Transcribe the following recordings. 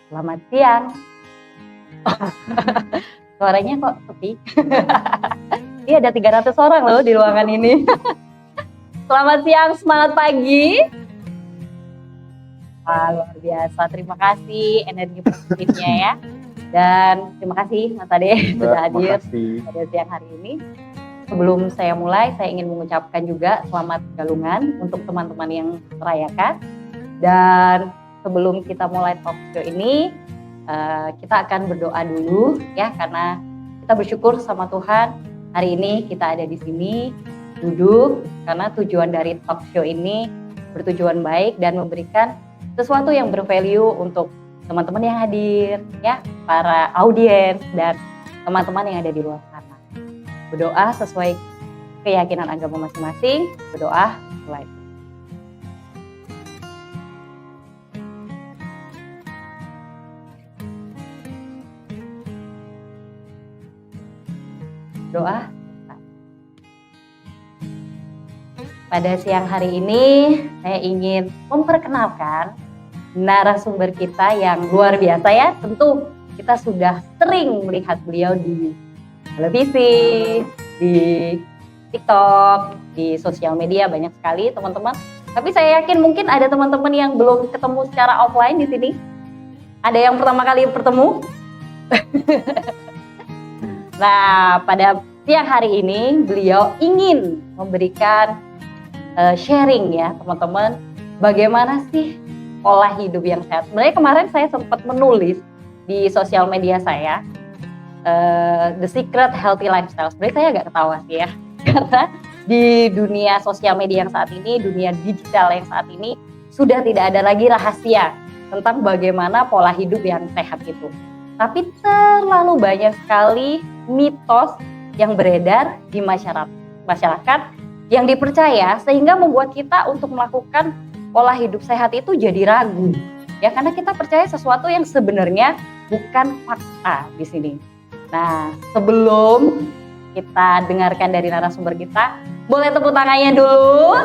Selamat siang. Suaranya kok sepi? Iya, ada 300 orang loh di ruangan ini. Selamat siang, semangat pagi. Wah, luar biasa. Terima kasih energi positifnya ya. Dan terima kasih Mas Ade sudah hadir pada siang hari ini. Sebelum saya mulai, saya ingin mengucapkan juga selamat galungan untuk teman-teman yang merayakan. Dan sebelum kita mulai talk show ini, kita akan berdoa dulu ya, karena kita bersyukur sama Tuhan hari ini kita ada di sini duduk, karena tujuan dari talk show ini bertujuan baik dan memberikan sesuatu yang bervalue untuk teman-teman yang hadir ya, para audiens dan teman-teman yang ada di luar sana. Berdoa sesuai keyakinan agama masing-masing, berdoa mulai. Doa. Pada siang hari ini saya ingin memperkenalkan narasumber kita yang luar biasa ya. Tentu kita sudah sering melihat beliau di televisi, di TikTok, di sosial media banyak sekali teman-teman. Tapi saya yakin mungkin ada teman-teman yang belum ketemu secara offline di sini. Ada yang pertama kali bertemu? Nah, pada siang hari ini beliau ingin memberikan sharing ya teman-teman, bagaimana sih pola hidup yang sehat. Sebenarnya kemarin saya sempat menulis di sosial media saya, The Secret Healthy Lifestyle. Sebenarnya saya agak ketawa sih ya, karena di dunia sosial media yang saat ini, dunia digital yang saat ini, sudah tidak ada lagi rahasia tentang bagaimana pola hidup yang sehat itu. Tapi terlalu banyak sekali mitos yang beredar di masyarakat yang dipercaya, sehingga membuat kita untuk melakukan pola hidup sehat itu jadi ragu. Ya, karena kita percaya sesuatu yang sebenarnya bukan fakta di sini. Nah, sebelum kita dengarkan dari narasumber kita, boleh tepuk tangannya dulu.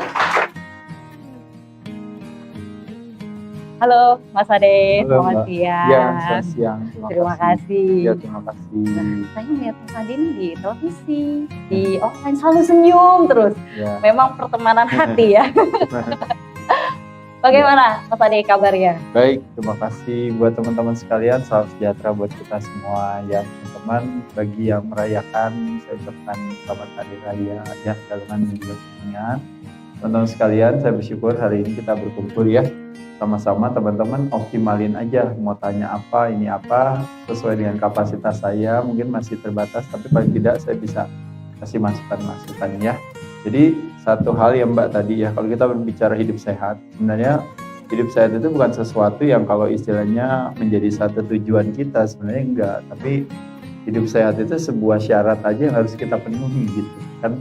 Halo Mas Ade, selamat siang. Ya, selamat siang. Terima kasih. Ya, terima kasih. Nah, saya melihat Mas Ade ini di televisi, di offline selalu senyum terus. Ya. Memang pertemanan hati ya. Bagaimana Mas Ade kabarnya? Baik, terima kasih buat teman-teman sekalian. Salam sejahtera buat kita semua. Ya, teman-teman, bagi yang merayakan, saya ucapkan selamat hari raya ya, galungan juga kemenangan. Teman-teman sekalian, saya bersyukur hari ini kita berkumpul ya. Sama-sama teman-teman optimalin aja, mau tanya apa, ini apa, sesuai dengan kapasitas saya, mungkin masih terbatas, tapi paling tidak saya bisa kasih masukan-masukan ya. Jadi satu hal yang Mbak tadi ya, kalau kita berbicara hidup sehat, sebenarnya hidup sehat itu bukan sesuatu yang kalau istilahnya menjadi satu tujuan kita, sebenarnya enggak, tapi hidup sehat itu sebuah syarat aja yang harus kita penuhi gitu kan.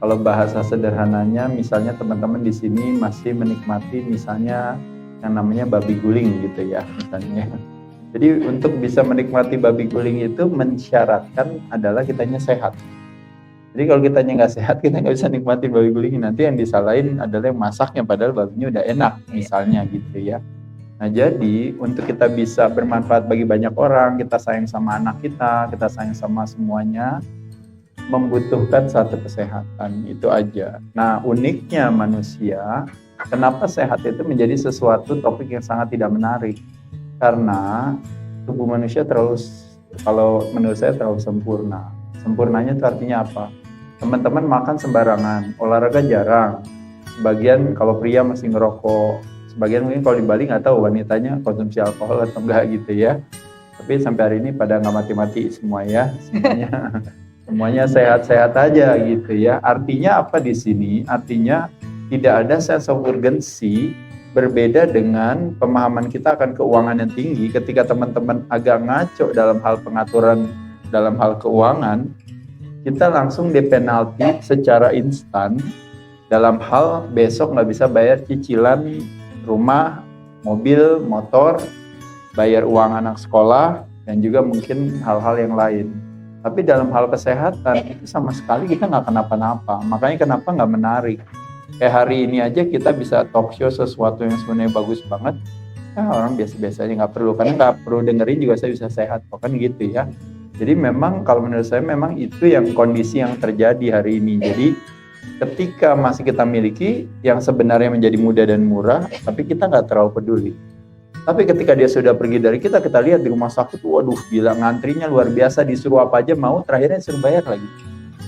Kalau bahasa sederhananya, misalnya teman-teman di sini masih menikmati misalnya yang namanya babi guling gitu ya misalnya. Jadi untuk bisa menikmati babi guling itu mensyaratkan adalah kitanya sehat. Jadi kalau kitanya nggak sehat, kita nggak bisa nikmati babi guling. Nanti yang disalahin adalah yang masaknya, padahal babinya udah enak misalnya gitu ya. Nah, jadi untuk kita bisa bermanfaat bagi banyak orang, kita sayang sama anak kita sayang sama semuanya, membutuhkan satu kesehatan, itu aja. Nah, uniknya manusia, kenapa sehat itu menjadi sesuatu topik yang sangat tidak menarik? Karena tubuh manusia terlalu, kalau menurut saya terlalu sempurna. Sempurnanya itu artinya apa? Teman-teman makan sembarangan, olahraga jarang. Sebagian kalau pria masih ngerokok, sebagian mungkin kalau di Bali nggak tahu wanitanya konsumsi alkohol atau enggak gitu ya. Tapi sampai hari ini pada nggak mati-mati semua ya, semuanya sehat-sehat aja gitu ya. Artinya apa di sini? Artinya tidak ada sense of urgency, berbeda dengan pemahaman kita akan keuangan yang tinggi. Ketika teman-teman agak ngaco dalam hal pengaturan, dalam hal keuangan, kita langsung dipenalti secara instan dalam hal besok nggak bisa bayar cicilan rumah, mobil, motor, bayar uang anak sekolah, dan juga mungkin hal-hal yang lain. Tapi dalam hal kesehatan itu sama sekali kita nggak kenapa-napa. Makanya kenapa nggak menarik. Kayak hari ini aja kita bisa talk show sesuatu yang sebenarnya bagus banget. orang biasa-biasa aja, nggak perlu, karena nggak perlu dengerin juga saya bisa sehat kok, kan gitu ya. Jadi memang kalau menurut saya memang itu yang kondisi yang terjadi hari ini. Jadi ketika masih kita miliki yang sebenarnya menjadi mudah dan murah, tapi kita nggak terlalu peduli. Tapi ketika dia sudah pergi dari kita lihat di rumah sakit, waduh gila, ngantrinya luar biasa, disuruh apa aja mau, terakhirnya disuruh bayar lagi.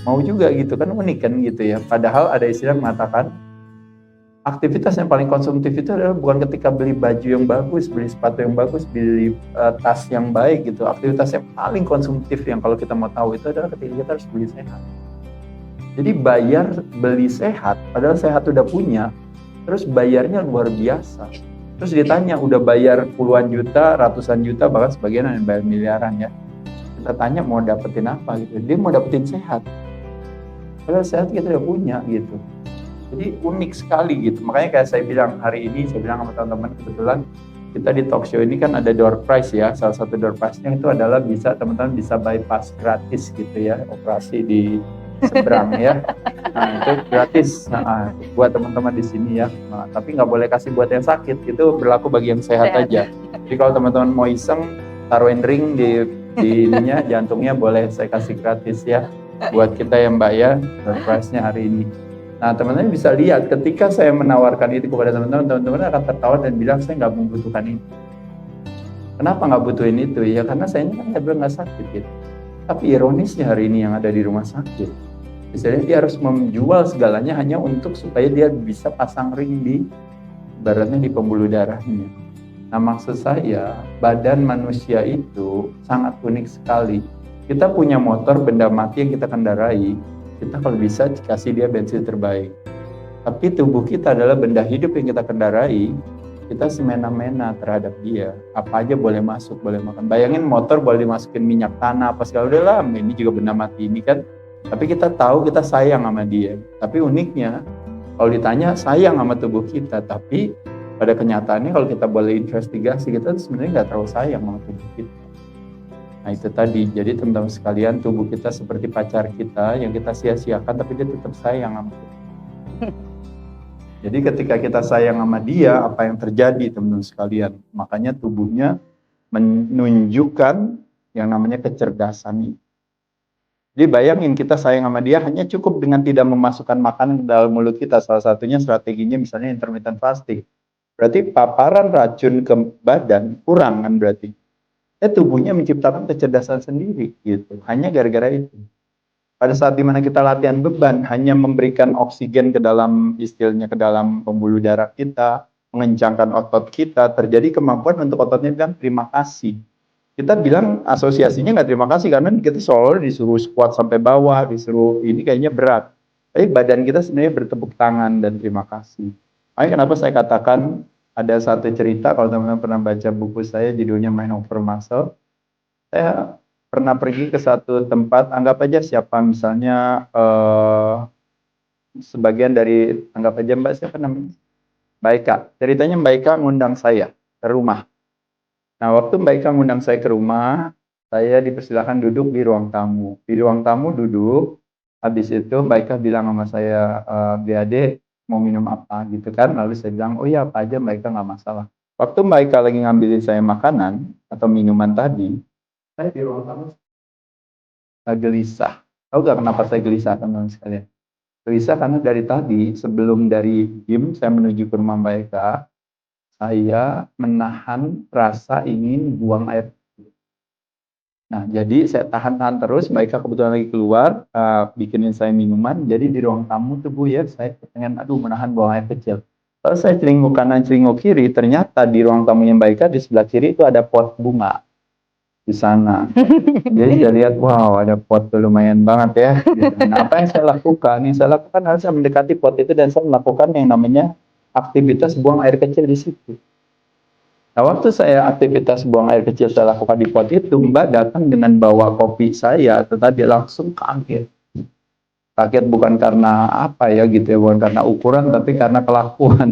Mau juga gitu kan, unik kan gitu ya. Padahal ada istilah mengatakan aktivitas yang paling konsumtif itu adalah bukan ketika beli baju yang bagus, beli sepatu yang bagus, beli tas yang baik gitu. Aktivitas yang paling konsumtif yang kalau kita mau tahu itu adalah ketika kita harus beli sehat. Jadi bayar beli sehat, padahal sehat udah punya, terus bayarnya luar biasa. Terus ditanya, udah bayar puluhan juta, ratusan juta, bahkan sebagian yang bayar miliaran ya. Kita tanya mau dapetin apa gitu, dia mau dapetin sehat. Padahal sehat kita udah punya gitu. Jadi unik sekali gitu. Makanya kayak saya bilang hari ini, saya bilang sama teman-teman, kebetulan kita di talk show ini kan ada door prize ya. Salah satu door prize-nya itu adalah bisa teman-teman bisa bypass gratis gitu ya, operasi di seberang ya. Nah itu gratis buat teman-teman di sini ya. Nah, tapi nggak boleh kasih buat yang sakit, itu berlaku bagi yang sehat aja. Jadi kalau teman-teman mau iseng taruhin ring di ininya, jantungnya boleh saya kasih gratis ya buat kita yang bayar door prize-nya hari ini. Nah teman-teman bisa lihat ketika saya menawarkan itu kepada teman-teman, teman-teman akan tertawa dan bilang saya nggak membutuhkan itu. Kenapa nggak butuhin itu? Ya karena saya ini kan nggak sakit gitu. Tapi ironisnya hari ini yang ada di rumah sakit, misalnya dia harus menjual segalanya hanya untuk supaya dia bisa pasang ring di ibaratnya di pembuluh darahnya. Nah maksud saya badan manusia itu sangat unik sekali. Kita punya motor, benda mati yang kita kendarai, kita kalau bisa kasih dia bensin terbaik. Tapi tubuh kita adalah benda hidup yang kita kendarai, kita semena-mena terhadap dia. Apa aja boleh masuk, boleh makan. Bayangin motor boleh dimasukin minyak tanah, apa segala, udah lah, ini juga benda mati ini kan. Tapi kita tahu kita sayang sama dia. Tapi uniknya, kalau ditanya sayang sama tubuh kita, tapi pada kenyataannya kalau kita boleh investigasi, kita sebenarnya nggak terlalu sayang sama tubuh kita. Nah itu tadi, jadi teman-teman sekalian, tubuh kita seperti pacar kita yang kita sia-siakan, tapi dia tetap sayang sama kita. Jadi ketika kita sayang sama dia, apa yang terjadi teman-teman sekalian? Makanya tubuhnya menunjukkan yang namanya kecerdasan. Jadi bayangin kita sayang sama dia hanya cukup dengan tidak memasukkan makanan ke dalam mulut kita. Salah satunya strateginya misalnya intermittent fasting. Berarti paparan racun ke badan kurang kan berarti. Tubuhnya menciptakan kecerdasan sendiri gitu. Hanya gara-gara itu. Pada saat dimana kita latihan beban, hanya memberikan oksigen ke dalam istilahnya ke dalam pembuluh darah kita, mengencangkan otot kita, terjadi kemampuan untuk ototnya bilang terima kasih. Kita bilang asosiasinya nggak terima kasih karena kita seolah disuruh squat sampai bawah, disuruh ini kayaknya berat. Tapi badan kita sebenarnya bertepuk tangan dan terima kasih. Makanya kenapa saya katakan ada satu cerita, kalau teman-teman pernah baca buku saya judulnya Mind Over Muscle, saya pernah pergi ke satu tempat, anggap aja siapa misalnya sebagian dari, anggap aja Mbak siapa namanya? Mbak Eka. Ceritanya Mbak Eka ngundang saya ke rumah. Nah waktu Mbak Eka ngundang saya ke rumah, saya dipersilakan duduk di ruang tamu. Di ruang tamu duduk, habis itu Mbak Eka bilang sama saya, BAD mau minum apa gitu kan. Lalu saya bilang, oh iya apa aja Mbak Eka nggak masalah. Waktu Mbak Eka lagi ngambilin saya makanan atau minuman tadi, saya di ruang tamu gelisah. Tahu gak kenapa saya gelisah teman-teman sekalian? Gelisah karena dari tadi sebelum dari gym saya menuju ke rumah Mbak Eka, saya menahan rasa ingin buang air. Nah jadi saya tahan-tahan terus. Mbak Eka kebetulan lagi keluar bikinin saya minuman. Jadi di ruang tamu tuh Bu ya, saya pengen menahan buang air kecil. Kalau saya celinguk kanan celinguk kiri, ternyata di ruang tamunya Mbak Eka di sebelah kiri itu ada pot bunga di sana. Jadi saya lihat, wow ada pot tuh lumayan banget ya. Nah apa yang saya lakukan? Yang saya lakukan adalah saya mendekati pot itu dan saya melakukan yang namanya aktivitas buang air kecil di situ. Nah waktu saya aktivitas buang air kecil saya lakukan di pot itu, Mbak datang dengan bawa kopi saya, tetapi langsung kaget. Kaget bukan karena apa ya gitu ya, bukan karena ukuran, tapi karena kelakuan.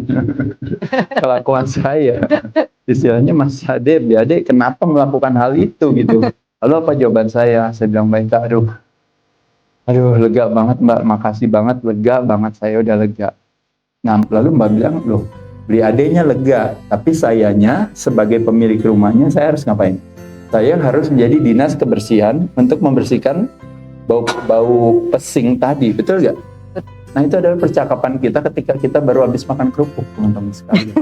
Kelakuan saya. Istilahnya Mas Ade, Ade kenapa melakukan hal itu gitu. Lalu apa jawaban saya? Saya bilang Mbak Eka, aduh lega banget Mbak, makasih banget, lega banget saya udah lega. Nah lalu Mbak bilang, loh beli AD-nya lega, tapi sayanya sebagai pemilik rumahnya saya harus ngapain? Saya harus menjadi dinas kebersihan untuk membersihkan bau pesing tadi, betul nggak? Nah itu adalah percakapan kita ketika kita baru habis makan kerupuk, teman-teman sekalian.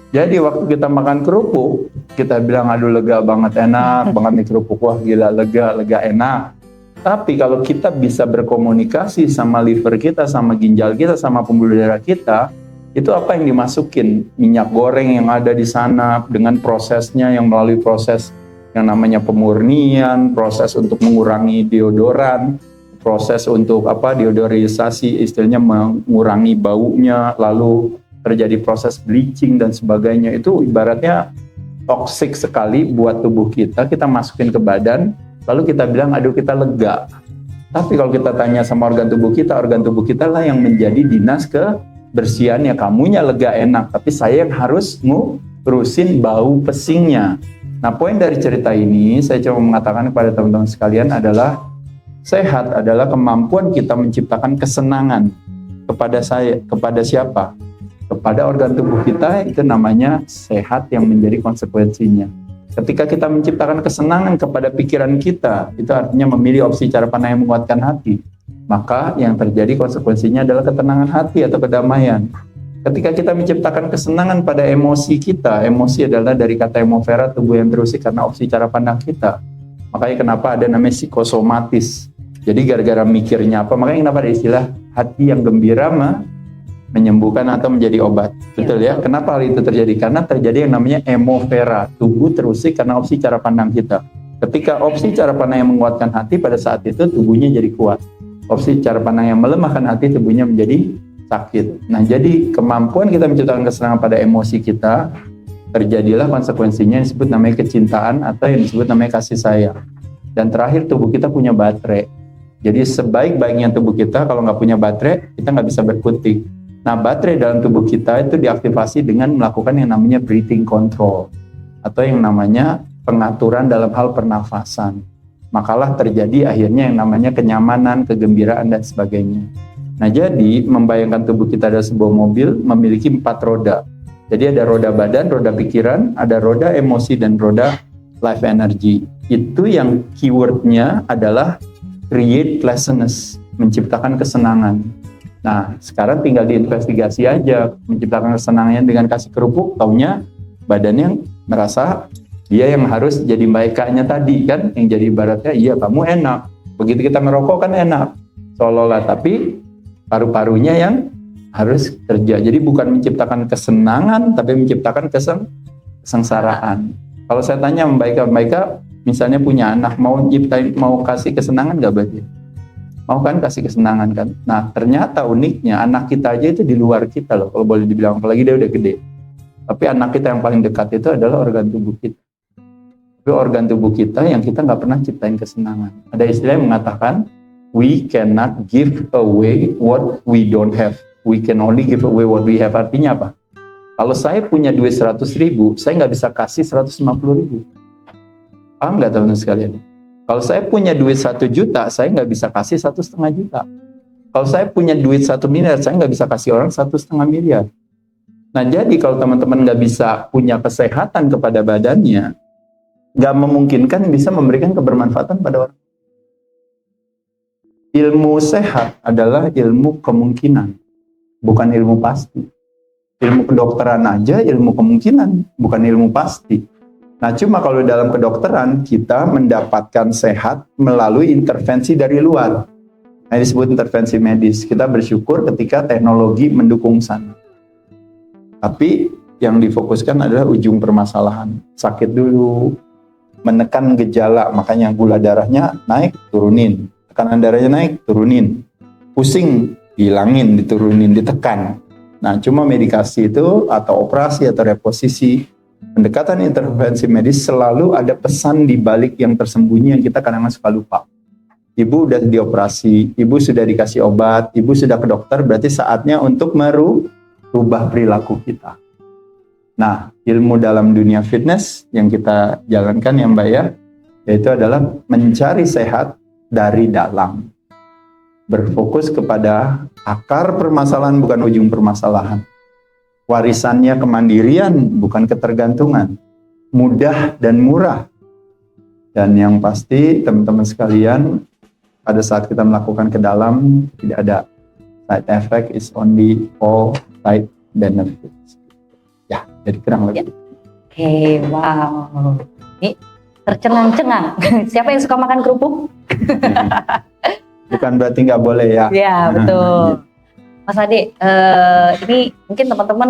Jadi waktu kita makan kerupuk, kita bilang aduh lega banget, enak banget nih kerupuk, wah gila lega enak. Tapi kalau kita bisa berkomunikasi sama liver kita, sama ginjal kita, sama pembuluh darah kita, itu apa yang dimasukin? Minyak goreng yang ada di sana dengan prosesnya yang melalui proses yang namanya pemurnian, proses untuk mengurangi deodoran, proses untuk deodorisasi, istilahnya mengurangi baunya, lalu terjadi proses bleaching dan sebagainya. Itu ibaratnya toksik sekali buat tubuh kita masukin ke badan, lalu kita bilang aduh kita lega. Tapi kalau kita tanya sama organ tubuh kita lah yang menjadi dinas kebersihan, ya kamunya lega enak, tapi saya yang harus ngurusin bau pesingnya. Nah poin dari cerita ini saya coba mengatakan kepada teman-teman sekalian adalah sehat adalah kemampuan kita menciptakan kesenangan kepada siapa? Kepada organ tubuh kita, itu namanya sehat yang menjadi konsekuensinya. Ketika kita menciptakan kesenangan kepada pikiran kita, itu artinya memilih opsi cara pandang yang menguatkan hati. Maka yang terjadi konsekuensinya adalah ketenangan hati atau kedamaian. Ketika kita menciptakan kesenangan pada emosi kita, emosi adalah dari kata emofera, tubuh yang terusik karena opsi cara pandang kita. Makanya kenapa ada namanya psikosomatis. Jadi gara-gara mikirnya apa, makanya kenapa ada istilah hati yang gembira menyembuhkan atau menjadi obat. Betul ya? Kenapa hal itu terjadi? Karena terjadi yang namanya emofera, tubuh terusik karena opsi cara pandang kita. Ketika opsi cara pandang yang menguatkan hati, pada saat itu tubuhnya jadi kuat. Opsi cara pandang yang melemahkan hati, tubuhnya menjadi sakit. Nah, jadi kemampuan kita menciptakan kesenangan pada emosi kita, terjadilah konsekuensinya yang disebut namanya kecintaan atau yang disebut namanya kasih sayang. Dan terakhir, tubuh kita punya baterai. Jadi sebaik-baiknya tubuh kita, kalau nggak punya baterai, kita nggak bisa berkutik. Nah, baterai dalam tubuh kita itu diaktifasi dengan melakukan yang namanya breathing control atau yang namanya pengaturan dalam hal pernafasan. Makalah terjadi akhirnya yang namanya kenyamanan, kegembiraan, dan sebagainya. Nah, jadi membayangkan tubuh kita ada sebuah mobil memiliki 4 roda. Jadi ada roda badan, roda pikiran, ada roda emosi, dan roda life energy. Itu yang keywordnya adalah create pleasantness, menciptakan kesenangan. Nah, sekarang tinggal diinvestigasi aja, menciptakan kesenangannya dengan kasih kerupuk, taunya badannya merasa dia yang harus jadi baikanya tadi kan, yang jadi ibaratnya iya kamu enak, begitu kita ngerokok kan enak, seolah-olah, tapi paru-parunya yang harus kerja. Jadi bukan menciptakan kesenangan, tapi menciptakan kesengsaraan. Kalau saya tanya mereka misalnya punya anak, mau kasih kesenangan nggak berarti? Mau kan kasih kesenangan kan? Nah ternyata uniknya anak kita aja itu di luar kita loh, kalau boleh dibilang, apalagi dia udah gede. Tapi anak kita yang paling dekat itu adalah organ tubuh kita. Tapi organ tubuh kita yang kita nggak pernah ciptain kesenangan. Ada istilah yang mengatakan, we cannot give away what we don't have. We can only give away what we have. Artinya apa? Kalau saya punya duit 100.000, saya nggak bisa kasih 150.000. Paham nggak teman-teman sekalian? Kalau saya punya duit 1 juta, saya nggak bisa kasih 1,5 juta. Kalau saya punya duit 1 miliar, saya nggak bisa kasih orang 1,5 miliar. Nah jadi kalau teman-teman nggak bisa punya kesehatan kepada badannya, nggak memungkinkan bisa memberikan kebermanfaatan pada orang. Ilmu sehat adalah ilmu kemungkinan, bukan ilmu pasti. Ilmu kedokteran aja ilmu kemungkinan, bukan ilmu pasti. Nah cuma kalau dalam kedokteran kita mendapatkan sehat melalui intervensi dari luar. Nah disebut intervensi medis. Kita bersyukur ketika teknologi mendukung sana. Tapi yang difokuskan adalah ujung permasalahan. Sakit dulu, menekan gejala, makanya gula darahnya naik, turunin. Tekanan darahnya naik, turunin. Pusing, hilangin, diturunin, ditekan. Nah, cuma medikasi itu atau operasi atau reposisi, pendekatan intervensi medis selalu ada pesan di balik yang tersembunyi yang kita kadang-kadang suka lupa. Ibu udah dioperasi, ibu sudah dikasih obat, ibu sudah ke dokter, berarti saatnya untuk merubah perilaku kita. Nah, ilmu dalam dunia fitness yang kita jalankan ya Mbak ya, yaitu adalah mencari sehat dari dalam. berfokus kepada akar permasalahan bukan ujung permasalahan. Warisannya kemandirian bukan ketergantungan. Mudah dan murah. Dan yang pasti teman-teman sekalian, pada saat kita melakukan ke dalam tidak ada side effect, is only all side benefits. Ya, jadi kurang lebih. Oke, wow. Ini tercengang-cengang. Siapa yang suka makan kerupuk? Bukan berarti nggak boleh ya. Ya, betul. Mas Ade, ini mungkin teman-teman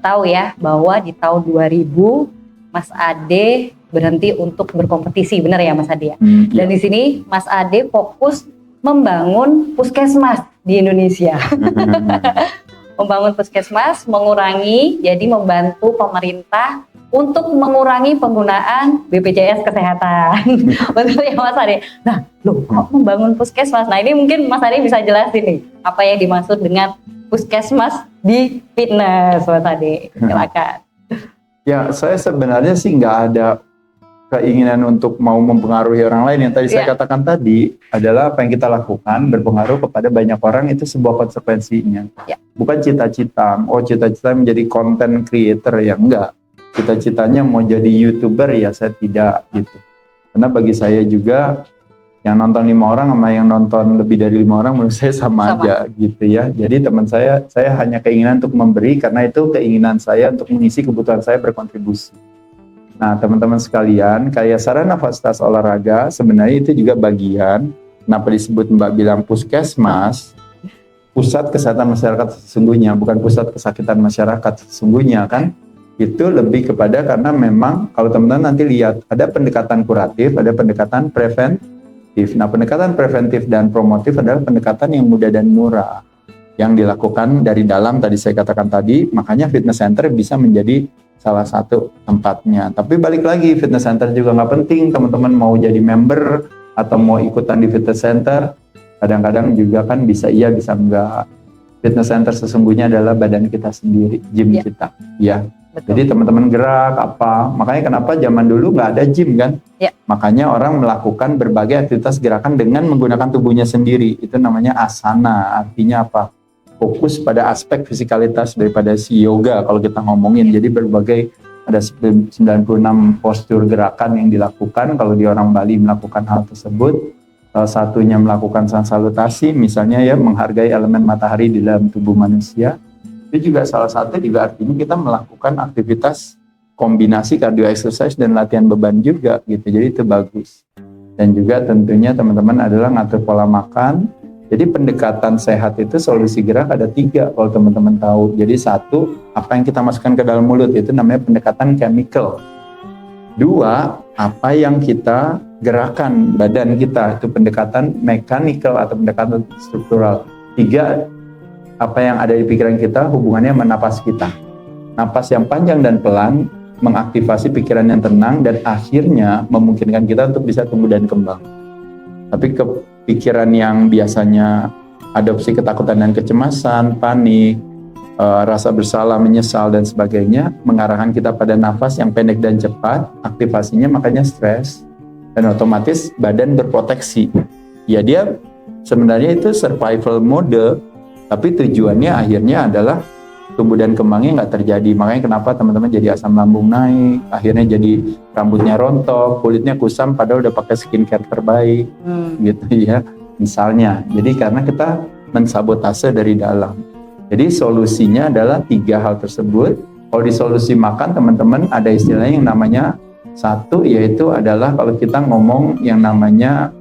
tahu ya bahwa di tahun 2000 Mas Ade berhenti untuk berkompetisi, benar ya Mas Ade ya? Dan di sini Mas Ade fokus membangun puskesmas di Indonesia. Membangun puskesmas, jadi membantu pemerintah untuk mengurangi penggunaan BPJS Kesehatan. Betul ya Mas Ade? Nah, loh kok membangun puskesmas? Nah ini mungkin Mas Ade bisa jelasin nih, apa yang dimaksud dengan puskesmas di fitness, Mas Ade. Silakan. Ya, saya sebenarnya sih nggak ada keinginan untuk mau mempengaruhi orang lain. Yang tadi saya katakan tadi adalah apa yang kita lakukan berpengaruh kepada banyak orang, itu sebuah konsekuensinya. Bukan cita-cita, cita-cita menjadi content creator, ya enggak. Cita-citanya mau jadi YouTuber, ya saya tidak gitu. Karena bagi saya juga yang nonton 5 orang sama yang nonton lebih dari 5 orang menurut saya sama aja gitu ya. Jadi teman saya hanya keinginan untuk memberi karena itu keinginan saya untuk mengisi kebutuhan saya berkontribusi. Nah teman-teman sekalian, kayak sarana fasilitas olahraga sebenarnya itu juga bagian, kenapa disebut Mbak bilang puskesmas, pusat kesehatan masyarakat sesungguhnya, bukan pusat kesakitan masyarakat sesungguhnya kan. Itu lebih kepada karena memang kalau teman-teman nanti lihat ada pendekatan kuratif, ada pendekatan preventif. Nah pendekatan preventif dan promotif adalah pendekatan yang mudah dan murah yang dilakukan dari dalam, tadi saya katakan tadi, makanya fitness center bisa menjadi salah satu tempatnya. Tapi balik lagi, fitness center juga nggak penting teman-teman mau jadi member atau mau ikutan di fitness center, kadang-kadang juga kan bisa iya bisa enggak. Fitness center sesungguhnya adalah badan kita sendiri, gym kita ya. Betul. Jadi teman-teman gerak apa, makanya kenapa zaman dulu nggak ada gym kan? Makanya orang melakukan berbagai aktivitas gerakan dengan menggunakan tubuhnya sendiri. Itu namanya asana, artinya apa? Fokus pada aspek fisikalitas daripada si yoga kalau kita ngomongin. Jadi berbagai, ada 96 postur gerakan yang dilakukan kalau di orang Bali melakukan hal tersebut. Salah satunya melakukan sang salutasi, misalnya ya menghargai elemen matahari di dalam tubuh manusia. Itu juga salah satu juga artinya kita melakukan aktivitas kombinasi cardio exercise dan latihan beban juga gitu. Jadi itu bagus. Dan juga tentunya teman-teman adalah ngatur pola makan. Jadi pendekatan sehat itu solusi gerak ada 3 kalau teman-teman tahu. Jadi 1, apa yang kita masukkan ke dalam mulut itu namanya pendekatan chemical. 2, apa yang kita gerakan badan kita itu pendekatan mechanical atau pendekatan struktural. 3, apa yang ada di pikiran kita hubungannya sama napas kita. Napas yang panjang dan pelan mengaktifasi pikiran yang tenang dan akhirnya memungkinkan kita untuk bisa tumbuh dan kembang. Tapi pikiran yang biasanya adopsi ketakutan dan kecemasan, panik, rasa bersalah, menyesal dan sebagainya mengarahkan kita pada nafas yang pendek dan cepat, aktivasinya makanya stres dan otomatis badan berproteksi. Ya dia sebenarnya itu survival mode, tapi tujuannya akhirnya adalah tumbuh dan kembangnya nggak terjadi. Makanya kenapa teman-teman jadi asam lambung naik, akhirnya jadi rambutnya rontok, kulitnya kusam padahal udah pakai skincare terbaik, gitu ya. Misalnya, jadi karena kita mensabotase dari dalam. Jadi solusinya adalah 3 hal tersebut. Kalau di solusi makan teman-teman ada istilahnya yang namanya 1 yaitu adalah kalau kita ngomong yang namanya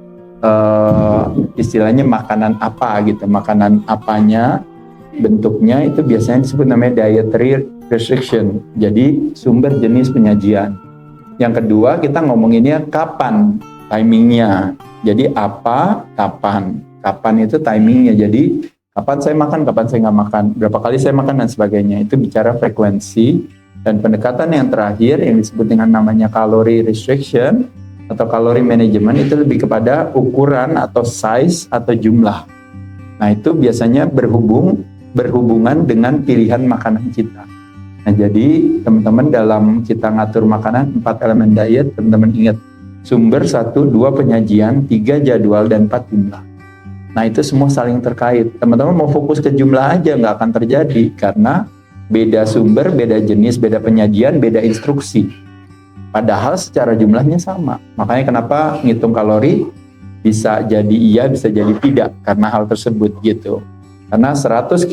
istilahnya makanan apa gitu, makanan apanya bentuknya itu biasanya disebut namanya dietary restriction, jadi sumber jenis penyajian. Yang kedua kita ngomonginnya kapan, timingnya, jadi apa, kapan itu timingnya, jadi kapan saya makan, kapan saya nggak makan, berapa kali saya makan dan sebagainya, itu bicara frekuensi. Dan pendekatan yang terakhir yang disebut dengan namanya calorie restriction atau kalori manajemen itu lebih kepada ukuran atau size atau jumlah. Nah itu biasanya berhubungan dengan pilihan makanan kita. Nah jadi teman-teman dalam kita ngatur makanan 4 elemen diet, teman-teman ingat sumber 1, 2 penyajian, 3 jadwal dan 4 jumlah. Nah itu semua saling terkait. Teman-teman mau fokus ke jumlah aja nggak akan terjadi karena beda sumber, beda jenis, beda penyajian, beda instruksi. Padahal secara jumlahnya sama. Makanya kenapa ngitung kalori bisa jadi iya, bisa jadi tidak karena hal tersebut gitu. Karena 100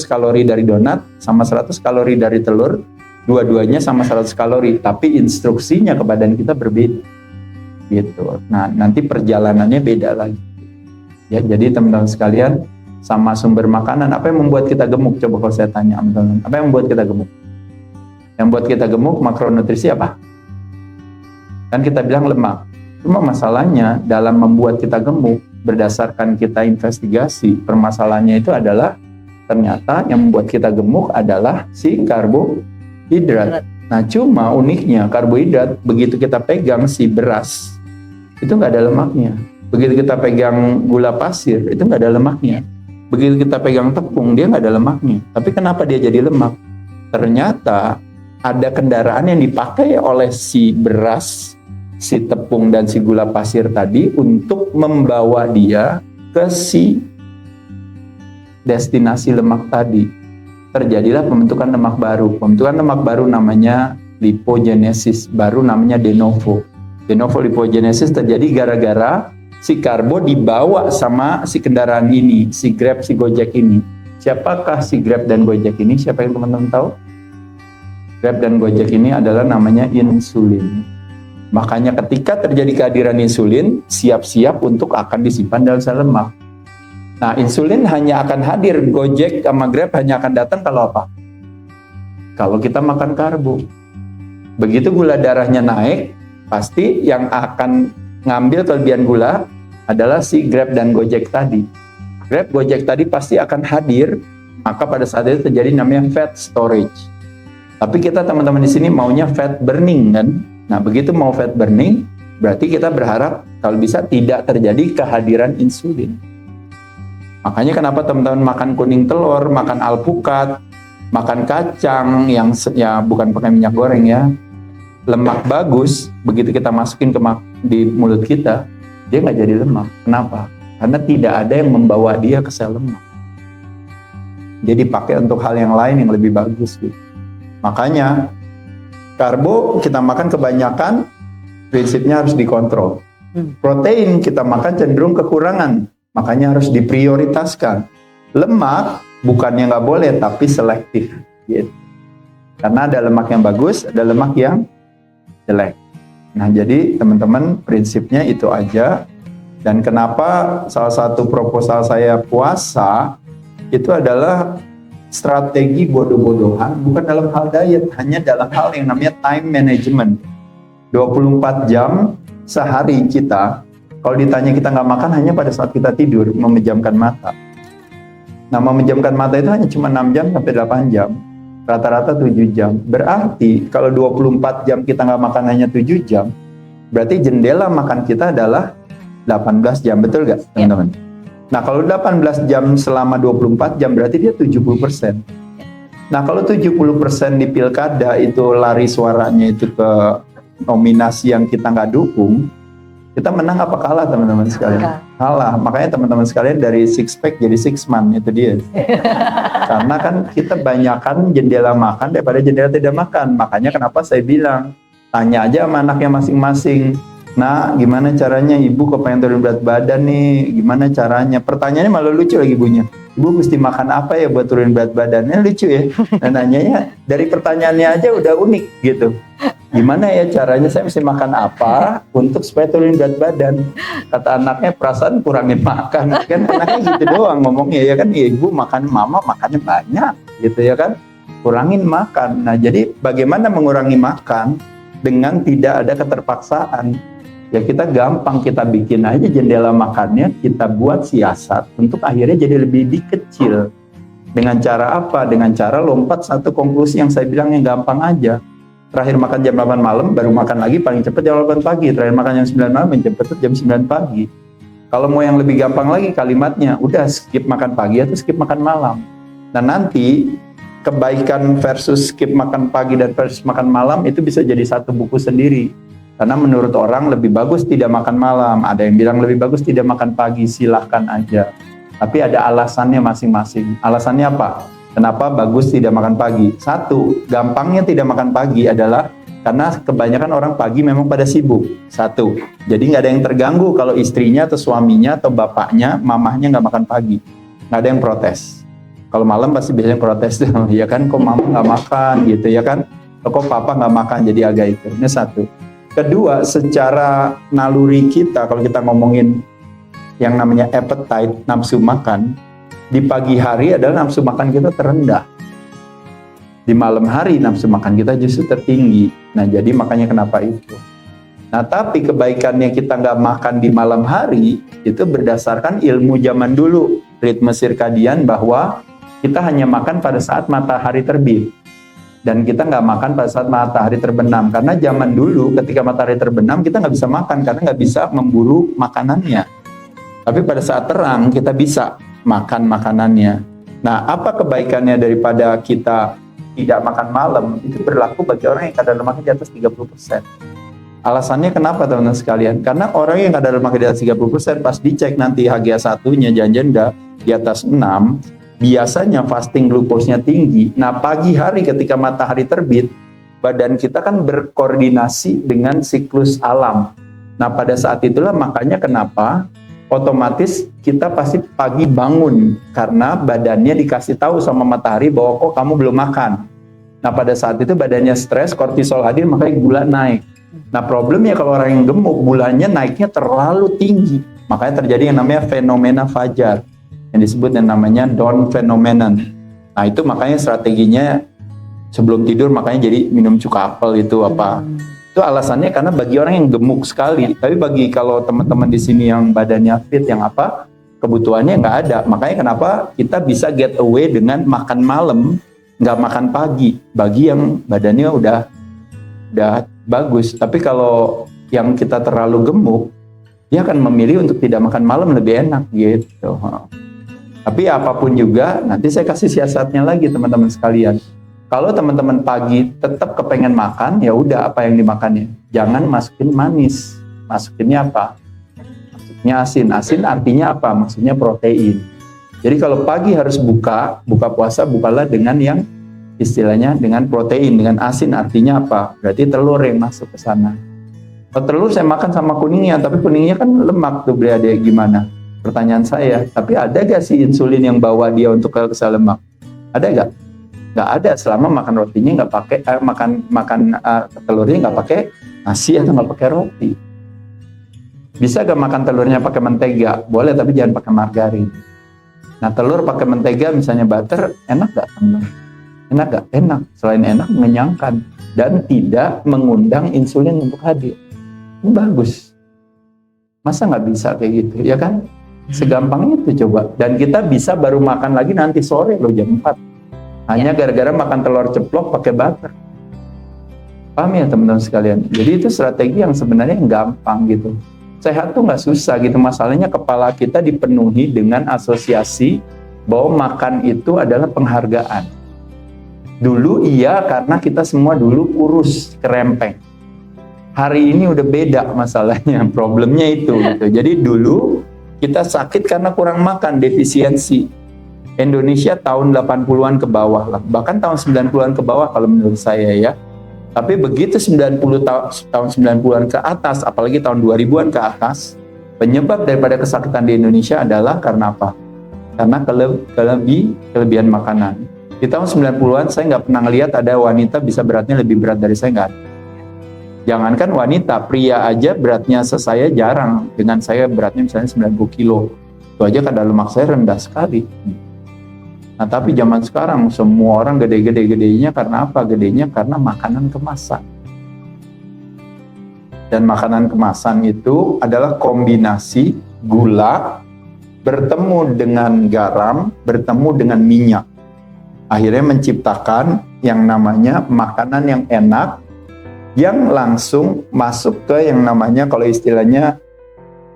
kalori dari donat sama 100 kalori dari telur, dua-duanya sama 100 kalori, tapi instruksinya ke badan kita berbeda. Gitu. Nah, nanti perjalanannya beda lagi. Ya, jadi teman-teman sekalian, sama sumber makanan, apa yang membuat kita gemuk? Coba kalau saya tanya teman-teman, apa yang membuat kita gemuk? Yang membuat kita gemuk makronutrisi apa? Kan kita bilang lemak. Cuma masalahnya dalam membuat kita gemuk, berdasarkan kita investigasi, permasalahannya itu adalah ternyata yang membuat kita gemuk adalah si karbohidrat. Nah, cuma uniknya karbohidrat begitu kita pegang si beras, itu nggak ada lemaknya. Begitu kita pegang gula pasir, itu nggak ada lemaknya. Begitu kita pegang tepung, dia nggak ada lemaknya. Tapi kenapa dia jadi lemak? Ternyata ada kendaraan yang dipakai oleh si beras, si tepung, dan si gula pasir tadi untuk membawa dia ke si destinasi lemak tadi. Terjadilah pembentukan lemak baru. Pembentukan lemak baru namanya lipogenesis, baru namanya de novo. De novo lipogenesis terjadi gara-gara si karbo dibawa sama si kendaraan ini, si Grab, si Gojek ini. Siapakah si Grab dan Gojek ini? Siapa yang teman-teman tahu? Grab dan Gojek ini adalah namanya insulin. Makanya ketika terjadi kehadiran insulin, siap-siap untuk akan disimpan dalam sel lemak. Nah, insulin hanya akan hadir, Gojek sama Grab hanya akan datang kalau apa? Kalau kita makan karbo. Begitu gula darahnya naik, pasti yang akan ngambil kelebihan gula adalah si Grab dan Gojek tadi. Grab, Gojek tadi pasti akan hadir, maka pada saat itu terjadi namanya fat storage. Tapi kita teman-teman di sini maunya fat burning kan? Nah, begitu mau fat burning, berarti kita berharap kalau bisa tidak terjadi kehadiran insulin. Makanya kenapa teman-teman makan kuning telur, makan alpukat, makan kacang yang ya bukan pakai minyak goreng ya, lemak bagus, begitu kita masukin di mulut kita, dia nggak jadi lemak. Kenapa? Karena tidak ada yang membawa dia ke sel lemak. Dia dipakai untuk hal yang lain yang lebih bagus gitu. Makanya karbo kita makan kebanyakan, prinsipnya harus dikontrol. Protein kita makan cenderung kekurangan, makanya harus diprioritaskan. Lemak bukannya nggak boleh, tapi selektif. Gitu. Karena ada lemak yang bagus, ada lemak yang jelek. Nah, jadi teman-teman prinsipnya itu aja. Dan kenapa salah satu proposal saya puasa itu adalah strategi bodoh-bodohan, bukan dalam hal diet, hanya dalam hal yang namanya time management. 24 jam sehari kita, kalau ditanya kita nggak makan hanya pada saat kita tidur, memejamkan mata. Nah, memejamkan mata itu hanya cuma 6 jam sampai 8 jam. Rata-rata 7 jam. Berarti kalau 24 jam kita nggak makan hanya 7 jam, berarti jendela makan kita adalah 18 jam. Betul nggak, teman-teman? Nah, kalau 18 jam selama 24 jam, berarti dia 70%. Nah, kalau 70% di pilkada itu lari suaranya itu ke nominasi yang kita nggak dukung, kita menang apa kalah, teman-teman sekalian? Kalah. Makanya teman-teman sekalian dari six pack jadi six man, itu dia. Karena kan kita banyakkan jendela makan daripada jendela tidak makan. Makanya kenapa saya bilang, tanya aja sama anaknya masing-masing. Nah, gimana caranya ibu kepengen turun berat badan nih? Gimana caranya? Pertanyaannya malah lucu lagi ibunya. Ibu mesti makan apa ya buat turun berat badannya? Lucu ya. Dan nanyanya dari pertanyaannya aja udah unik gitu. Gimana ya caranya saya mesti makan apa untuk supaya turun berat badan? Kata anaknya, perasaan kurangin makan. Kan anaknya gitu doang ngomongnya ya kan. Ya, ibu makan, mama makannya banyak gitu ya kan. Kurangin makan. Nah, jadi bagaimana mengurangi makan dengan tidak ada keterpaksaan? Ya kita gampang, kita bikin aja jendela makannya, kita buat siasat untuk akhirnya jadi lebih dikecil. Dengan cara apa? Dengan cara lompat satu konklusi yang saya bilang yang gampang aja. Terakhir makan jam 8 malam, baru makan lagi paling cepat jam 8 pagi. Terakhir makan jam 9 malam, paling cepat jam 9 pagi. Kalau mau yang lebih gampang lagi kalimatnya, udah skip makan pagi atau skip makan malam. Nah nanti kebaikan versus skip makan pagi dan versus makan malam itu bisa jadi satu buku sendiri. Karena menurut orang lebih bagus tidak makan malam, ada yang bilang lebih bagus tidak makan pagi, silahkan aja. Tapi ada alasannya masing-masing. Alasannya apa? Kenapa bagus tidak makan pagi? Satu, gampangnya tidak makan pagi adalah karena kebanyakan orang pagi memang pada sibuk. Satu, jadi nggak ada yang terganggu kalau istrinya atau suaminya atau bapaknya, mamahnya nggak makan pagi. Nggak ada yang protes. Kalau malam pasti biasanya protes, ya kan, kok mama nggak makan gitu ya kan? Kok papa nggak makan, jadi agak itu. Ini satu. Kedua, secara naluri kita, kalau kita ngomongin yang namanya appetite, nafsu makan, di pagi hari adalah nafsu makan kita terendah. Di malam hari nafsu makan kita justru tertinggi. Nah, jadi makanya kenapa itu. Nah, tapi kebaikannya kita nggak makan di malam hari, itu berdasarkan ilmu zaman dulu, ritme sirkadian, bahwa kita hanya makan pada saat matahari terbit. Dan kita nggak makan pada saat matahari terbenam. Karena zaman dulu ketika matahari terbenam kita nggak bisa makan karena nggak bisa memburu makanannya. Tapi pada saat terang kita bisa makan makanannya. Nah, apa kebaikannya daripada kita tidak makan malam? Itu berlaku bagi orang yang kadar lemaknya di atas 30%. Alasannya kenapa teman-teman sekalian? Karena orang yang kadar lemaknya di atas 30% pas dicek nanti HbA1-nya jangan-jangan udah di atas 6, biasanya fasting glukosnya tinggi. Nah, pagi hari ketika matahari terbit, badan kita kan berkoordinasi dengan siklus alam. Nah, pada saat itulah makanya kenapa otomatis kita pasti pagi bangun karena badannya dikasih tahu sama matahari bahwa kok kamu belum makan. Nah, pada saat itu badannya stres, kortisol hadir, makanya gula naik. Nah, problemnya kalau orang yang gemuk, gulanya naiknya terlalu tinggi. Makanya terjadi yang namanya fenomena fajar, yang disebut yang namanya dawn phenomenon. Nah, itu makanya strateginya sebelum tidur makanya jadi minum cuka apel itu apa. Itu alasannya karena bagi orang yang gemuk sekali. Tapi bagi kalau teman-teman di sini yang badannya fit, yang apa, kebutuhannya nggak ada. Makanya kenapa kita bisa get away dengan makan malam, nggak makan pagi. Bagi yang badannya udah bagus. Tapi kalau yang kita terlalu gemuk, dia akan memilih untuk tidak makan malam lebih enak gitu. Tapi apapun juga, nanti saya kasih siasatnya lagi teman-teman sekalian. Kalau teman-teman pagi tetap kepengen makan, ya udah apa yang dimakannya. Jangan masukin manis. Masukinnya apa? Maksudnya asin. Asin artinya apa? Maksudnya protein. Jadi kalau pagi harus buka puasa, bukalah dengan yang istilahnya dengan protein, dengan asin artinya apa? Berarti telur yang masuk ke sana. Kalau telur saya makan sama kuningnya, tapi kuningnya kan lemak tuh, berada gimana? Pertanyaan saya, tapi ada gak sih insulin yang bawa dia untuk ke sel lemak? Ada gak? Gak ada, selama makan rotinya nggak pakai, makan telurnya nggak pakai nasi atau nggak pakai roti. Bisa gak makan telurnya pakai mentega? Boleh, tapi jangan pakai margarin. Nah, telur pakai mentega misalnya butter, enak gak? Enak gak? Enak. Selain enak, mengenyangkan dan tidak mengundang insulin untuk hadir. Ini bagus. Masa nggak bisa kayak gitu, ya kan? Segampang itu coba. Dan kita bisa baru makan lagi nanti sore loh, jam 4. Hanya gara-gara makan telur ceplok pakai butter. Paham ya teman-teman sekalian? Jadi itu strategi yang sebenarnya gampang gitu. Sehat tuh nggak susah gitu. Masalahnya kepala kita dipenuhi dengan asosiasi bahwa makan itu adalah penghargaan. Dulu iya, karena kita semua dulu kurus, kerempeng. Hari ini udah beda masalahnya, problemnya itu gitu. Jadi dulu kita sakit karena kurang makan, defisiensi. Indonesia tahun 80-an ke bawah lah, bahkan tahun 90-an ke bawah kalau menurut saya ya. Tapi begitu tahun 90-an ke atas, apalagi tahun 2000-an ke atas, penyebab daripada kesakitan di Indonesia adalah karena apa? Karena kelebihan makanan. Di tahun 90-an saya nggak pernah lihat ada wanita bisa beratnya lebih berat dari saya, nggak ada. Jangankan wanita, pria aja beratnya saya jarang. Dengan saya beratnya misalnya 90 kilo. Itu aja kadar lemak saya rendah sekali. Nah, tapi zaman sekarang semua orang gede-gedenya karena apa? Gedenya karena makanan kemasan. Dan makanan kemasan itu adalah kombinasi gula bertemu dengan garam, bertemu dengan minyak. Akhirnya menciptakan yang namanya makanan yang enak, yang langsung masuk ke yang namanya, kalau istilahnya,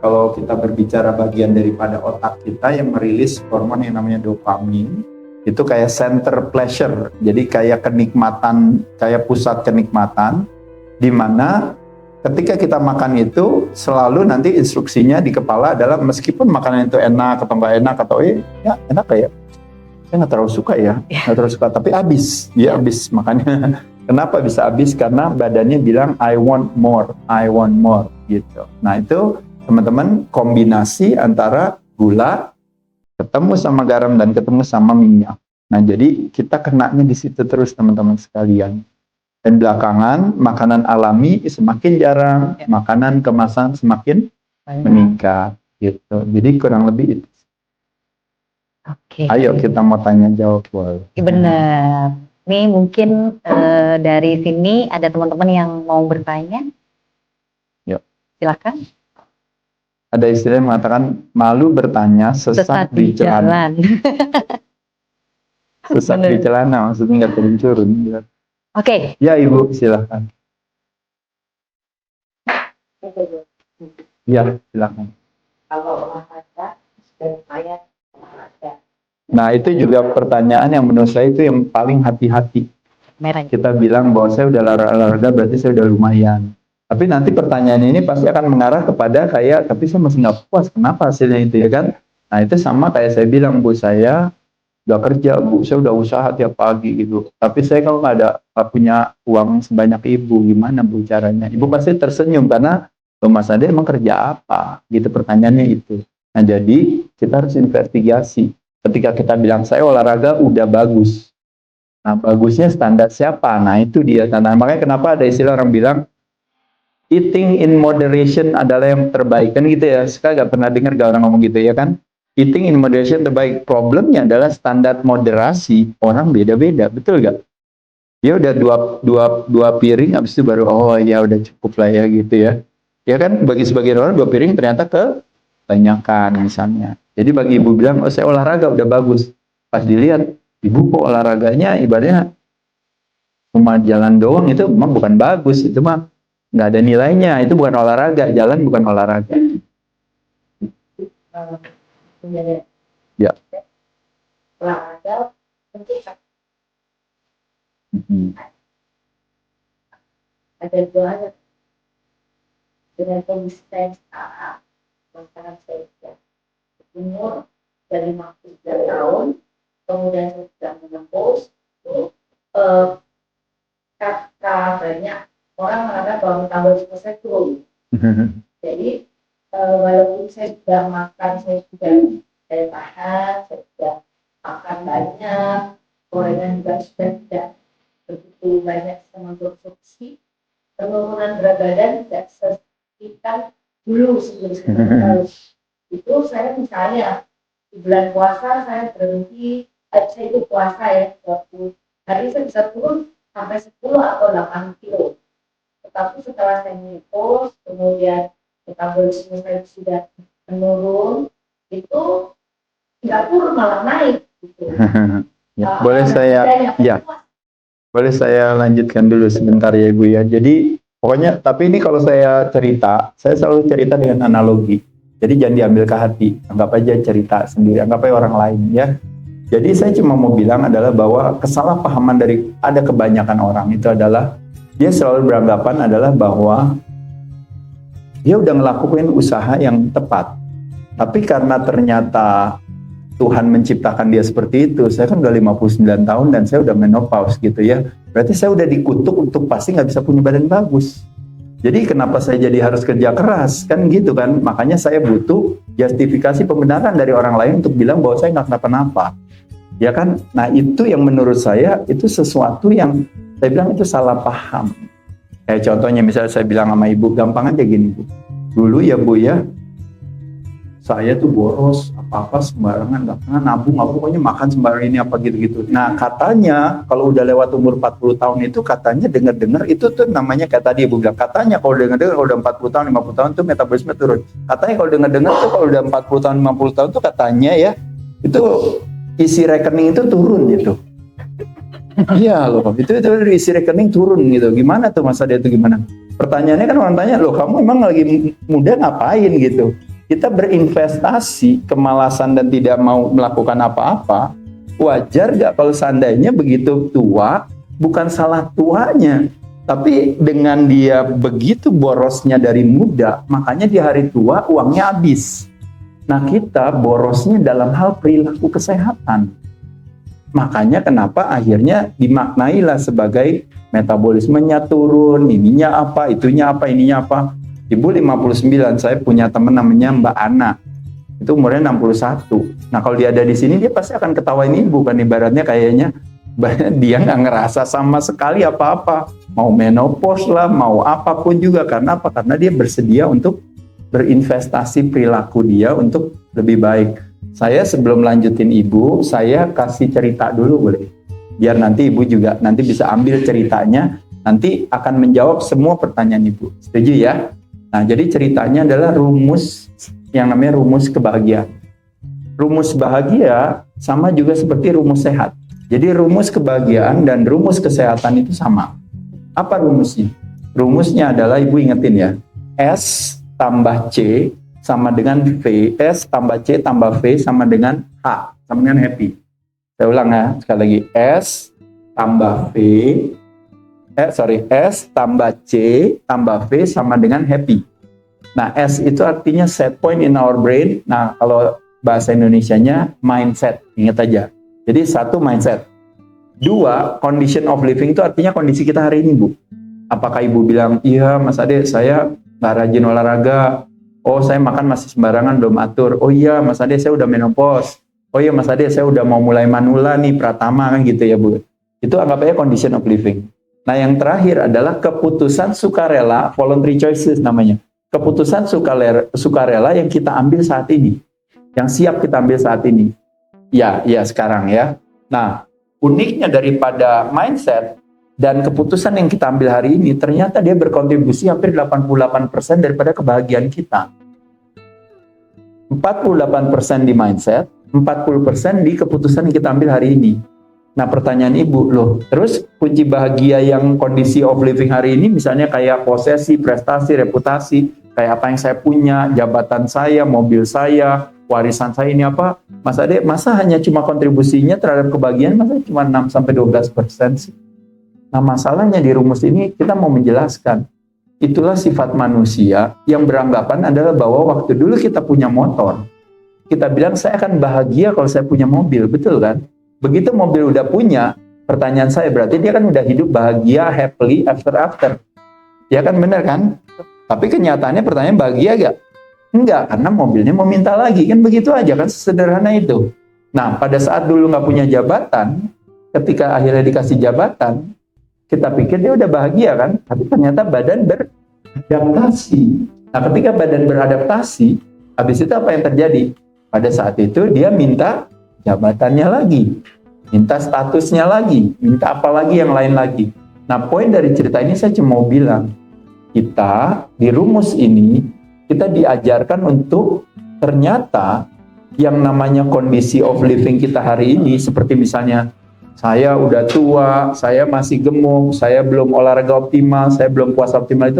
kalau kita berbicara bagian daripada otak kita yang merilis hormon yang namanya dopamin, itu kayak center pleasure, jadi kayak kenikmatan, kayak pusat kenikmatan, di mana ketika kita makan itu selalu nanti instruksinya di kepala adalah meskipun makanan itu enak atau nggak enak atau ya enak kayak saya nggak terlalu suka ya, nggak terlalu suka, tapi habis, ya habis makannya. Kenapa bisa habis? Karena badannya bilang I want more gitu. Nah itu teman-teman kombinasi antara gula ketemu sama garam dan ketemu sama minyak. Nah jadi kita kenanya di situ terus teman-teman sekalian. Dan belakangan makanan alami semakin jarang, makanan kemasan semakin meningkat gitu. Jadi kurang lebih itu. Oke. Ayo kita mau tanya jawab boleh. Benar. Nih mungkin dari sini ada teman-teman yang mau bertanya. Yuk. Silakan. Ada istilah yang mengatakan malu bertanya sesat di jalan. Sesat di celana maksudnya nggak turun-turun. Oke. Ya Ibu silakan. Ya silakan. Kalau olahraga dan saya olahraga. Nah itu juga pertanyaan yang menurut saya itu yang paling hati-hati. Merahnya. Kita bilang bahwa saya udah olahraga berarti saya udah lumayan. Tapi nanti pertanyaan ini pasti akan mengarah kepada kayak tapi saya masih nggak puas. Kenapa hasilnya itu ya kan? Nah itu sama kayak saya bilang Bu saya udah kerja Bu, saya udah usaha tiap pagi gitu. Tapi saya kalau nggak punya uang sebanyak Ibu, gimana Bu caranya? Ibu pasti tersenyum karena Mas Ade emang kerja apa? Gitu pertanyaannya itu. Nah jadi kita harus investigasi. Ketika kita bilang saya olahraga udah bagus. Nah bagusnya standar siapa? Nah itu dia. Nah, makanya kenapa ada istilah orang bilang eating in moderation adalah yang terbaik. Kan gitu ya. Saya nggak pernah dengar gak orang ngomong gitu ya kan. Eating in moderation terbaik. Problemnya adalah standar moderasi orang beda-beda. Betul gak? Ya udah dua piring habis itu baru oh ya udah cukup lah ya gitu ya. Ya kan bagi sebagian orang 2 piring ternyata kebanyakan misalnya. Jadi bagi ibu bilang, oh saya olahraga udah bagus. Pas dilihat, ibu kok olahraganya ibaratnya cuma jalan doang itu memang bukan bagus. Itu mah nggak ada nilainya. Itu bukan olahraga, jalan bukan olahraga. Ya. Olahraga penting ada dua dengan kondisi saya sekarang, makanan saya umur dari 53 tahun, kemudian saya sudah menembus kata banyak orang menganggap bahwa metabolisme saya turun. Jadi walaupun saya sudah makan, saya sudah daya tahan, saya sudah makan banyak, gorengan juga sudah tidak begitu banyak sama konsumsi, penurunan berat badan tidak sesignifikan dulu sebelum saya itu saya misalnya di bulan puasa saya berhenti, saya itu puasa ya 20 hari saya bisa turun sampai 10 atau 8 kilo. Tetapi setelah saya menopause, kemudian metabolisme saya sudah menurun, itu tidak turun malah naik. Gitu. Ya, boleh saya lanjutkan dulu sebentar ya Ibu ya. Jadi pokoknya tapi ini kalau saya cerita, saya selalu cerita dengan analogi. Jadi jangan diambil ke hati, anggap aja cerita sendiri, anggap aja orang lain ya. Jadi saya cuma mau bilang adalah bahwa kesalahpahaman dari ada kebanyakan orang itu adalah dia selalu beranggapan adalah bahwa dia udah ngelakuin usaha yang tepat. Tapi karena ternyata Tuhan menciptakan dia seperti itu, saya kan udah 59 tahun dan saya udah menopause gitu ya. Berarti saya udah dikutuk untuk pasti nggak bisa punya badan bagus. Jadi kenapa saya jadi harus kerja keras kan gitu kan? Makanya saya butuh justifikasi pembenaran dari orang lain untuk bilang bahwa saya nggak kenapa-napa. Ya kan? Nah itu yang menurut saya itu sesuatu yang saya bilang itu salah paham. Kayak contohnya misalnya saya bilang sama ibu, gampang aja gini Bu. Dulu ya Bu ya, saya tuh boros, apa-apa sembarangan, nggak pernah nabung, pokoknya makan sembarang ini apa gitu-gitu. Nah katanya kalau udah lewat umur 40 tahun itu katanya dengar-dengar itu tuh namanya kayak tadi Ibu bilang, katanya kalau dengar-dengar kalau udah 40 tahun, 50 tahun tuh metabolisme turun. Katanya kalau dengar-dengar tuh kalau udah 40 tahun, 50 tahun tuh katanya ya, itu isi rekening itu turun gitu. Iya loh, itu isi rekening turun gitu. Gimana tuh Mas Ade itu gimana? Pertanyaannya kan orang tanya, loh kamu emang lagi muda ngapain gitu? Kita berinvestasi, kemalasan dan tidak mau melakukan apa-apa, wajar gak kalau seandainya begitu tua, bukan salah tuanya, Tapi dengan dia begitu borosnya dari muda, makanya di hari tua uangnya habis. Nah, kita borosnya dalam hal perilaku kesehatan. Makanya kenapa akhirnya dimaknailah sebagai metabolismenya turun, ininya apa, itunya apa, ininya apa. Ibu 59, saya punya teman namanya Mbak Ana. Itu umurnya 61. Nah, kalau dia ada di sini, dia pasti akan ketawain ibu kan, ibaratnya kayaknya dia nggak ngerasa sama sekali apa-apa, mau menopause lah, mau apapun juga. Karena apa? Karena dia bersedia untuk berinvestasi perilaku dia untuk lebih baik. Saya sebelum lanjutin ibu, saya kasih cerita dulu boleh? Biar nanti ibu juga nanti bisa ambil ceritanya, nanti akan menjawab semua pertanyaan ibu. Setuju ya? Nah, jadi ceritanya adalah rumus yang namanya rumus kebahagiaan. Rumus bahagia sama juga seperti rumus sehat. Jadi rumus kebahagiaan dan rumus kesehatan itu sama. Apa rumusnya? Rumusnya adalah, ibu ingetin ya, S tambah C sama dengan V, S tambah C tambah V sama dengan H, sama dengan happy. Saya ulang ya, sekali lagi, S tambah V, S tambah C tambah V sama dengan happy. Nah, S itu artinya set point in our brain. Nah, kalau bahasa Indonesianya mindset, ingat aja. Jadi satu, mindset. Dua, condition of living itu artinya kondisi kita hari ini, Bu. Apakah ibu bilang, iya Mas Ade, saya nggak rajin olahraga. Oh, saya makan masih sembarangan, belum atur. Oh iya Mas Ade, saya udah menopause. Oh iya Mas Ade, saya udah mau mulai manula nih, pratama kan gitu ya, Bu. Itu anggap aja condition of living. Nah, yang terakhir adalah keputusan sukarela, voluntary choices namanya. Keputusan sukarela yang kita ambil saat ini. Yang siap kita ambil saat ini. Ya sekarang ya. Nah, uniknya daripada mindset dan keputusan yang kita ambil hari ini, ternyata dia berkontribusi hampir 88% daripada kebahagiaan kita. 48% di mindset, 40% di keputusan yang kita ambil hari ini. Nah, pertanyaan ibu, loh, terus kunci bahagia yang kondisi of living hari ini, misalnya kayak posesi, prestasi, reputasi, kayak apa yang saya punya, jabatan saya, mobil saya, warisan saya ini apa, Mas Ade, masa hanya cuma kontribusinya terhadap kebahagiaan, masa cuma 6-12% sih? Nah, masalahnya di rumus ini kita mau menjelaskan, itulah sifat manusia yang beranggapan adalah bahwa waktu dulu kita punya motor, kita bilang saya akan bahagia kalau saya punya mobil, betul kan? Begitu mobil udah punya, pertanyaan saya berarti dia kan udah hidup bahagia, happily ever after. Ya kan, bener kan? Tapi kenyataannya pertanyaan bahagia gak? Enggak, karena mobilnya mau minta lagi, kan begitu aja kan, sederhana itu. Nah, pada saat dulu nggak punya jabatan, ketika akhirnya dikasih jabatan, kita pikir dia udah bahagia kan, tapi ternyata badan beradaptasi. Nah, ketika badan beradaptasi, habis itu apa yang terjadi? Pada saat itu dia minta jabatannya lagi, minta statusnya lagi, minta apa lagi yang lain lagi. Nah, poin dari cerita ini saya cuma mau bilang, kita di rumus ini, kita diajarkan untuk ternyata yang namanya kondisi of living kita hari ini, seperti misalnya saya udah tua, saya masih gemuk, saya belum olahraga optimal, saya belum puasa optimal,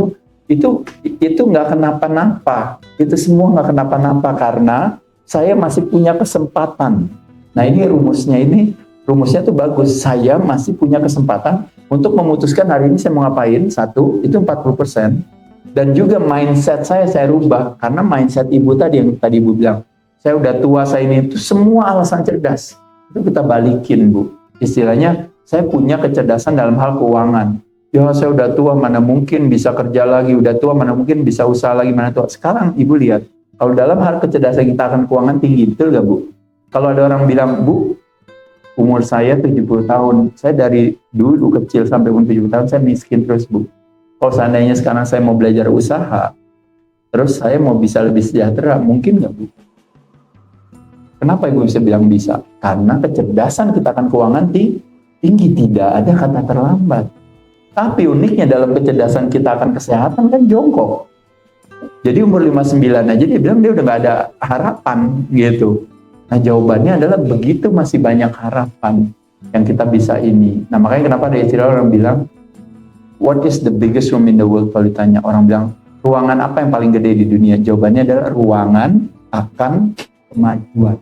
itu nggak kenapa-napa. Itu semua nggak kenapa-napa karena saya masih punya kesempatan. Nah, ini rumusnya tuh bagus. Saya masih punya kesempatan untuk memutuskan hari ini saya mau ngapain. Satu, itu 40%. Dan juga mindset saya rubah. Karena mindset ibu tadi, yang tadi ibu bilang, saya udah tua, saya ini, itu semua alasan cerdas. Itu kita balikin, Bu. Istilahnya, saya punya kecerdasan dalam hal keuangan. Ya, saya udah tua, mana mungkin bisa kerja lagi. Udah tua, mana mungkin bisa usaha lagi, mana tua. Sekarang ibu lihat, kalau dalam hal kecerdasan kita akan keuangan tinggi, betul gak, Bu? Kalau ada orang bilang, Bu, umur saya 70 tahun, saya dari dulu kecil sampai umur 70 tahun, saya miskin terus, Bu. Kalau seandainya sekarang saya mau belajar usaha, terus saya mau bisa lebih sejahtera, mungkin nggak, Bu? Kenapa Ibu bisa bilang bisa? Karena kecerdasan kita akan keuangan tinggi, tidak ada kata terlambat. Tapi uniknya dalam kecerdasan kita akan kesehatan kan jongkok. Jadi umur 59 aja dia bilang dia udah nggak ada harapan gitu. Nah, jawabannya adalah begitu masih banyak harapan yang kita bisa ini. Nah, makanya kenapa ada istilah orang bilang, what is the biggest room in the world? Kalau ditanya, orang bilang, ruangan apa yang paling gede di dunia? Jawabannya adalah ruangan akan kemajuan.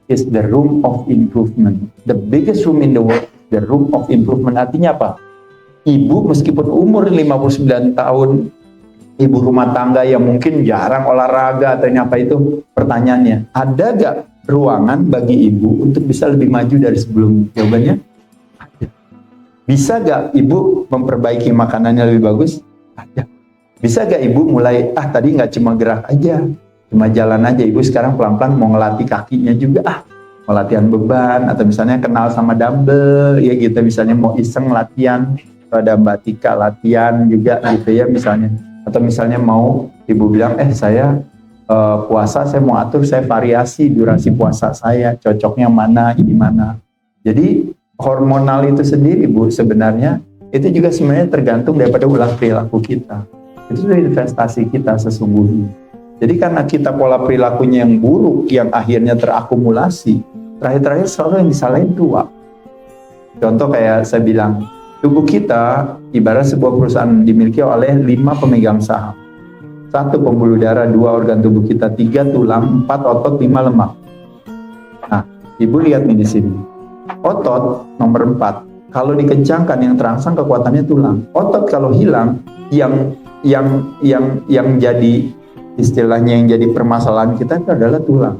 Is the room of improvement. The biggest room in the world, the room of improvement. Artinya apa? ibu meskipun umur 59 tahun, ibu rumah tangga yang mungkin jarang olahraga atau apa itu, pertanyaannya, ada gak ruangan bagi ibu untuk bisa lebih maju dari sebelum? Jawabannya, ada. Bisa gak ibu memperbaiki makanannya lebih bagus? Ada. Bisa gak ibu mulai, tadi nggak cuma gerak aja, cuma jalan aja, ibu sekarang pelan-pelan mau ngelatih kakinya juga, mau latihan beban, atau misalnya kenal sama dumbbell, ya gitu, misalnya mau iseng latihan, ada Mbak Tika latihan juga gitu ya misalnya. Atau misalnya mau ibu bilang, saya puasa, saya mau atur, saya variasi durasi puasa saya, cocoknya mana, ini mana. Jadi hormonal itu sendiri Bu, sebenarnya itu juga sebenarnya tergantung daripada ulah perilaku kita. Itu sudah investasi kita sesungguhnya. Jadi karena kita pola perilakunya yang buruk, yang akhirnya terakumulasi, terakhir-terakhir selalu yang disalahin tua. Contoh kayak saya bilang, tubuh kita ibarat sebuah perusahaan dimiliki oleh 5 pemegang saham. 1 pembuluh darah, 2 organ tubuh kita, 3 tulang, 4 otot, 5 lemak. Nah, ibu lihat nih di sini. Otot nomor 4. Kalau dikencangkan yang terangsang kekuatannya tulang. Otot kalau hilang, yang jadi istilahnya yang jadi permasalahan kita itu adalah tulang.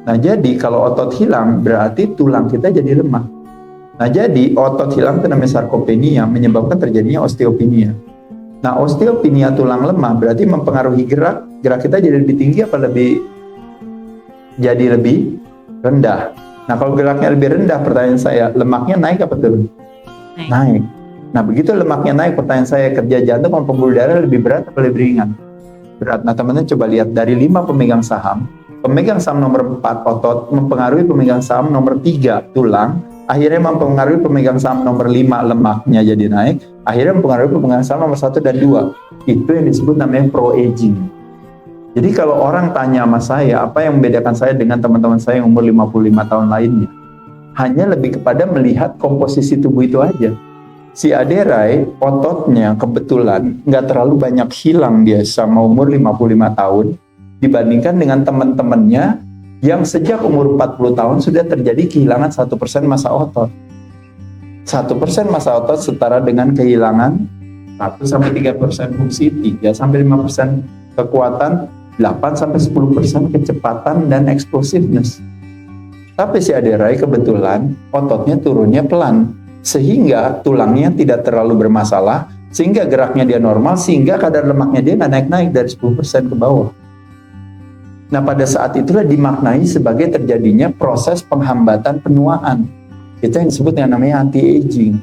Nah, jadi kalau otot hilang berarti tulang kita jadi lemah. Nah, jadi otot hilang itu namanya sarkopenia, menyebabkan terjadinya osteopenia. Nah, osteopenia tulang lemah berarti mempengaruhi gerak kita jadi lebih tinggi apa jadi lebih rendah. Nah, kalau geraknya lebih rendah, pertanyaan saya, lemaknya naik apa turun? Naik. Nah, begitu lemaknya naik, pertanyaan saya, kerja jantung sama pembuluh darah lebih berat atau lebih ringan? Berat. Nah, teman-teman coba lihat dari 5 pemegang saham nomor 4 otot mempengaruhi pemegang saham nomor 3 tulang, akhirnya mempengaruhi pemegang saham nomor 5 lemaknya jadi naik, akhirnya mempengaruhi pemegang saham nomor 1 dan 2. Itu yang disebut namanya pro-aging. Jadi kalau orang tanya sama saya, apa yang membedakan saya dengan teman-teman saya yang umur 55 tahun lainnya? Hanya lebih kepada melihat komposisi tubuh itu aja. Si Aderai, ototnya kebetulan nggak terlalu banyak hilang dia sama umur 55 tahun, dibandingkan dengan teman-temannya yang sejak umur 40 tahun sudah terjadi kehilangan 1% massa otot. 1% massa otot setara dengan kehilangan 1-3% fungsi, 3-5% kekuatan, 8-10% kecepatan dan explosiveness. Tapi si Aderai kebetulan ototnya turunnya pelan, sehingga tulangnya tidak terlalu bermasalah, sehingga geraknya dia normal, sehingga kadar lemaknya dia nggak naik-naik dari 10% ke bawah. Nah, pada saat itulah dimaknai sebagai terjadinya proses penghambatan penuaan. Itu yang disebut yang namanya anti-aging.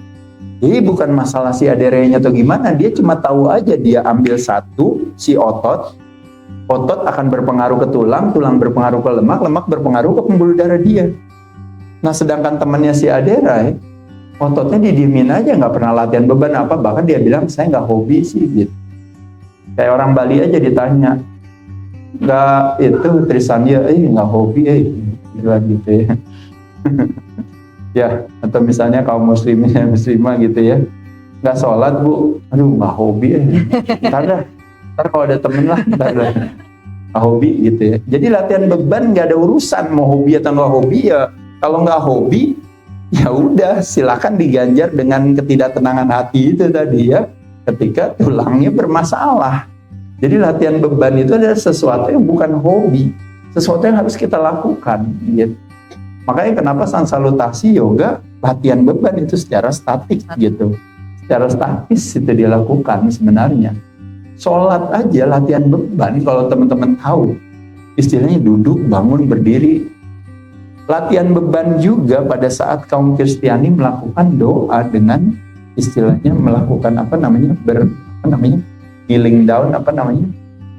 Jadi bukan masalah si Aderai-nya atau gimana, dia cuma tahu aja dia ambil satu, si otot akan berpengaruh ke tulang berpengaruh ke lemak berpengaruh ke pembuluh darah dia. Nah, sedangkan temannya si Aderai, ototnya didiemin aja, nggak pernah latihan beban apa, bahkan dia bilang saya nggak hobi sih gitu. Kayak orang Bali aja ditanya, nggak itu Trisania, nggak hobi, bilang gitu ya. Ya, atau misalnya kaum muslimah gitu ya, nggak sholat Bu, aduh nggak hobi, ntar kalau ada temen lah, nggak hobi gitu ya. Jadi latihan beban nggak ada urusan mau hobi atau nggak hobi ya. Kalau nggak hobi, ya udah silakan diganjar dengan ketidaktenangan hati itu tadi ya. Ketika tulangnya bermasalah. Jadi latihan beban itu adalah sesuatu yang bukan hobi, sesuatu yang harus kita lakukan. Gitu. Makanya kenapa sang salutasi yoga latihan beban itu secara statik gitu, secara statis itu dilakukan sebenarnya. Sholat aja latihan beban, kalau teman-teman tahu istilahnya duduk, bangun, berdiri. Latihan beban juga pada saat kaum Kristiani melakukan doa dengan istilahnya melakukan kneeling down,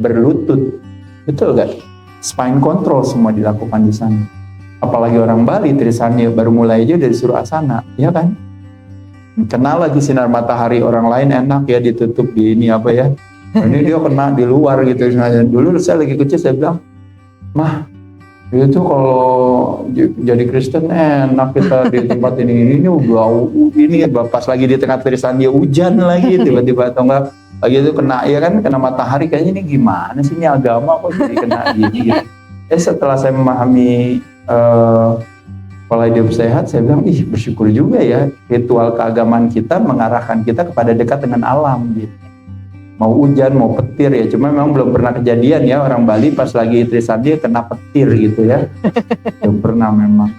berlutut. Betul gak? Spine control semua dilakukan di sana. Apalagi orang Bali, Trisanya baru mulai aja dari suruh asana, ya kan? Kenal lagi sinar matahari orang lain enak ya ditutup di ini apa ya? Ini dia kena di luar gitu. Dulu saya lagi kecil saya bilang, Mah, itu kalau jadi Kristen enak kita di tempat ini bau ini pas lagi di tengah Trisanya dia hujan lagi tiba-tiba atau enggak lagi itu kena ya kan kena matahari kayaknya ini gimana sih ini agama kok jadi kena gini gitu. Setelah saya memahami pola hidup sehat, saya bilang, bersyukur juga ya ritual keagamaan kita mengarahkan kita kepada dekat dengan alam gitu. Mau hujan, mau petir ya, cuma memang belum pernah kejadian ya orang Bali pas lagi Trisandi kena petir gitu ya. Belum pernah memang.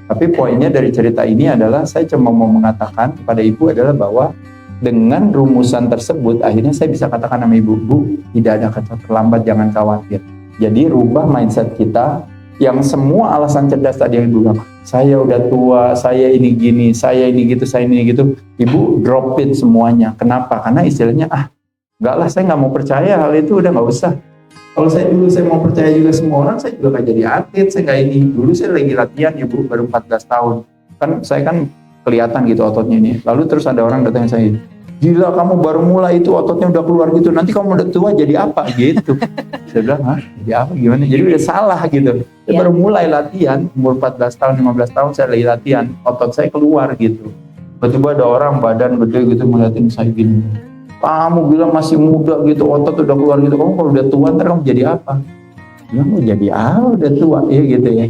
Tapi poinnya dari cerita ini adalah saya cuma mau mengatakan kepada ibu adalah bahwa dengan rumusan tersebut akhirnya saya bisa katakan sama ibu, Bu, tidak ada kata terlambat, jangan khawatir. Jadi rubah mindset kita yang semua alasan cerdas tadi yang ibu bilang, saya udah tua, saya ini gini, saya ini gitu, saya ini gitu. Ibu drop it semuanya. Kenapa? Karena istilahnya enggak lah, saya nggak mau percaya hal itu, udah nggak usah. Kalau saya dulu saya mau percaya juga semua orang, saya juga nggak jadi atlet, saya nggak ini. Dulu saya lagi latihan ya Bu, baru 14 tahun. Kan saya kan kelihatan gitu ototnya ini. Lalu terus ada orang datang saya, gila kamu baru mulai itu ototnya udah keluar gitu, nanti kamu udah tua jadi apa gitu. Saya bilang, jadi apa gimana? Jadi udah salah gitu. Saya baru mulai latihan, umur 14 tahun, 15 tahun saya lagi latihan, otot saya keluar gitu. Tiba-tiba ada orang badan gede gitu ngeliatin saya gini. Kamu bilang masih muda gitu, otot udah keluar gitu, kamu kalau udah tua ntar kamu jadi apa? Bilang, mau jadi apa udah tua ya gitu ya.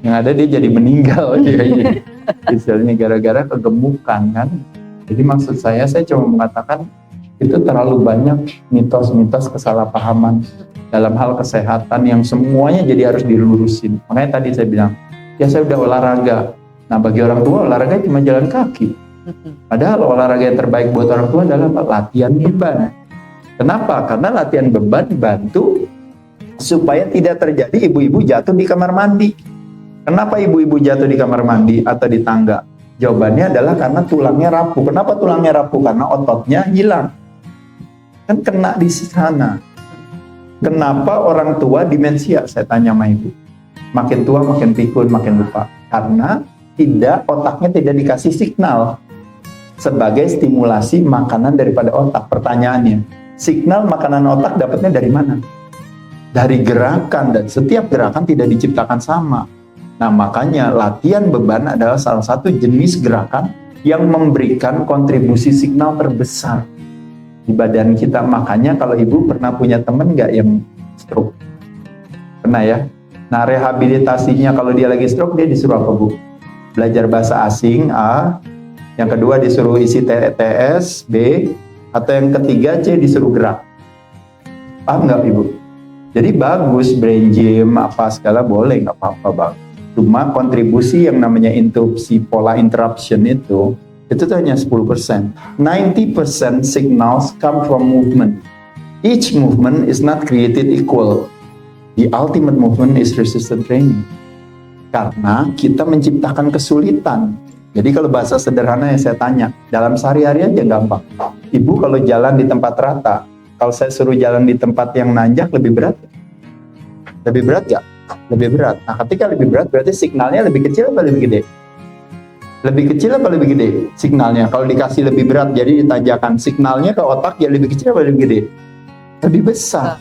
Yang ada dia jadi meninggal ya. Misalnya gara-gara kegemukan kan. Jadi maksud saya cuma mengatakan itu terlalu banyak mitos-mitos kesalahpahaman dalam hal kesehatan yang semuanya jadi harus dilurusin. Makanya tadi saya bilang, ya saya udah olahraga. Nah bagi orang tua olahraga cuma jalan kaki. Padahal olahraga yang terbaik buat orang tua adalah latihan beban. Kenapa? Karena latihan beban bantu supaya tidak terjadi ibu-ibu jatuh di kamar mandi. Kenapa ibu-ibu jatuh di kamar mandi atau di tangga? Jawabannya adalah karena tulangnya rapuh. Kenapa tulangnya rapuh? Karena ototnya hilang. Kan kena di sana. Kenapa orang tua demensia? Saya tanya sama ibu. Makin tua makin pikun, makin lupa. Karena otaknya tidak dikasih signal sebagai stimulasi makanan daripada otak. Pertanyaannya, signal makanan otak dapatnya dari mana? Dari gerakan, dan setiap gerakan tidak diciptakan sama. Nah makanya latihan beban adalah salah satu jenis gerakan yang memberikan kontribusi signal terbesar di badan kita. Makanya kalau ibu pernah punya teman nggak yang stroke? Pernah ya? Nah rehabilitasinya kalau dia lagi stroke dia disuruh apa Bu? Belajar bahasa asing A, yang kedua disuruh isi TS B, atau yang ketiga C disuruh gerak. Paham nggak Ibu? Jadi bagus brain gym apa segala boleh, nggak apa-apa Bang. Cuma kontribusi yang namanya interupsi pola interruption itu tuh hanya 10%. 90% signals come from movement. Each movement is not created equal. The ultimate movement is resistance training. Karena kita menciptakan kesulitan. Jadi kalau bahasa sederhana yang saya tanya, dalam sehari-hari aja gampang. Ibu kalau jalan di tempat rata, kalau saya suruh jalan di tempat yang nanjak lebih berat? Lebih berat gak? Lebih berat. Nah ketika lebih berat berarti signalnya lebih kecil apa lebih gede? Lebih kecil apa lebih gede signalnya? Kalau dikasih lebih berat jadi ditanjakan, signalnya ke otak ya lebih kecil apa lebih gede? Lebih besar.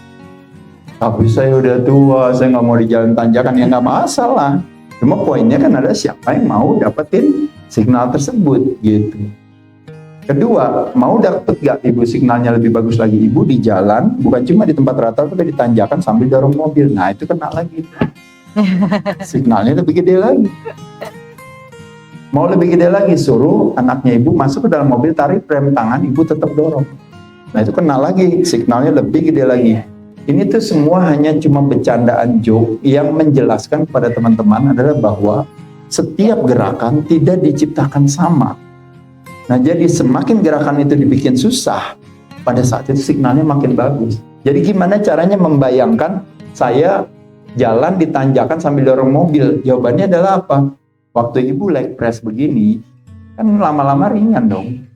Tapi saya udah tua, saya nggak mau di jalan tanjakan, ya nggak masalah. Cuma poinnya kan ada siapa yang mau dapetin signal tersebut gitu. Kedua, mau dapet gak ibu signalnya lebih bagus lagi? Ibu di jalan, bukan cuma di tempat rata, tapi ditanjakan sambil dorong mobil. Nah itu kena lagi. Signalnya lebih gede lagi. Mau lebih gede lagi, suruh anaknya ibu masuk ke dalam mobil, tarik rem tangan, ibu tetap dorong. Nah itu kena lagi, signalnya lebih gede lagi. Ini tuh semua hanya cuma bercandaan joke yang menjelaskan kepada teman-teman adalah bahwa setiap gerakan tidak diciptakan sama. Nah jadi semakin gerakan itu dibikin susah, pada saat itu signalnya makin bagus. Jadi gimana caranya membayangkan saya jalan di tanjakan sambil dorong mobil? Jawabannya adalah apa? Waktu ibu leg press begini, kan lama-lama ringan dong.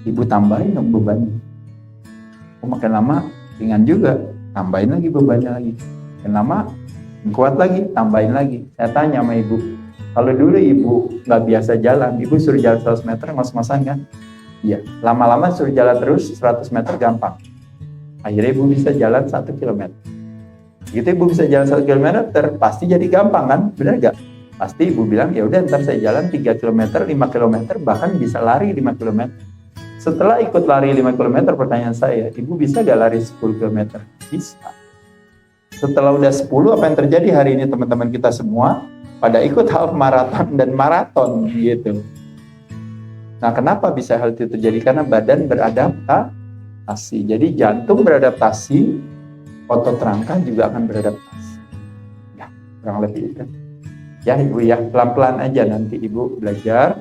Ibu tambahin dong bebannya. Makin lama ringan juga. Tambahin lagi bebannya lagi. Dan lama kuat lagi, tambahin lagi. Saya tanya sama ibu, kalau dulu ibu nggak biasa jalan, ibu suruh jalan 100 meter ngos-ngosan kan? Iya. Lama-lama suruh jalan terus 100 meter gampang. Akhirnya ibu bisa jalan 1 km. Gitu ibu bisa jalan 1 km, pasti jadi gampang kan? Benar nggak? Pasti ibu bilang, ya udah ntar saya jalan 3 km, 5 km, bahkan bisa lari 5 km. Setelah ikut lari 5 km, pertanyaan saya, ibu bisa gak lari 10 km? Bisa. Setelah udah 10, apa yang terjadi hari ini teman-teman kita semua? pada ikut half marathon dan maraton gitu. Nah, kenapa bisa hal itu terjadi? Karena badan beradaptasi. Jadi jantung beradaptasi, otot rangka juga akan beradaptasi. Ya, kurang lebih itu. Ya Ibu ya, pelan-pelan aja nanti Ibu belajar.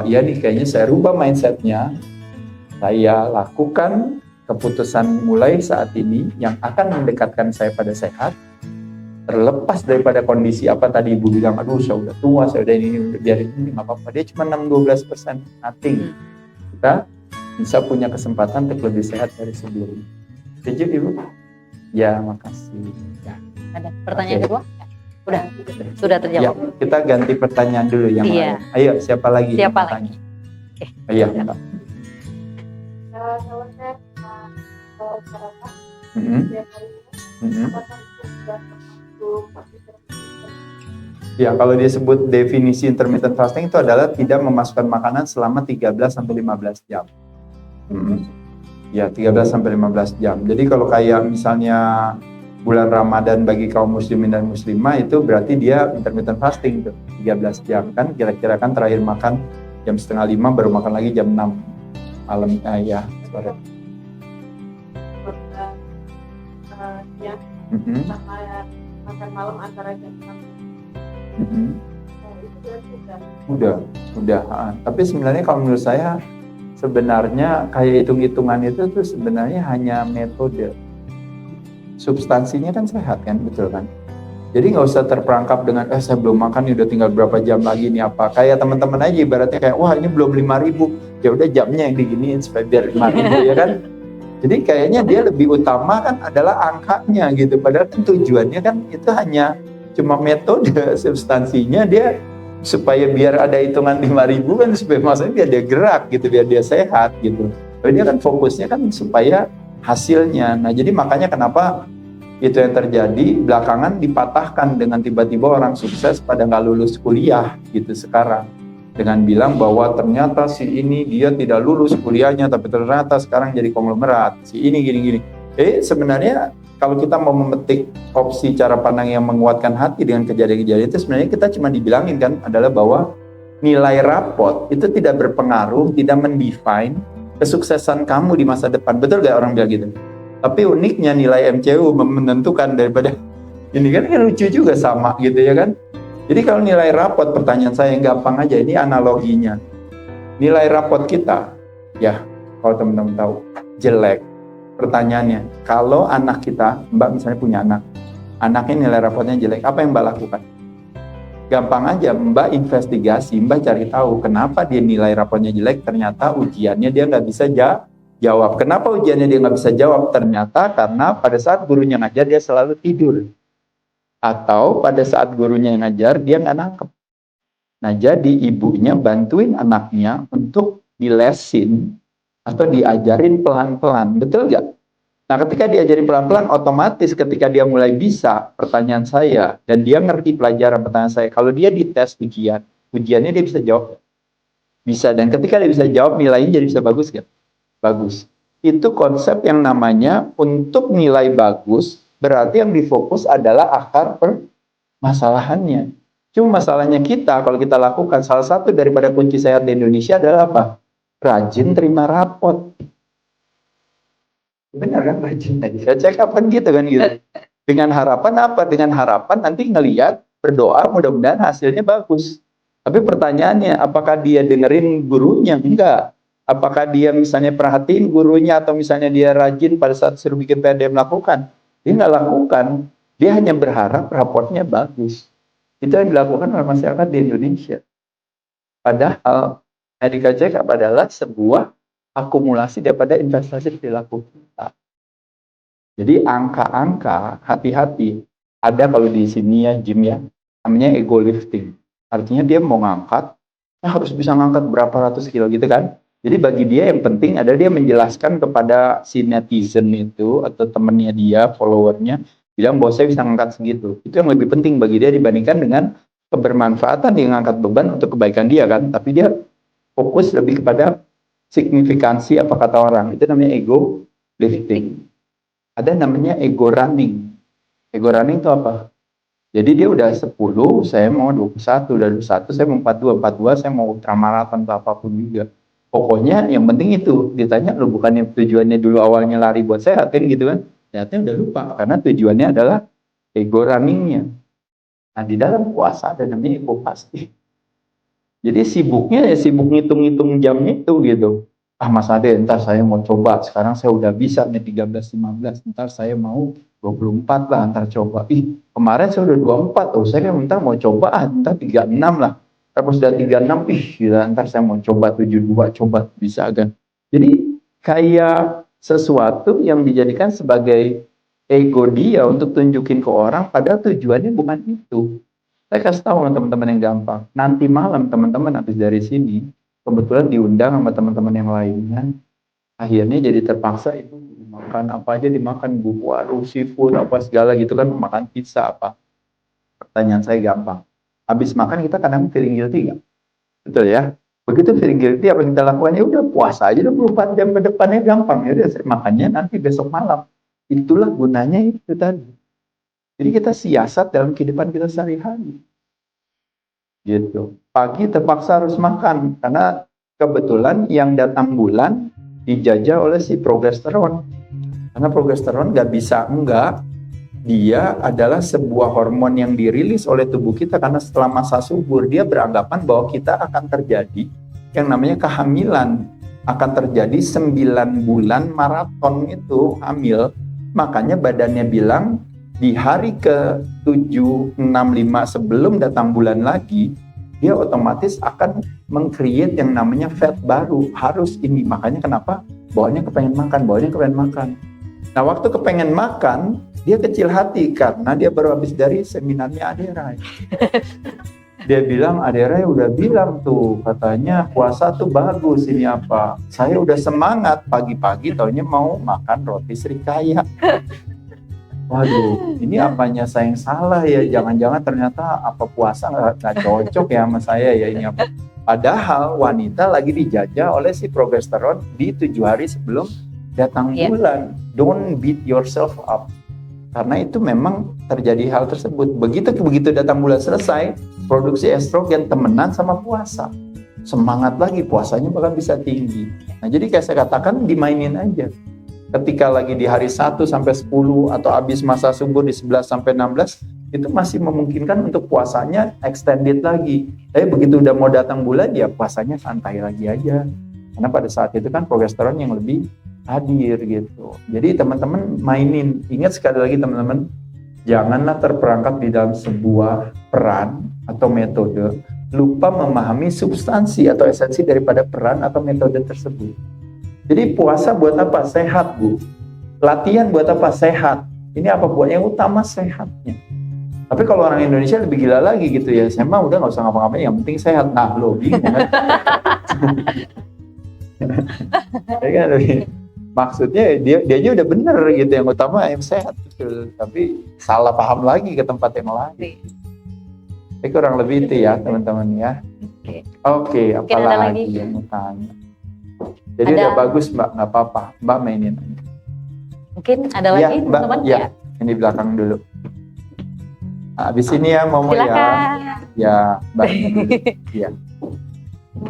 Iya nih, kayaknya saya rubah mindsetnya. Saya lakukan keputusan mulai saat ini yang akan mendekatkan saya pada sehat. Terlepas daripada kondisi apa tadi Ibu bilang, aduh saya udah tua, saya udah ini, biarin ini, nggak apa-apa. Dia cuma 6-12%, nothing. Kita bisa punya kesempatan untuk lebih sehat dari sebelumnya. Setuju Ibu? Ya, makasih. Ya. Ada pertanyaan Oke. kedua? Udah, sudah Ya, terjawab. kita ganti pertanyaan dulu yang Iya. lain. Ayo, siapa lagi? yang Siapa bertanya? lagi? Iya, Mbak. Kalau saya kalau sarapan Mhm, setiap hari mhm. apakah itu sudah termasuk Ya, kalau disebut definisi intermittent fasting itu adalah tidak memasukkan makanan selama 13 sampai 15 jam. Ya, 13 sampai 15 jam. Jadi kalau kayak misalnya bulan Ramadan bagi kaum muslimin dan muslimah itu berarti dia intermittent fasting tuh, 13 jam kan, kira-kira kan terakhir makan jam 4:30 baru makan lagi jam 6 malam, ya sore. ya Mhm, sama makan malam antara jam 6 mhm. itu sudah Udah. Tapi sebenarnya kalau menurut saya sebenarnya kayak hitung-hitungan itu tuh sebenarnya hanya metode. Substansinya kan sehat kan, betul kan? Jadi nggak usah terperangkap dengan saya belum makan nih, udah tinggal berapa jam lagi nih apa. Kayak teman-teman aja ibaratnya kayak wah ini belum 5.000, ya udah jamnya yang diginiin supaya biar 5.000 ya kan. Jadi kayaknya dia lebih utama kan adalah angkanya gitu. Padahal kan tujuannya kan itu hanya cuma metode, substansinya dia supaya biar ada hitungan 5.000 kan supaya maksudnya biar dia gerak gitu, biar dia sehat gitu. Tapi dia kan fokusnya kan supaya hasilnya. Nah jadi makanya kenapa itu yang terjadi belakangan dipatahkan dengan tiba-tiba orang sukses pada nggak lulus kuliah gitu sekarang. Dengan bilang bahwa ternyata si ini dia tidak lulus kuliahnya tapi ternyata sekarang jadi konglomerat. Si ini gini-gini. Sebenarnya kalau kita mau memetik opsi cara pandang yang menguatkan hati dengan kejadian-kejadian itu sebenarnya kita cuma dibilangin kan adalah bahwa nilai rapot itu tidak berpengaruh, tidak mendefine kesuksesan kamu di masa depan. Betul gak orang bilang gitu? Tapi uniknya nilai MCU menentukan daripada ini kan lucu juga sama gitu ya kan. Jadi kalau nilai rapot, pertanyaan saya yang gampang aja, ini analoginya. Nilai rapot kita, ya kalau teman-teman tahu, jelek. Pertanyaannya, kalau anak kita, Mbak misalnya punya anak, anaknya nilai rapotnya jelek, apa yang Mbak lakukan? Gampang aja, Mbak investigasi, Mbak cari tahu kenapa dia nilai rapotnya jelek, ternyata ujiannya dia nggak bisa jawab. Kenapa ujiannya dia nggak bisa jawab? Ternyata karena pada saat gurunya ngajar dia selalu tidur. Atau pada saat gurunya yang ngajar dia nggak nangkep. Nah jadi ibunya bantuin anaknya untuk dilesin atau diajarin pelan-pelan, betul nggak? Nah ketika diajarin pelan-pelan, otomatis ketika dia mulai bisa, pertanyaan saya, dan dia ngerti pelajaran pertanyaan saya, kalau dia dites ujiannya dia bisa jawab. Bisa, dan ketika dia bisa jawab, nilainya jadi bisa bagus nggak? Bagus. Itu konsep yang namanya untuk nilai bagus, berarti yang difokus adalah akar permasalahannya. Cuma masalahnya kita, kalau kita lakukan, salah satu daripada kunci sehat di Indonesia adalah apa? Rajin terima rapot. Benar kan, rajin tadi. Saya cek kapan gitu kan gitu. Dengan harapan apa? Dengan harapan nanti ngelihat, berdoa mudah-mudahan hasilnya bagus. Tapi pertanyaannya, apakah dia dengerin gurunya? Enggak. Apakah dia misalnya perhatiin gurunya atau misalnya dia rajin pada saat suruh bikin PR dia melakukan? Dia nggak lakukan. Dia hanya berharap raportnya bagus. Itu yang dilakukan oleh masyarakat di Indonesia. Padahal medical check-up adalah sebuah akumulasi daripada investasi perilaku kita. Jadi angka-angka hati-hati. Ada kalau di sini ya gym ya, namanya ego lifting. Artinya dia mau ngangkat, harus bisa ngangkat berapa ratus kilo gitu kan. Jadi bagi dia yang penting adalah dia menjelaskan kepada si netizen itu atau temennya dia, followernya, bilang bahwa saya bisa ngangkat segitu. Itu yang lebih penting bagi dia dibandingkan dengan kebermanfaatan dia ngangkat beban untuk kebaikan dia kan. Tapi dia fokus lebih kepada signifikansi apa kata orang. Itu namanya ego lifting. Ada namanya ego running. Ego running itu apa? Jadi dia udah 10, saya mau 21, udah 21 saya mau 42 saya mau ultramaraton atau apapun juga. Pokoknya yang penting itu, ditanya lo bukannya tujuannya dulu awalnya lari buat sehat kan gitu kan. Ternyata udah lupa, karena tujuannya adalah ego runningnya. Nah di dalam puasa ada namanya ego pasti. Jadi sibuknya ya sibuk ngitung-ngitung jamnya itu gitu. Ah Mas Ade, ntar saya mau coba, sekarang saya udah bisa nih 13-15, ntar saya mau 24 lah, ntar coba. Ih, kemarin saya udah 24, oh saya kan ntar mau coba, ntar 36 lah. Terus udah 36, gila, ntar saya mau coba 72, coba, bisa kan. Jadi kayak sesuatu yang dijadikan sebagai ego dia untuk tunjukin ke orang, padahal tujuannya bukan itu. Saya kasih tahu teman-teman yang gampang. Nanti malam teman-teman habis dari sini, kebetulan diundang sama teman-teman yang lainnya. Akhirnya jadi terpaksa itu makan apa aja dimakan, waduh seafood apa segala gitu kan, makan pizza apa. Pertanyaan saya gampang. Habis makan kita kadang feeling guilty nggak? Betul ya? Begitu feeling guilty apa yang kita lakukan? Ya udah puasa aja 24 jam ke depannya gampang. Ya udah saya makannya nanti besok malam. Itulah gunanya itu tadi. Jadi kita siasat dalam kehidupan kita sehari-hari. Gitu. Pagi terpaksa harus makan karena kebetulan yang datang bulan dijajah oleh si progesteron. Karena progesteron nggak bisa enggak, dia adalah sebuah hormon yang dirilis oleh tubuh kita karena setelah masa subur dia beranggapan bahwa kita akan terjadi yang namanya kehamilan, akan terjadi 9 bulan maraton itu hamil. Makanya badannya bilang di hari ke-7, 6, 5 sebelum datang bulan lagi, dia otomatis akan meng-create yang namanya fat baru. Harus ini, makanya kenapa bawaannya kepengen makan. Nah waktu kepengen makan, dia kecil hati karena dia baru habis dari seminarnya Aderai. Dia bilang, Aderai udah bilang tuh, katanya puasa tuh bagus, ini apa. Saya udah semangat, pagi-pagi taunya mau makan roti serikaya. Waduh, ini apanya saya yang salah ya? Jangan-jangan ternyata apa puasa nggak cocok ya sama saya ya ini apa? Padahal wanita lagi dijajah oleh si progesteron di 7 hari sebelum datang bulan. Don't beat yourself up. Karena itu memang terjadi hal tersebut. Begitu datang bulan selesai, produksi estrogen temenan sama puasa. Semangat lagi, puasanya bahkan bisa tinggi. Nah jadi kayak saya katakan, dimainin aja. Ketika lagi di hari 1 sampai 10 atau habis masa subur di 11 sampai 16 itu masih memungkinkan untuk puasanya extended lagi. Tapi begitu udah mau datang bulan ya puasanya santai lagi aja. Karena pada saat itu kan progesteron yang lebih hadir gitu. Jadi teman-teman mainin. Ingat sekali lagi teman-teman, janganlah terperangkap di dalam sebuah peran atau metode lupa memahami substansi atau esensi daripada peran atau metode tersebut. Jadi puasa buat apa? Sehat, Bu. Latihan buat apa? Sehat. Ini apa buat yang utama sehatnya. Tapi kalau orang Indonesia lebih gila lagi gitu ya. Saya mah udah nggak usah ngapa-ngapain, yang penting sehat. Nah, lo bingung kan? Maksudnya dia aja udah bener gitu, yang utama yang sehat betul. Tapi salah paham lagi ke tempat yang lain. Tapi kurang lebih itu ya teman-teman ya. Oke, apalagi yang mau tanya? Jadi udah bagus Mbak, nggak apa-apa. Mbak mainin. Mungkin ada lagi teman-teman? Ya, yang di belakang dulu. Nah, habis ini ya Momo silakan. Ya, Mbak. Iya.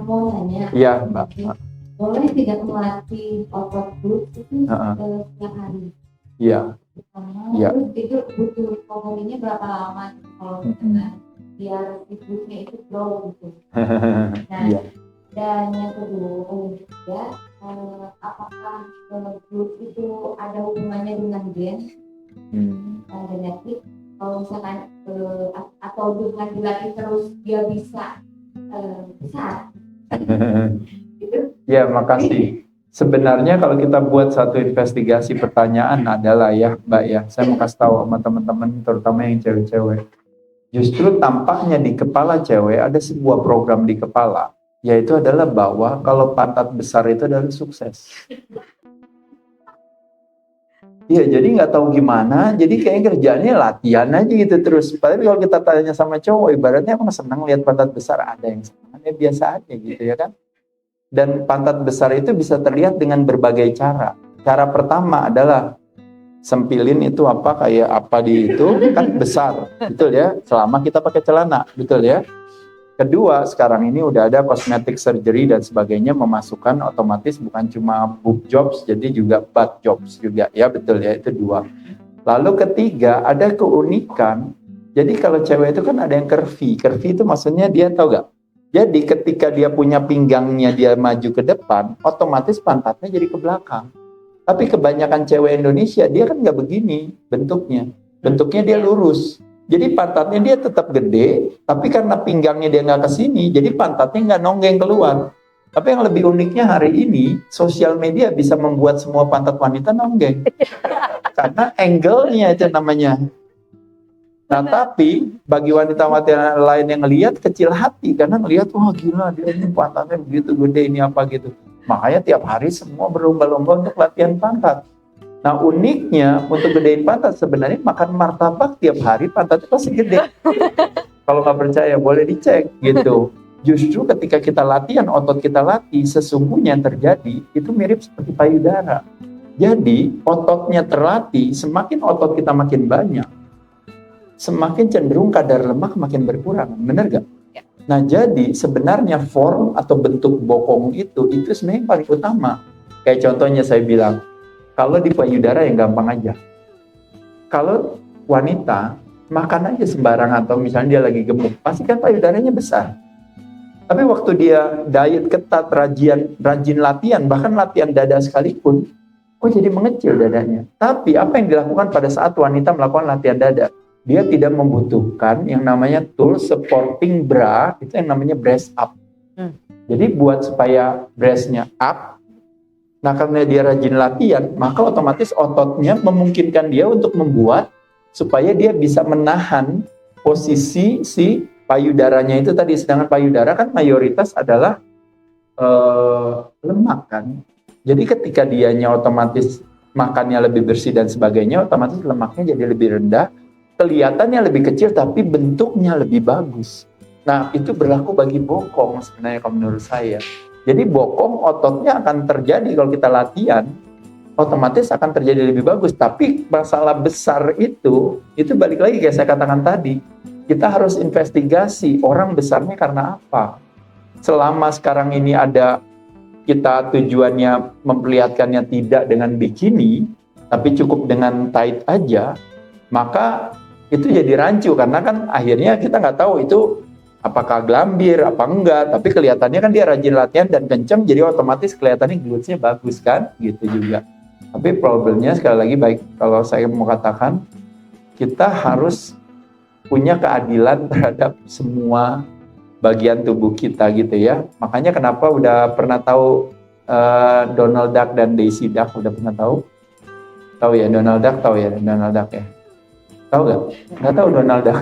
Mau nanya. Iya, Mbak. Boleh tidak melatih otot glute itu setiap hari? Iya. Iya. Terus itu butuh komodinya berapa lama kalau misalnya biar glute-nya itu flow gitu. Nah, iya. Dan yang kedua, apakah glute itu ada hubungannya dengan gen, genetik? Kalau misalkan atau dengan dilatih terus dia bisa besar? Gitu? Ya, makasih. Sebenarnya kalau kita buat satu investigasi pertanyaan adalah ya Mbak ya, saya mau kasih tahu sama teman-teman terutama yang cewek-cewek. Justru tampaknya di kepala cewek ada sebuah program di kepala, yaitu adalah bahwa kalau pantat besar itu adalah sukses. Iya, jadi nggak tahu gimana, jadi kayaknya kerjaannya latihan aja gitu terus. Padahal kalau kita tanya sama cowok, ibaratnya emang senang lihat pantat besar, ada yang senang, ya biasa aja gitu ya kan. Dan pantat besar itu bisa terlihat dengan berbagai cara. Cara pertama adalah Sempilin itu apa, kayak apa di itu kan besar, betul ya, selama kita pakai celana, betul ya. Kedua, sekarang ini udah ada cosmetic surgery dan sebagainya, memasukkan otomatis bukan cuma boob jobs, jadi juga butt jobs juga, ya betul ya, itu dua. Lalu ketiga, ada keunikan, jadi kalau cewek itu kan ada yang curvy itu maksudnya dia tahu gak? Jadi ketika dia punya pinggangnya dia maju ke depan, otomatis pantatnya jadi ke belakang. Tapi kebanyakan cewek Indonesia, dia kan nggak begini bentuknya. Bentuknya dia lurus. Jadi pantatnya dia tetap gede, tapi karena pinggangnya dia nggak ke sini, jadi pantatnya nggak nonggeng keluar. Tapi yang lebih uniknya hari ini, sosial media bisa membuat semua pantat wanita nonggeng. Karena angle-nya itu namanya. Nah, tapi bagi wanita-wanita lain yang ngelihat kecil hati, karena ngelihat, wah gila dia ini pantatnya begitu gede, ini apa gitu. Makanya tiap hari semua berlomba-lomba untuk latihan pantat. Nah uniknya untuk gedein pantat sebenarnya makan martabak tiap hari pantatnya pasti gede. Kalau nggak percaya boleh dicek gitu. Justru ketika kita latihan, otot kita latih, sesungguhnya yang terjadi itu mirip seperti payudara. Jadi ototnya terlatih, semakin otot kita makin banyak, semakin cenderung kadar lemak makin berkurang. Benar gak? Nah jadi sebenarnya form atau bentuk bokong itu sebenarnya yang paling utama. Kayak contohnya saya bilang, kalau di payudara yang gampang aja. Kalau wanita makan aja sembarangan atau misalnya dia lagi gemuk, pasti kan payudaranya besar. Tapi waktu dia diet ketat, rajin latihan, bahkan latihan dada sekalipun, kok jadi mengecil dadanya. Tapi apa yang dilakukan pada saat wanita melakukan latihan dada? Dia tidak membutuhkan yang namanya tool supporting bra, itu yang namanya breast up. Jadi buat supaya breastnya up, nah karena dia rajin latihan, maka otomatis ototnya memungkinkan dia untuk membuat supaya dia bisa menahan posisi si payudaranya itu tadi. Sedangkan payudara kan mayoritas adalah lemak kan. Jadi ketika dianya otomatis makannya lebih bersih dan sebagainya, otomatis lemaknya jadi lebih rendah, kelihatannya lebih kecil tapi bentuknya lebih bagus. Nah itu berlaku bagi bokong sebenarnya kalau menurut saya. Jadi bokong ototnya akan terjadi kalau kita latihan, otomatis akan terjadi lebih bagus. Tapi masalah besar itu balik lagi kayak saya katakan tadi, kita harus investigasi orang besarnya karena apa. Selama sekarang ini ada kita tujuannya memperlihatkannya tidak dengan bikini, tapi cukup dengan tight aja, maka itu jadi rancu karena kan akhirnya kita nggak tahu itu apakah glambir apa enggak, tapi kelihatannya kan dia rajin latihan dan kenceng, jadi otomatis kelihatannya glutesnya bagus kan, gitu juga. Tapi problemnya sekali lagi baik kalau saya mau katakan kita harus punya keadilan terhadap semua bagian tubuh kita gitu ya. Makanya kenapa udah pernah tahu Donald Duck dan Daisy Duck, udah pernah tahu? Tahu ya Donald Duck, tahu ya Donald Duck ya? Tahu nggak? Nggak tahu Donald Duck.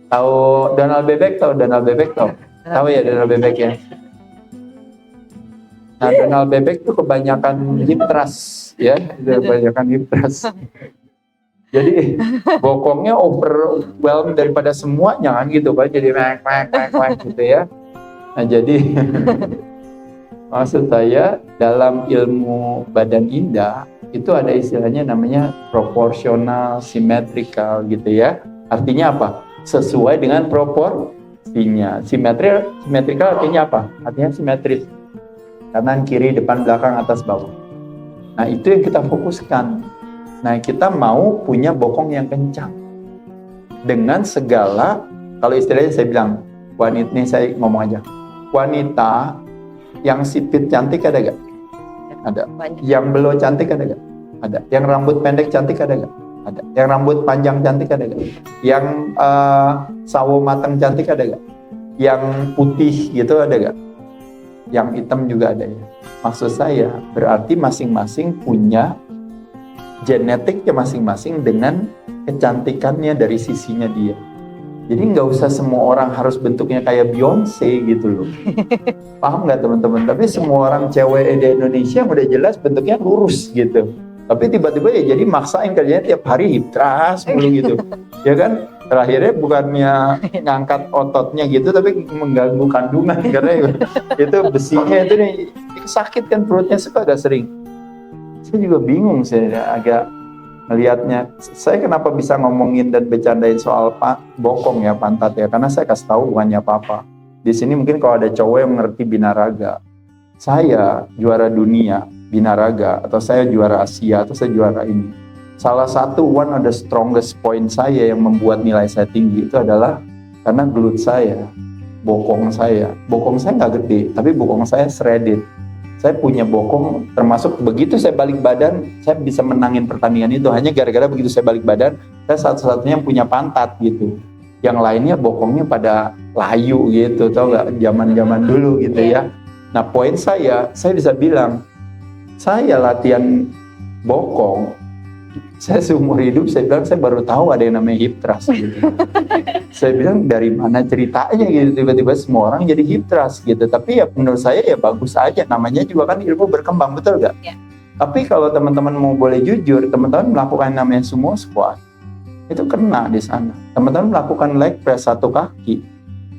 Tahu Donald Bebek? Tahu Donald Bebek? Tahu ya Donald Bebek ya? Nah Donald Bebek tuh kebanyakan hip thrust ya, kebanyakan hip thrust. Jadi bokongnya overwhelm daripada semuanya kan gitu kan, jadi mek gitu ya. Nah jadi maksud saya dalam ilmu badan indah itu ada istilahnya namanya proporsional symmetrical gitu ya. Artinya apa? Sesuai dengan proporsinya. Symmetrical artinya apa? Artinya simetris. Kanan, kiri, depan, belakang, atas, bawah. Nah itu yang kita fokuskan. Nah kita mau punya bokong yang kencang. Dengan segala, kalau istilahnya saya bilang, wanita, ini saya ngomong aja. Wanita yang sipit cantik ada gak? Ada. Banyak. Yang belum cantik ada gak? Ada. Yang rambut pendek cantik ada gak? Ada. Yang rambut panjang cantik ada gak? Yang sawo matang cantik ada gak? Yang putih gitu ada gak? Yang hitam juga ada ya. Maksud saya berarti masing-masing punya genetiknya masing-masing dengan kecantikannya dari sisinya dia. Jadi nggak usah semua orang harus bentuknya kayak Beyonce gitu loh. Paham nggak teman-teman? Tapi semua orang cewek di Indonesia udah jelas bentuknya lurus gitu. Tapi tiba-tiba ya jadi maksain kerjanya tiap hari hip thrust mulu gitu. Ya kan? Terakhirnya bukannya ngangkat ototnya gitu, tapi mengganggu kandungan karena itu besinya itu nih sakit kan, perutnya suka agak sering. Saya juga bingung, saya agak ngelihatnya. Saya kenapa bisa ngomongin dan bercandain soal bokong ya, pantat ya, karena saya kasih tahu bukannya apa-apa. Di sini mungkin kalau ada cowok yang mengerti binaraga, saya juara dunia binaraga, atau saya juara Asia, atau saya juara ini. Salah satu one of the strongest point saya yang membuat nilai saya tinggi itu adalah karena glute saya, bokong saya. Bokong saya nggak gede, tapi bokong saya shredded. Saya punya bokong, termasuk begitu saya balik badan, saya bisa menangin pertandingan itu hanya gara-gara begitu saya balik badan, saya satu-satunya yang punya pantat gitu. Yang lainnya bokongnya pada layu gitu, tau nggak? Zaman-zaman dulu gitu ya. Nah poin saya bisa bilang, saya latihan bokong, saya seumur hidup saya bilang saya baru tahu ada yang namanya hip thrust gitu. Saya bilang dari mana ceritanya gitu, tiba-tiba semua orang jadi hip thrust gitu. Tapi ya menurut saya ya bagus aja, namanya juga kan ilmu berkembang, betul gak? Ya. Tapi kalau teman-teman mau boleh jujur, teman-teman melakukan namanya sumo squat, itu kena di sana. Teman-teman melakukan leg press satu kaki,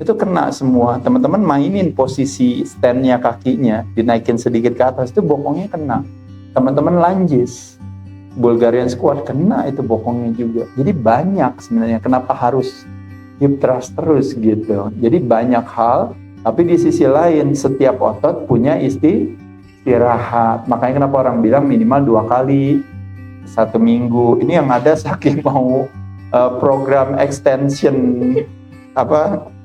itu kena semua. Teman-teman mainin posisi standnya kakinya, dinaikin sedikit ke atas, itu bokongnya kena. Teman-teman lunges, Bulgarian squat, kena itu bokongnya juga. Jadi banyak sebenarnya, kenapa harus hip thrust terus gitu. Jadi banyak hal, tapi di sisi lain setiap otot punya istirahat. Makanya kenapa orang bilang minimal 2 kali 1 minggu. Ini yang ada saking mau program extension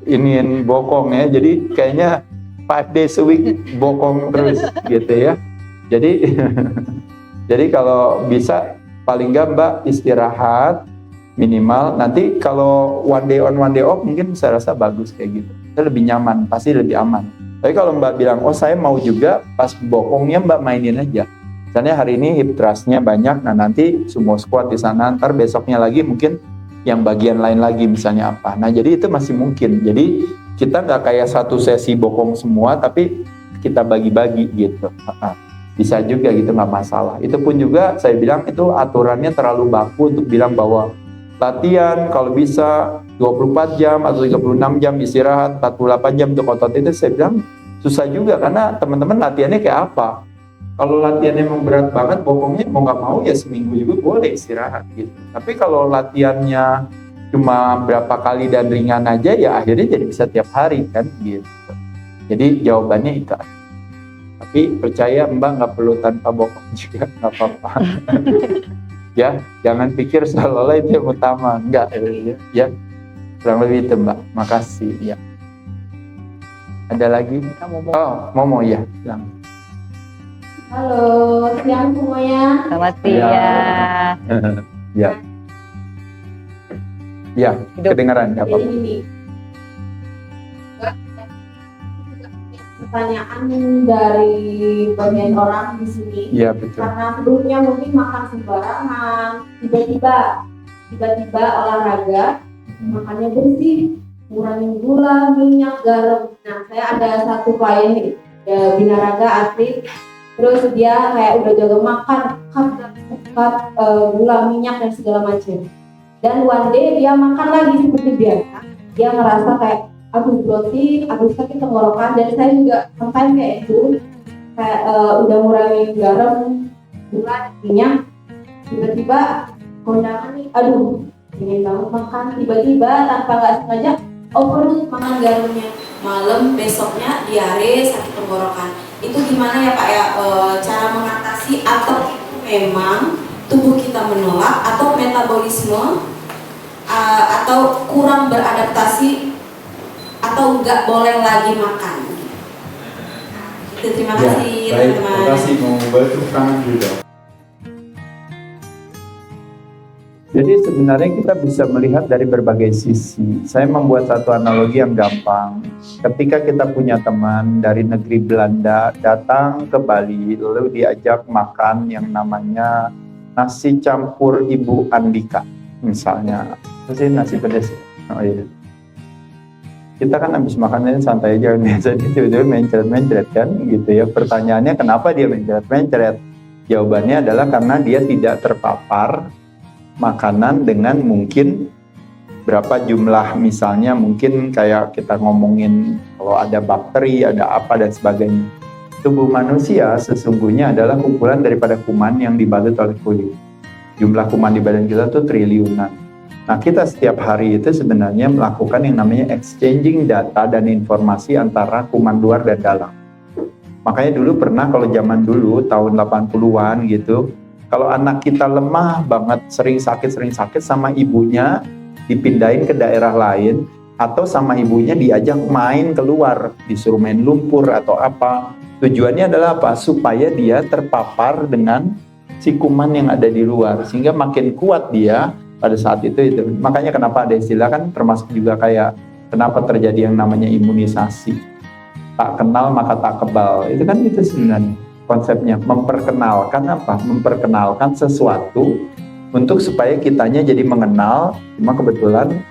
iniin bokong ya. Jadi kayaknya 5 days a week bokong terus gitu ya. Jadi jadi kalau bisa paling nggak Mbak istirahat minimal. Nanti kalau one day on one day off mungkin saya rasa bagus kayak gitu. Itu lebih nyaman, pasti lebih aman. Tapi kalau Mbak bilang, oh saya mau juga pas bokongnya Mbak mainin aja. Misalnya hari ini hip thrust-nya banyak, nah nanti sumo squat di sana, ntar besoknya lagi mungkin yang bagian lain lagi misalnya apa. Nah jadi itu masih mungkin. Jadi kita nggak kayak satu sesi bokong semua, tapi kita bagi-bagi gitu. Bisa juga gitu, nggak masalah. Itu pun juga saya bilang itu aturannya terlalu baku untuk bilang bahwa latihan kalau bisa 24 jam atau 36 jam istirahat, 48 jam untuk otot itu. Saya bilang susah juga karena teman-teman latihannya kayak apa. Kalau latihannya memang berat banget, bokongnya mau nggak mau ya seminggu juga boleh istirahat gitu. Tapi kalau latihannya cuma berapa kali dan ringan aja ya akhirnya jadi bisa tiap hari kan gitu. Jadi jawabannya itu. Tapi percaya Mbak nggak perlu tanpa bokong juga, nggak apa-apa. Ya, jangan pikir seolah-olah itu yang utama. Enggak, ya. Kurang lebih itu Mbak. Makasih. Ya. Ada lagi? Oh, Momo ya. Bilang. Halo, siang semuanya. Selamat siang. Ya. Ya, kedengaran nggak apa-apa. Ini pertanyaan dari bagian orang di sini. Iya betul. Karena sebelumnya mungkin makan sembarangan, tiba-tiba olahraga, makannya bersih, ngurangin gula, minyak, garam. Nah, saya ada satu klien ya, binaraga atlet, terus dia kayak udah jaga makan, cut gula, minyak dan segala macam. Dan one day dia makan lagi seperti biasa, dia ngerasa kayak aduh bloating, aduh sakit tenggorokan, dan saya juga sampai kayak itu kayak udah ngurangin garam, gula, minyak, tiba-tiba kondangan nih, aduh ingin banget makan, tiba-tiba tanpa nggak sengaja overload makan garamnya, malam besoknya diare, sakit tenggorokan. Itu gimana ya Pak ya cara mengatasi, atau memang tubuh kita menolak, atau metabolisme atau kurang beradaptasi, atau nggak boleh lagi makan? Terima kasih ya, baik, teman-teman. terima kasih, mau tepuk tangan juga. Jadi sebenarnya kita bisa melihat dari berbagai sisi. Saya membuat satu analogi yang gampang. Ketika kita punya teman dari negeri Belanda datang ke Bali, lalu diajak makan yang namanya nasi campur Ibu Andika, misalnya. Itu sih nasi pedas. Oh iya. Kita kan habis makannya santai aja, biasa dia tiba-tiba mencret-mencret kan gitu ya. Pertanyaannya kenapa dia mencret-mencret? Jawabannya adalah karena dia tidak terpapar makanan dengan mungkin berapa jumlah, misalnya mungkin kayak kita ngomongin kalau ada bakteri, ada apa dan sebagainya. Tubuh manusia sesungguhnya adalah kumpulan daripada kuman yang dibalut oleh kulit. Jumlah kuman di badan kita tuh triliunan. Nah, kita setiap hari itu sebenarnya melakukan yang namanya exchanging data dan informasi antara kuman luar dan dalam. Makanya dulu pernah, kalau zaman dulu tahun 80-an gitu, kalau anak kita lemah banget, sering sakit sama ibunya dipindahin ke daerah lain, atau sama ibunya diajak main keluar, disuruh main lumpur atau apa. Tujuannya adalah apa? Supaya dia terpapar dengan si kuman yang ada di luar, sehingga makin kuat dia pada saat itu. Makanya kenapa ada istilah kan, termasuk juga kayak kenapa terjadi yang namanya imunisasi. Tak kenal maka tak kebal. Itu kan itu sebenarnya konsepnya. Memperkenalkan apa? Memperkenalkan sesuatu untuk supaya kitanya jadi mengenal. Cuma kebetulan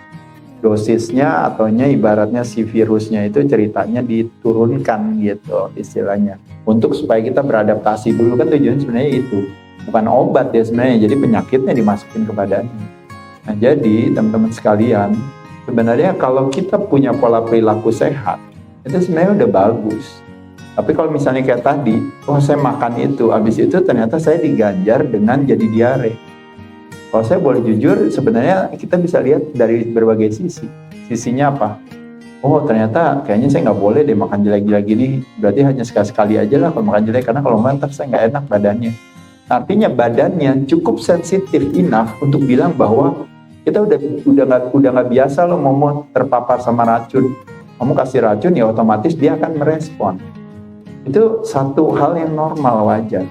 dosisnya ataunya ibaratnya si virusnya itu ceritanya diturunkan gitu istilahnya. Untuk supaya kita beradaptasi dulu, kan tujuannya sebenarnya itu. Bukan obat ya sebenarnya, jadi penyakitnya dimasukin ke badannya. Nah, jadi teman-teman sekalian, sebenarnya kalau kita punya pola perilaku sehat, itu sebenarnya udah bagus. Tapi kalau misalnya kayak tadi, saya makan itu, habis itu ternyata saya diganjar dengan jadi diare. Kalau saya boleh jujur, sebenarnya kita bisa lihat dari berbagai sisi. Sisinya apa? Oh, ternyata kayaknya saya nggak boleh deh makan jelek-jelek gini. Berarti hanya sekali-sekali aja lah kalau makan jelek, karena kalau makan ntar saya nggak enak badannya. Artinya badannya cukup sensitif enough untuk bilang bahwa kita udah nggak biasa loh mau terpapar sama racun. Kamu kasih racun ya otomatis dia akan merespon. Itu satu hal yang normal, wajar.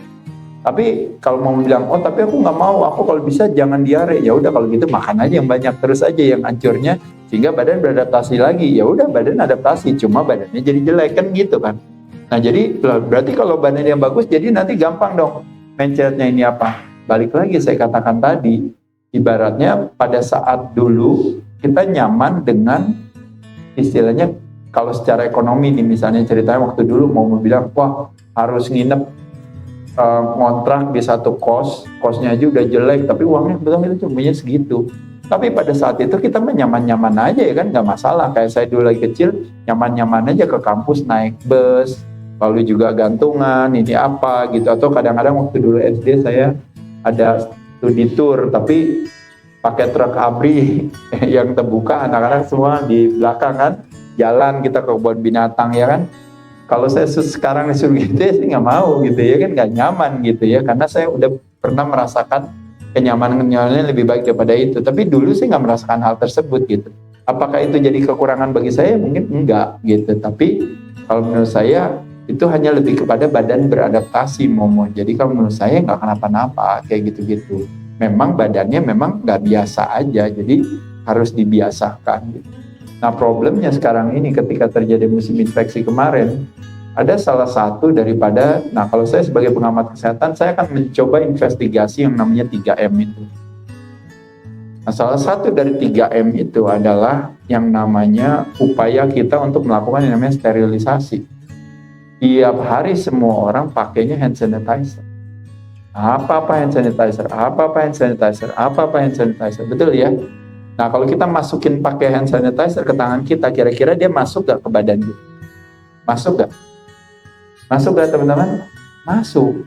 Tapi kalau mau bilang, oh tapi aku nggak mau, aku kalau bisa jangan diare. Ya udah kalau gitu makan aja yang banyak terus aja yang hancurnya, sehingga badan beradaptasi lagi. Ya udah badan adaptasi, cuma badannya jadi jelek kan gitu kan. Nah jadi berarti kalau badan yang bagus, jadi nanti gampang dong. Mencetnya ini apa? Balik lagi saya katakan tadi, ibaratnya pada saat dulu kita nyaman dengan istilahnya, kalau secara ekonomi nih misalnya ceritanya waktu dulu mau bilang, wah harus nginep ngontrak di satu kosnya aja udah jelek, tapi uangnya betul itu cuma segitu. Tapi pada saat itu kita nyaman-nyaman aja ya kan, nggak masalah. Kayak saya dulu lagi kecil, nyaman-nyaman aja ke kampus naik bus, lalu juga gantungan, ini apa gitu. Atau kadang-kadang waktu dulu SD saya ada studi tour, tapi pakai truk abri yang terbuka, anak-anak semua di belakang kan, jalan kita ke kebun binatang ya kan. Kalau saya sekarang disuruh gitu ya saya nggak mau gitu ya kan, nggak nyaman gitu ya, karena saya udah pernah merasakan kenyamanan lebih baik daripada itu. Tapi dulu saya nggak merasakan hal tersebut gitu. Apakah itu jadi kekurangan bagi saya? Mungkin enggak gitu. Tapi kalau menurut saya itu hanya lebih kepada badan beradaptasi Momo. Jadi kalau menurut saya nggak kenapa-napa kayak gitu-gitu. Memang badannya memang nggak biasa aja, jadi harus dibiasakan gitu. Nah problemnya sekarang ini ketika terjadi musim infeksi kemarin, ada salah satu daripada, nah kalau saya sebagai pengamat kesehatan, saya akan mencoba investigasi yang namanya 3M itu. Nah salah satu dari 3M itu adalah yang namanya upaya kita untuk melakukan yang namanya sterilisasi. Tiap hari semua orang pakainya hand sanitizer. Apa-apa hand sanitizer, apa-apa hand sanitizer, apa-apa hand sanitizer, betul ya? Nah kalau kita masukin pakai hand sanitizer ke tangan kita, kira-kira dia masuk gak ke badan kita? Masuk gak? Masuk gak teman-teman? Masuk.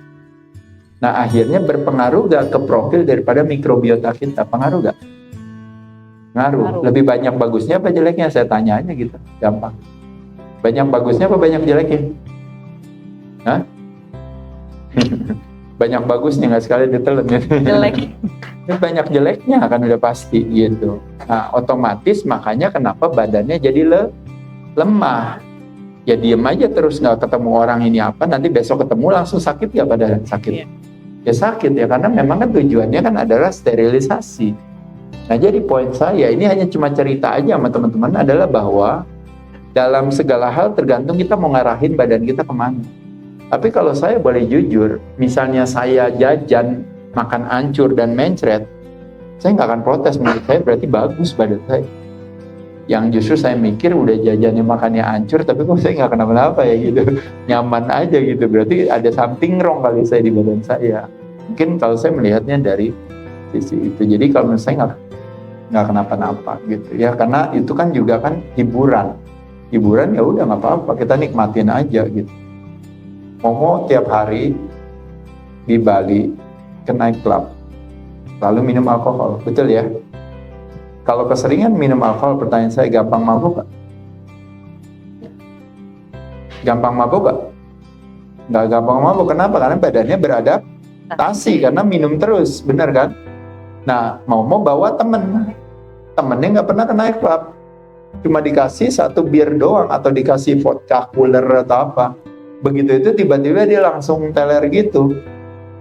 Nah akhirnya berpengaruh gak ke profil daripada mikrobiota kita? Pengaruh gak? Pengaruh. Lebih banyak bagusnya apa jeleknya? Saya tanya aja gitu, gampang. Banyak bagusnya apa banyak jeleknya? Hah? Banyak bagusnya, nggak sekali ditelan ya. Jelek. Banyak jeleknya kan udah pasti gitu. Nah otomatis makanya kenapa badannya jadi lemah. Ya diem aja terus nggak ketemu orang ini apa, nanti besok ketemu langsung sakit ya badan sakit. Ya sakit ya, karena memang kan tujuannya kan adalah sterilisasi. Nah jadi poin saya ini hanya cuma cerita aja sama teman-teman adalah bahwa dalam segala hal tergantung kita mau ngarahin badan kita kemana. Tapi kalau saya boleh jujur, misalnya saya jajan, makan hancur dan mencret, saya nggak akan protes, menurut saya berarti bagus badan saya. Yang justru saya mikir udah jajannya makannya hancur, tapi kok saya nggak kenapa-napa ya gitu, nyaman aja gitu, berarti ada something wrong kali saya di badan saya. Mungkin kalau saya melihatnya dari sisi itu, jadi kalau menurut saya nggak kenapa-napa gitu ya, karena itu kan juga kan hiburan ya udah nggak apa-apa, kita nikmatin aja gitu. Momo tiap hari di Bali ke nightclub, lalu minum alkohol, betul ya? Kalau keseringan minum alkohol, pertanyaan saya, gampang mabuk nggak? Gampang mabuk nggak? Nggak gampang mabuk, kenapa? Karena badannya beradaptasi, karena minum terus, benar kan? Nah, mau bawa temennya nggak pernah ke nightclub, cuma dikasih 1 bir doang, atau dikasih vodka cooler atau apa. Begitu itu tiba-tiba dia langsung teler gitu.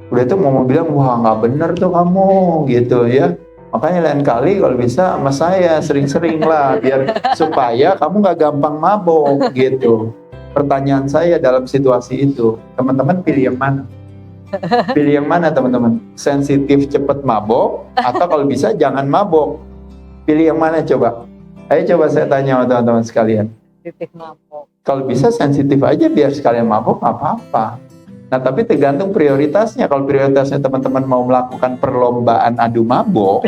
Udah itu mau bilang, wah nggak bener tuh kamu, gitu ya. Makanya lain kali kalau bisa sama saya sering-sering lah, biar supaya kamu nggak gampang mabok gitu. Pertanyaan saya dalam situasi itu, teman-teman pilih yang mana? Pilih yang mana teman-teman? Sensitif cepet mabok, atau kalau bisa jangan mabok? Pilih yang mana coba? Ayo coba saya tanya sama teman-teman sekalian. Sensitif mabok. Kalau bisa sensitif aja biar sekalian mabok nggak apa-apa. Nah tapi tergantung prioritasnya. Kalau prioritasnya teman-teman mau melakukan perlombaan adu mabok,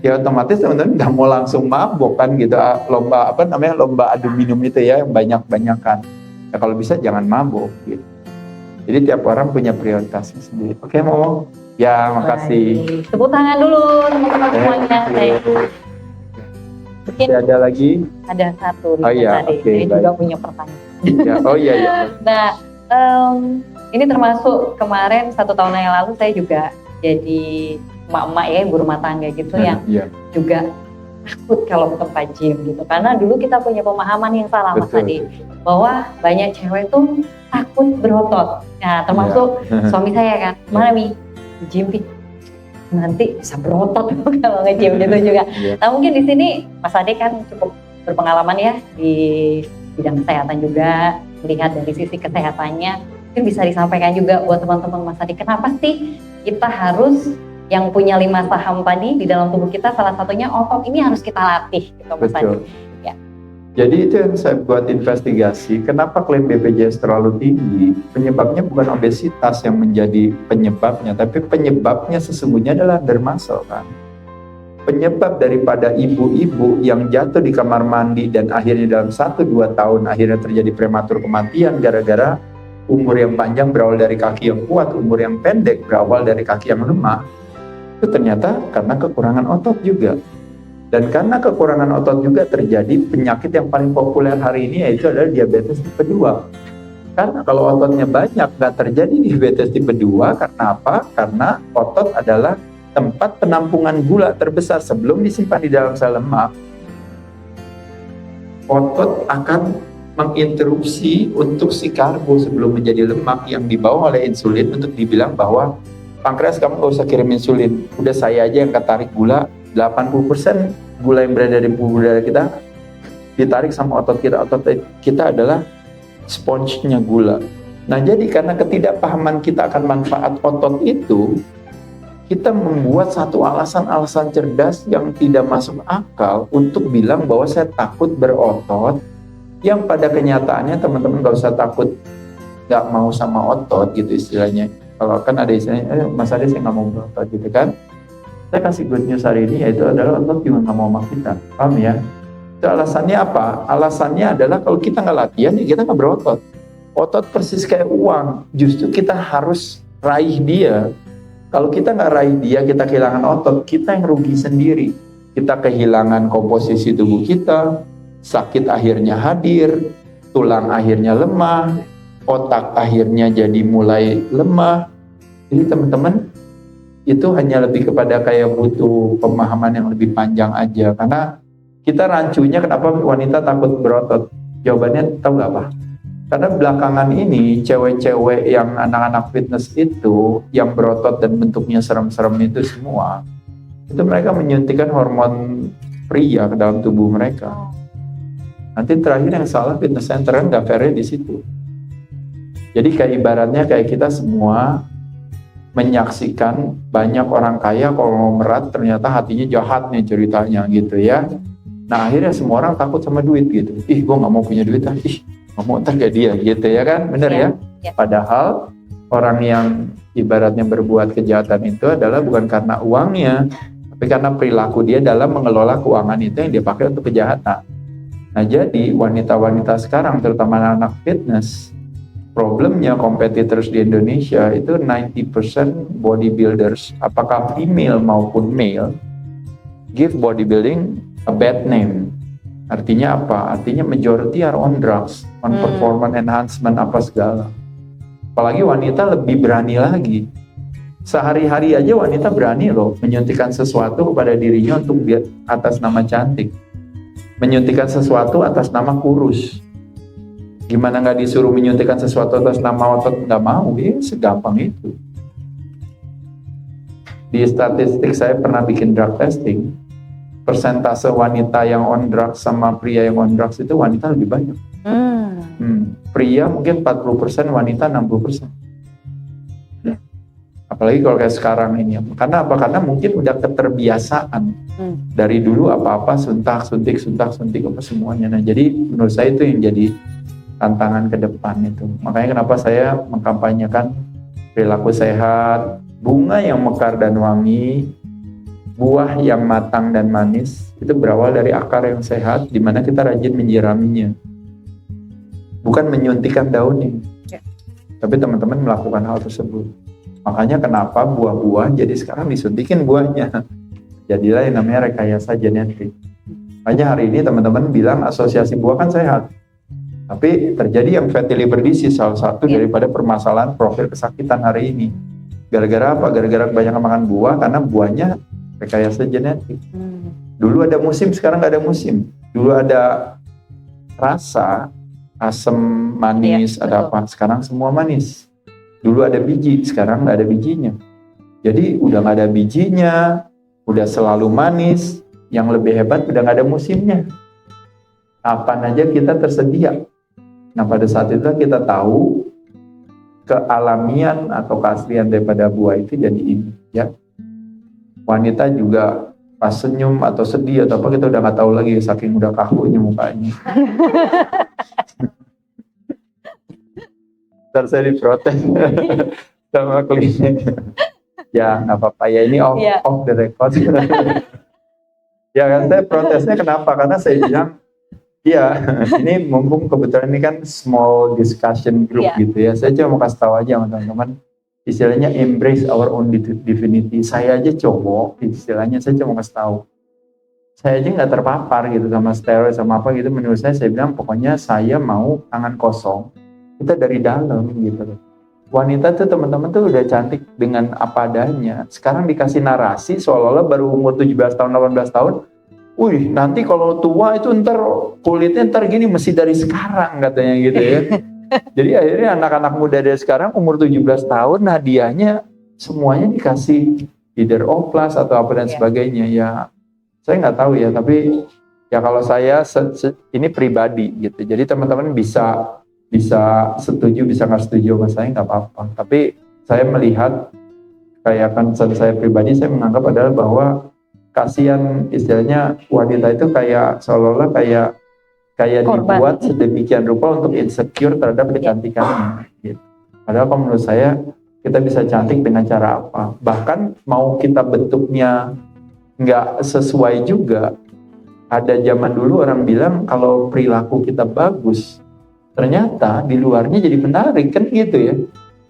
ya otomatis teman-teman nggak mau langsung mabok kan gitu. Lomba lomba adu minum itu ya, yang banyak-banyakan. Ya kalau bisa jangan mabok gitu. Jadi tiap orang punya prioritasnya sendiri. Oke, mau? Ya, makasih. Baik. Tepuk tangan dulu teman-teman semuanya. Mungkin ada lagi? Ada satu nih, oh, iya. tadi. Okay, Saya juga punya pertanyaan. Ya, oh iya. Nah, ini termasuk kemarin 1 tahun yang lalu saya juga jadi emak-emak ya, ibu rumah tangga gitu yang juga takut kalau ke tempat gym gitu. Karena dulu kita punya pemahaman yang salah Mas Adi, bahwa banyak cewek tuh takut berotot. Nah, termasuk suami saya kan, mana Mi? Gym nanti bisa berotot kalau nge-gym gitu juga. Nah, mungkin di sini Mas Adi kan cukup berpengalaman ya di bidang kesehatan juga, melihat dari sisi kesehatannya. Mungkin bisa disampaikan juga buat teman-teman Mas Adi, kenapa sih kita harus yang punya 5 saham tadi di dalam tubuh kita, salah satunya otot ini harus kita latih gitu Mas Adi. Ya. Jadi itu yang saya buat investigasi, kenapa klaim BPJS terlalu tinggi? Penyebabnya bukan obesitas yang menjadi penyebabnya, tapi penyebabnya sesungguhnya adalah undermuscle kan. Penyebab daripada ibu-ibu yang jatuh di kamar mandi dan akhirnya dalam 1-2 tahun akhirnya terjadi prematur kematian gara-gara umur yang panjang berawal dari kaki yang kuat, umur yang pendek berawal dari kaki yang lemah, itu ternyata karena kekurangan otot juga. Dan karena kekurangan otot juga terjadi penyakit yang paling populer hari ini, yaitu adalah diabetes tipe 2. Karena kalau ototnya banyak, nggak terjadi diabetes tipe 2. Karena apa? Karena otot adalah tempat penampungan gula terbesar. Sebelum disimpan di dalam sel lemak, otot akan menginterupsi untuk si karbo sebelum menjadi lemak yang dibawa oleh insulin untuk dibilang bahwa pankreas kamu nggak usah kirim insulin, udah saya aja yang ketarik gula. 80% gula yang berada di tubuh darah kita ditarik sama otot kita. Otot kita adalah sponge-nya gula. Nah, jadi karena ketidakpahaman kita akan manfaat otot itu, kita membuat satu alasan-alasan cerdas yang tidak masuk akal untuk bilang bahwa saya takut berotot, yang pada kenyataannya teman-teman nggak usah takut nggak mau sama otot gitu istilahnya. Kalau kan ada istilahnya, Mas Adi saya nggak mau berotot gitu kan. Saya kasih good news hari ini, yaitu adalah otot juga nggak mau sama kita. Paham ya? Itu alasannya apa? Alasannya adalah kalau kita nggak latihan, ya kita nggak berotot. Otot persis kayak uang, justru kita harus raih dia. Kalau kita nggak raih dia, kita kehilangan otot, kita yang rugi sendiri. Kita kehilangan komposisi tubuh kita, sakit akhirnya hadir, tulang akhirnya lemah, otak akhirnya jadi mulai lemah. Jadi teman-teman, itu hanya lebih kepada kayak butuh pemahaman yang lebih panjang aja. Karena kita rancunya kenapa wanita takut berotot? Jawabannya tahu nggak apa? Karena belakangan ini cewek-cewek yang anak-anak fitness itu yang berotot dan bentuknya serem-serem itu semua, itu mereka menyuntikkan hormon pria ke dalam tubuh mereka. Nanti terakhir yang salah fitness center kan nggak fair di situ. Jadi kayak ibaratnya kayak kita semua menyaksikan banyak orang kaya konglomerat ternyata hatinya jahat nih ceritanya gitu ya. Nah akhirnya semua orang takut sama duit gitu. Ih gue nggak mau punya duit ah. Ih nggak mau ntar kayak dia gitu ya kan. Bener ya? Padahal orang yang ibaratnya berbuat kejahatan itu adalah bukan karena uangnya, tapi karena perilaku dia dalam mengelola keuangan itu yang dia pakai untuk kejahatan. Nah jadi wanita-wanita sekarang terutama anak fitness Problemnya competitors di Indonesia itu 90% bodybuilders, apakah female maupun male, give bodybuilding a bad name. Artinya apa? Artinya majority are on drugs, on performance enhancement apa segala. Apalagi wanita lebih berani lagi. Sehari-hari aja wanita berani loh menyuntikkan sesuatu kepada dirinya untuk atas nama cantik. Menyuntikkan sesuatu atas nama kurus. Gimana nggak disuruh menyuntikkan sesuatu atas nama otot, nggak mau, ya segampang itu. Di statistik saya pernah bikin drug testing, persentase wanita yang on drugs sama pria yang on drugs itu wanita lebih banyak. Pria mungkin 40%, wanita 60%. Apalagi kalau kayak sekarang ini. Karena apa? Karena mungkin udah keterbiasaan. Dari dulu apa-apa suntik apa semuanya. Nah, jadi menurut saya itu yang jadi tantangan ke depan itu. Makanya kenapa saya mengkampanyekan perilaku sehat, bunga yang mekar dan wangi, buah yang matang dan manis, itu berawal dari akar yang sehat, di mana kita rajin menyiraminya. Bukan menyuntikkan daunnya. Tapi teman-teman melakukan hal tersebut. Makanya kenapa buah-buah jadi sekarang disuntikin buahnya. Jadilah yang namanya rekayasa genetik. Makanya hari ini teman-teman bilang asosiasi buah kan sehat. Tapi terjadi yang fatty liver disease, salah satu daripada permasalahan profil kesakitan hari ini. Gara-gara apa? Gara-gara kebanyakan makan buah, karena buahnya rekayasa genetik. Dulu ada musim, sekarang nggak ada musim. Dulu ada rasa, asam, manis, ada apa. Sekarang semua manis. Dulu ada biji, sekarang nggak ada bijinya. Jadi udah nggak ada bijinya, udah selalu manis. Yang lebih hebat udah nggak ada musimnya. Kapan aja kita tersedia. Nah, pada saat itu kita tahu kealamian atau keaslian daripada buah itu jadi ini, ya. Wanita juga pas senyum atau sedih atau apa kita udah nggak tahu lagi, saking udah kakunya mukanya. Ntar saya diprotes sama klinik. Ya nggak apa-apa ya, ini off the record. Ya kan, saya protesnya kenapa? Karena saya bilang, iya, ini mumpung kebetulan ini kan small discussion group gitu ya. Saya cuma mau kasih tahu aja sama teman-teman, istilahnya embrace our own divinity. Saya aja cowok, istilahnya saya cuma kasih tahu. Saya aja nggak terpapar gitu sama steroid sama apa gitu. Menurut saya bilang pokoknya saya mau tangan kosong. Kita dari dalam gitu. Wanita tuh teman-teman tuh udah cantik dengan apa adanya. Sekarang dikasih narasi seolah-olah baru umur 17 tahun, 18 tahun. Wih, nanti kalau tua itu ntar kulitnya ntar gini, mesti dari sekarang katanya gitu ya. Jadi akhirnya anak-anak muda dari sekarang umur 17 tahun hadiahnya semuanya dikasih either oplas atau apa dan sebagainya. Ya saya nggak tahu ya, tapi ya kalau saya ini pribadi gitu. Jadi teman-teman bisa setuju, bisa nggak setuju sama saya nggak apa-apa. Tapi saya melihat kayak concern saya pribadi, saya menganggap adalah bahwa kasihan istilahnya wanita itu kayak seolah-olah kayak dibuat sedemikian rupa untuk insecure terhadap kecantikannya gitu. Padahal kalau menurut saya kita bisa cantik dengan cara apa? Bahkan mau kita bentuknya nggak sesuai juga. Ada zaman dulu orang bilang kalau perilaku kita bagus, ternyata di luarnya jadi menarik kan gitu ya.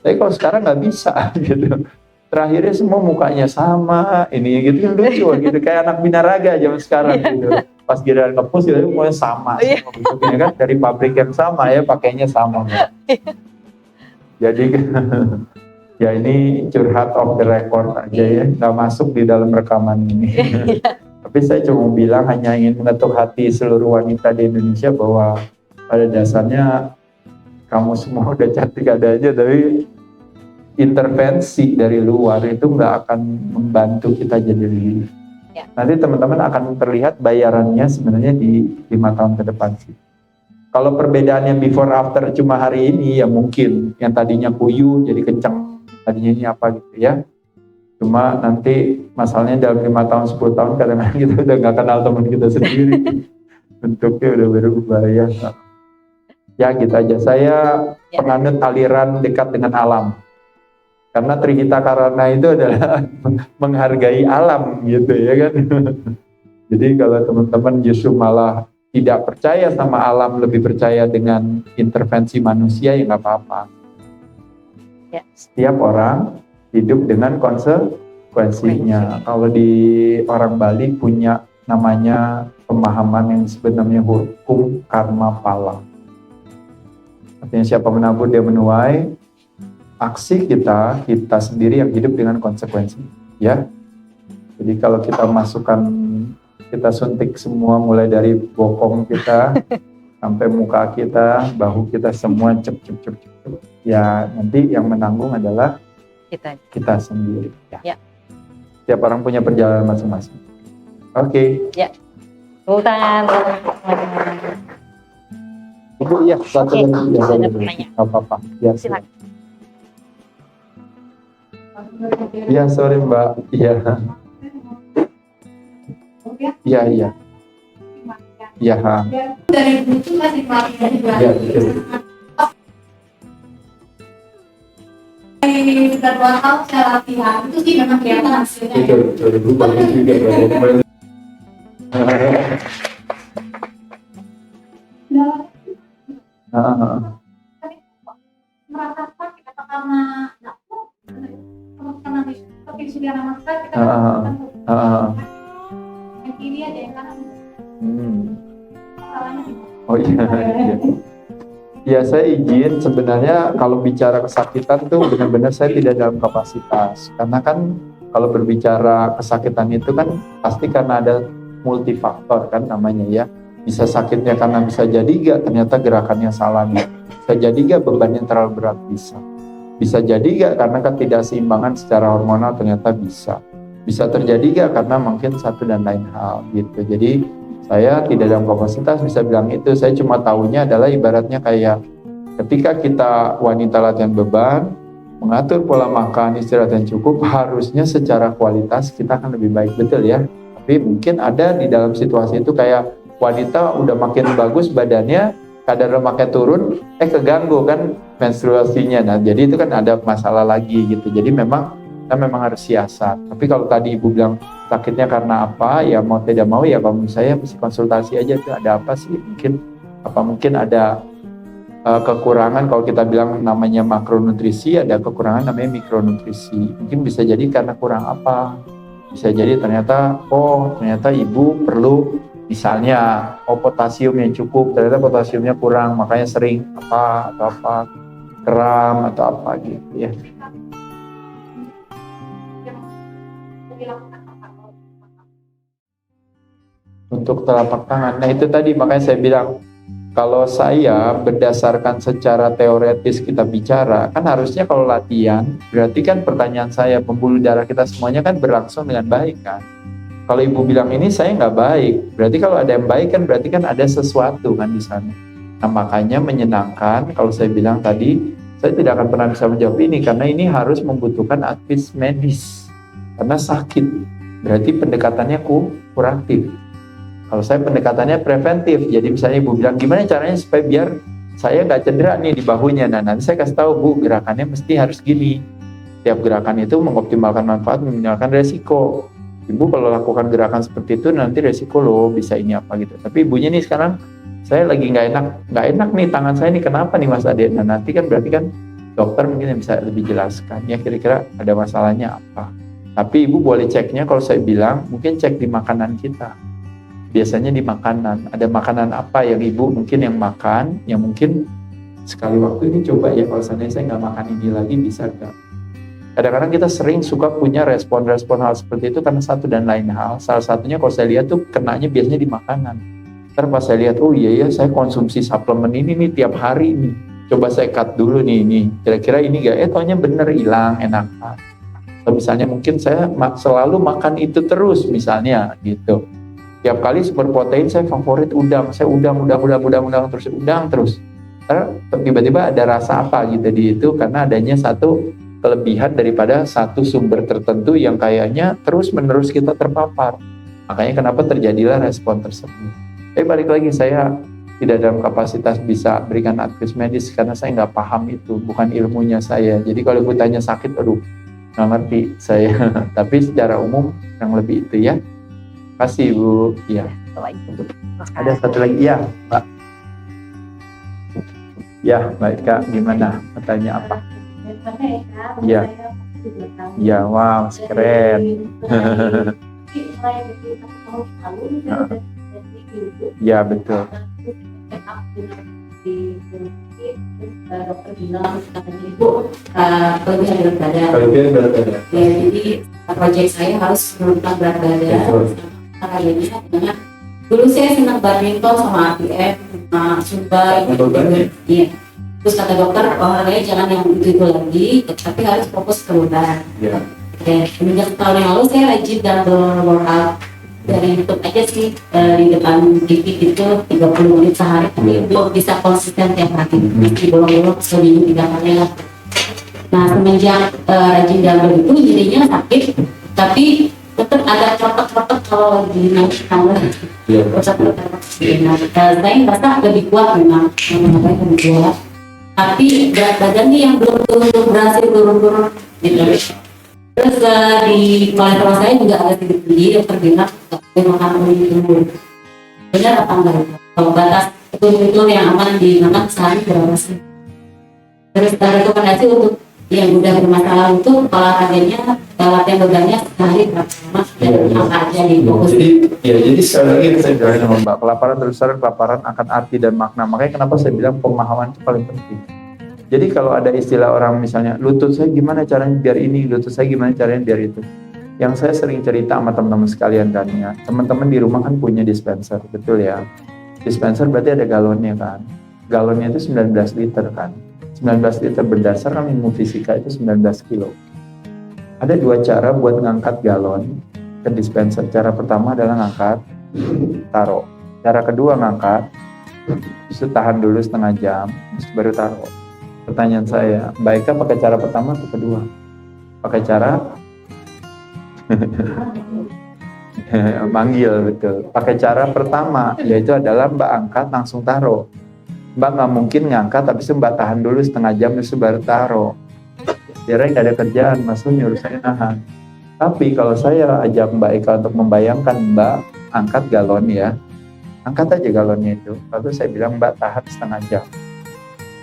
Tapi kalau sekarang nggak bisa gitu. Terakhirnya semua mukanya sama, ini gitu kan lucu gitu, kayak anak binaraga zaman sekarang gitu. Pas giliran ngepus itu semuanya sama, semua bentuknya kan dari pabrik yang sama ya, pakainya sama. Jadi ya ini curhat off the record aja ya, nggak masuk di dalam rekaman ini. Tapi saya cuma bilang hanya ingin mengetuk hati seluruh wanita di Indonesia bahwa pada dasarnya kamu semua udah cantik ada aja, tapi intervensi dari luar itu nggak akan membantu kita jadi lebih. Nanti teman-teman akan terlihat bayarannya sebenarnya di 5 tahun ke depan sih. Kalau perbedaannya before after cuma hari ini ya mungkin yang tadinya kuyu jadi kencang, tadinya ini apa gitu ya. Cuma nanti masalahnya dalam 5 tahun 10 tahun kadang-kadang kita udah nggak kenal teman kita sendiri. Bentuknya udah berubah ya. Ya gitu aja. Saya penganut aliran dekat dengan alam. Karena Trihita Karana itu adalah menghargai alam gitu ya kan. Jadi kalau teman-teman justru malah tidak percaya sama alam, lebih percaya dengan intervensi manusia, ya nggak apa-apa. Ya. Setiap orang hidup dengan konsekuensinya. Kalau di orang Bali punya namanya pemahaman yang sebenarnya hukum karma pala. Artinya siapa menabur dia menuai. Aksi kita sendiri yang hidup dengan konsekuensi. Ya. Jadi kalau kita masukkan, kita suntik semua mulai dari bokong kita sampai muka kita, bahu kita semua cep. Ya nanti yang menanggung adalah kita sendiri. Ya. Setiap orang punya perjalanan masing-masing. Oke. Ya. Tepuk tangan. Ibu iya satu Oke, lagi. Ya, ada boleh. pertanyaan. Nggak apa-apa. Ya, Silakan. Iya, sorry Mbak. Iya. Iya. Iya. Dari itu masih pakai Iya, betul. dari beberapa tahun saya latihan itu sih memang kelihatan hasilnya. Betul. Ibu bagus juga. Merasa sakit atau karena dapur, karena seperti sudah nama sakit kita yang kiri aja yang kanan salahnya. Oh iya. Ya saya izin, sebenarnya kalau bicara kesakitan tuh benar-benar saya tidak dalam kapasitas. Karena kan kalau berbicara kesakitan itu kan pasti karena ada multifaktor kan namanya ya. Bisa sakitnya karena bisa jadi gak ternyata gerakannya salah nih. Bisa jadi gak bebannya terlalu berat, bisa. Bisa jadi gak karena ketidakseimbangan secara hormonal, ternyata bisa. Bisa terjadi gak karena mungkin satu dan lain hal gitu. Jadi saya tidak dalam kapasitas bisa bilang itu. Saya cuma tahunya adalah ibaratnya kayak ketika kita wanita latihan beban, mengatur pola makan, istirahat yang cukup, harusnya secara kualitas kita akan lebih baik, betul ya. Tapi mungkin ada di dalam situasi itu kayak wanita udah makin bagus badannya, kadar lemaknya turun, keganggu kan menstruasinya. Nah jadi itu kan ada masalah lagi gitu. Jadi memang kita memang harus siasat. Tapi kalau tadi ibu bilang sakitnya karena apa, ya mau tidak mau ya kalau menurut saya mesti konsultasi aja tuh ada apa sih, mungkin ada kekurangan. Kalau kita bilang namanya makronutrisi, ada kekurangan namanya mikronutrisi. Mungkin bisa jadi karena kurang apa, bisa jadi ternyata ibu perlu misalnya potasium yang cukup, ternyata potasiumnya kurang, makanya sering kram atau apa gitu ya. Untuk telapak tangan, nah itu tadi makanya saya bilang kalau saya berdasarkan secara teoretis kita bicara, kan harusnya kalau latihan berarti kan pertanyaan saya, pembuluh darah kita semuanya kan berlangsung dengan baik kan. Kalau ibu bilang ini saya nggak baik, berarti kalau ada yang baik kan berarti kan ada sesuatu kan di sana. Nah makanya menyenangkan kalau saya bilang tadi, saya tidak akan pernah bisa menjawab ini karena ini harus membutuhkan advis medis. Karena sakit, berarti pendekatannya kuratif. Kalau saya pendekatannya preventif, jadi misalnya ibu bilang gimana caranya supaya biar saya nggak cedera nih di bahunya. Nah nanti saya kasih tahu bu, gerakannya mesti harus gini. Tiap gerakan itu mengoptimalkan manfaat, meminimalkan resiko. Ibu kalau lakukan gerakan seperti itu nanti resiko loh bisa ini apa gitu. Tapi ibunya nih sekarang saya lagi nggak enak nih tangan saya nih, kenapa nih Mas Ade? Nah nanti kan berarti kan dokter mungkin yang bisa lebih jelaskan ya kira-kira ada masalahnya apa. Tapi ibu boleh ceknya kalau saya bilang mungkin cek di makanan kita. Biasanya di makanan, ada makanan apa yang ibu mungkin yang makan, yang mungkin sekali waktu ini coba ya kalau seandainya saya nggak makan ini lagi bisa nggak? Kadang-kadang kita sering suka punya respon-respon hal seperti itu karena satu dan lain hal. Salah satunya kalau saya lihat tuh kenanya biasanya di makanan. Ntar pas saya lihat, oh iya ya saya konsumsi suplemen ini nih tiap hari nih. Coba saya cut dulu nih. Kira-kira ini nggak? Taunya bener hilang, enak. Atau misalnya mungkin saya selalu makan itu terus misalnya gitu. Tiap kali sumber protein saya favorit udang. Saya udang terus. Tiba-tiba ada rasa apa gitu di itu karena adanya satu kelebihan daripada satu sumber tertentu yang kayaknya terus-menerus kita terpapar. Makanya kenapa terjadilah respon tersebut. Balik lagi saya tidak dalam kapasitas bisa berikan advice medis karena saya nggak paham itu, bukan ilmunya saya. Jadi kalau ibu tanya sakit, aduh nggak ngerti saya. Tapi secara umum yang lebih itu ya. Kasih Bu, ya. Setelah itu. Ada satu lagi, ya Mbak. Ya, baik Kak, gimana? Bertanya apa? Iya. Ya, wow, keren. Ya, betul. Dokter bilang katanya ibu kelebihan berat badan. Kelebihan berat badan. Ya, jadi proyek saya harus menurunkan berat badan. Kayaknya banyak. Dulu saya senang badminton sama ATM, sama Zumba. Iya. Terus kata dokter, olahraga jangan yang itu lagi, tapi harus fokus ke beban. Iya. Dan semenjak tahun yang lalu saya rajin double workout dari YouTube aja sih, di depan TV itu 30 menit sehari, tapi belum bisa konsisten tiap hari, mesti bolong-bolong seminggu 3 kali lah. Nah semenjak rajin double itu jadinya sakit, tapi tetap agak cepat-cepat kalau lagi naik tangga. Nah, saya merasa lebih kuat memang, lebih kuat. Tapi berat badan nih yang belum berhasil turun gitu. Terus di kolesterol saya juga agak sedikit tinggi, dokter bilang makan umur. Benar apa enggak itu? Kalau batas itu yang aman dimakan sehari berapa sih? Terus rekomendasi untuk yang udah bermasalah itu olahraganya, latihan bebannya sehari berapa lama dan apa aja nih fokus. Jadi sekali lagi saya bilang sama Mbak, kelaparan terbesar kelaparan akan arti dan makna. Makanya kenapa saya bilang pemahaman itu paling penting. Jadi kalau ada istilah orang misalnya, lutut saya gimana caranya biar ini, lutut saya gimana caranya biar itu. Yang saya sering cerita sama teman-teman sekalian kan ya, teman-teman di rumah kan punya dispenser, betul ya. Dispenser berarti ada galonnya kan. Galonnya itu 19 liter kan. 19 liter berdasarkan ilmu fisika itu 19 kilo. Ada 2 cara buat ngangkat galon ke dispenser. Cara pertama adalah ngangkat, taruh. Cara kedua ngangkat, terus tahan dulu setengah jam, terus baru taruh. Pertanyaan saya, Mbak Eka pakai cara pertama atau kedua? Pakai cara manggil, betul. Pakai cara pertama, yaitu adalah Mbak angkat langsung taruh. Mbak nggak mungkin ngangkat, habis itu Mbak tahan dulu setengah jam, terus baru taruh. Biar nggak ada kerjaan, maksudnya nyuruh saya nahan. Tapi kalau saya ajak Mbak Eka untuk membayangkan Mbak angkat galon ya, angkat aja galonnya itu. Lalu saya bilang Mbak tahan setengah jam.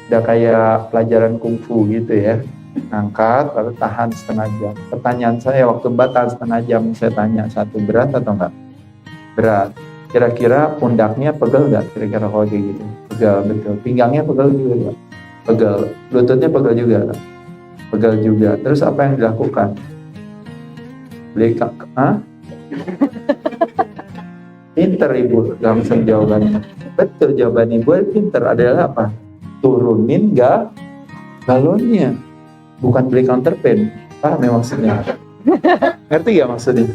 Udah kayak pelajaran kungfu gitu ya, angkat lalu tahan setengah jam. Pertanyaan saya, waktu Mbak tahan setengah jam, saya tanya, satu, berat atau enggak? Berat. Kira-kira pundaknya pegel nggak? Kira-kira kalau kayak gitu? Pegel, betul. Pinggangnya pegel juga nggak? Pegel. Lututnya pegel juga nggak? Pegel juga. Terus apa yang dilakukan? Beli pinter Ibu, langsung jawabannya. Betul, jawaban Ibu pinter adalah apa? Turunin galonnya, bukan beli counterpane. Paham ya maksudnya? Ngerti gak maksudnya?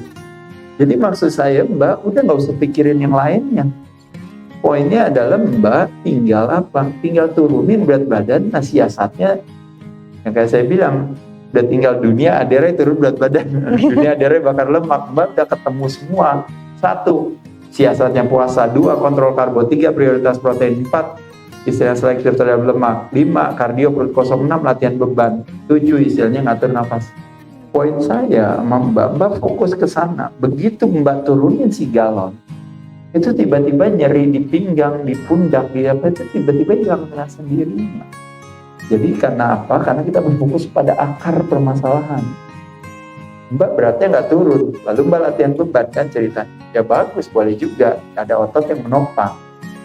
Jadi maksud saya Mbak udah gak usah pikirin yang lainnya. Poinnya adalah Mbak tinggal apa? Tinggal turunin berat badan. Nah siasatnya yang kayak saya bilang, udah tinggal dunia adere turun berat badan, dunia adere bakar lemak. Mbak udah ketemu semua. 1, siasatnya puasa. 2, kontrol karbo. 3, prioritas protein. 4, istilahnya selektif terhadap lemak. 5, kardio perut kosong. 6, latihan beban. 7, istilahnya ngatur nafas. Poin saya sama Mbak fokus ke sana. Begitu Mbak turunin si galon, itu tiba-tiba nyeri di pinggang, di pundak, di apa itu tiba-tiba hilang dengan sendirinya. Jadi karena apa? Karena kita berfokus pada akar permasalahan. Mbak beratnya nggak turun, lalu Mbak latihan beban kan cerita. Ya bagus, boleh juga. Ada otot yang menopang.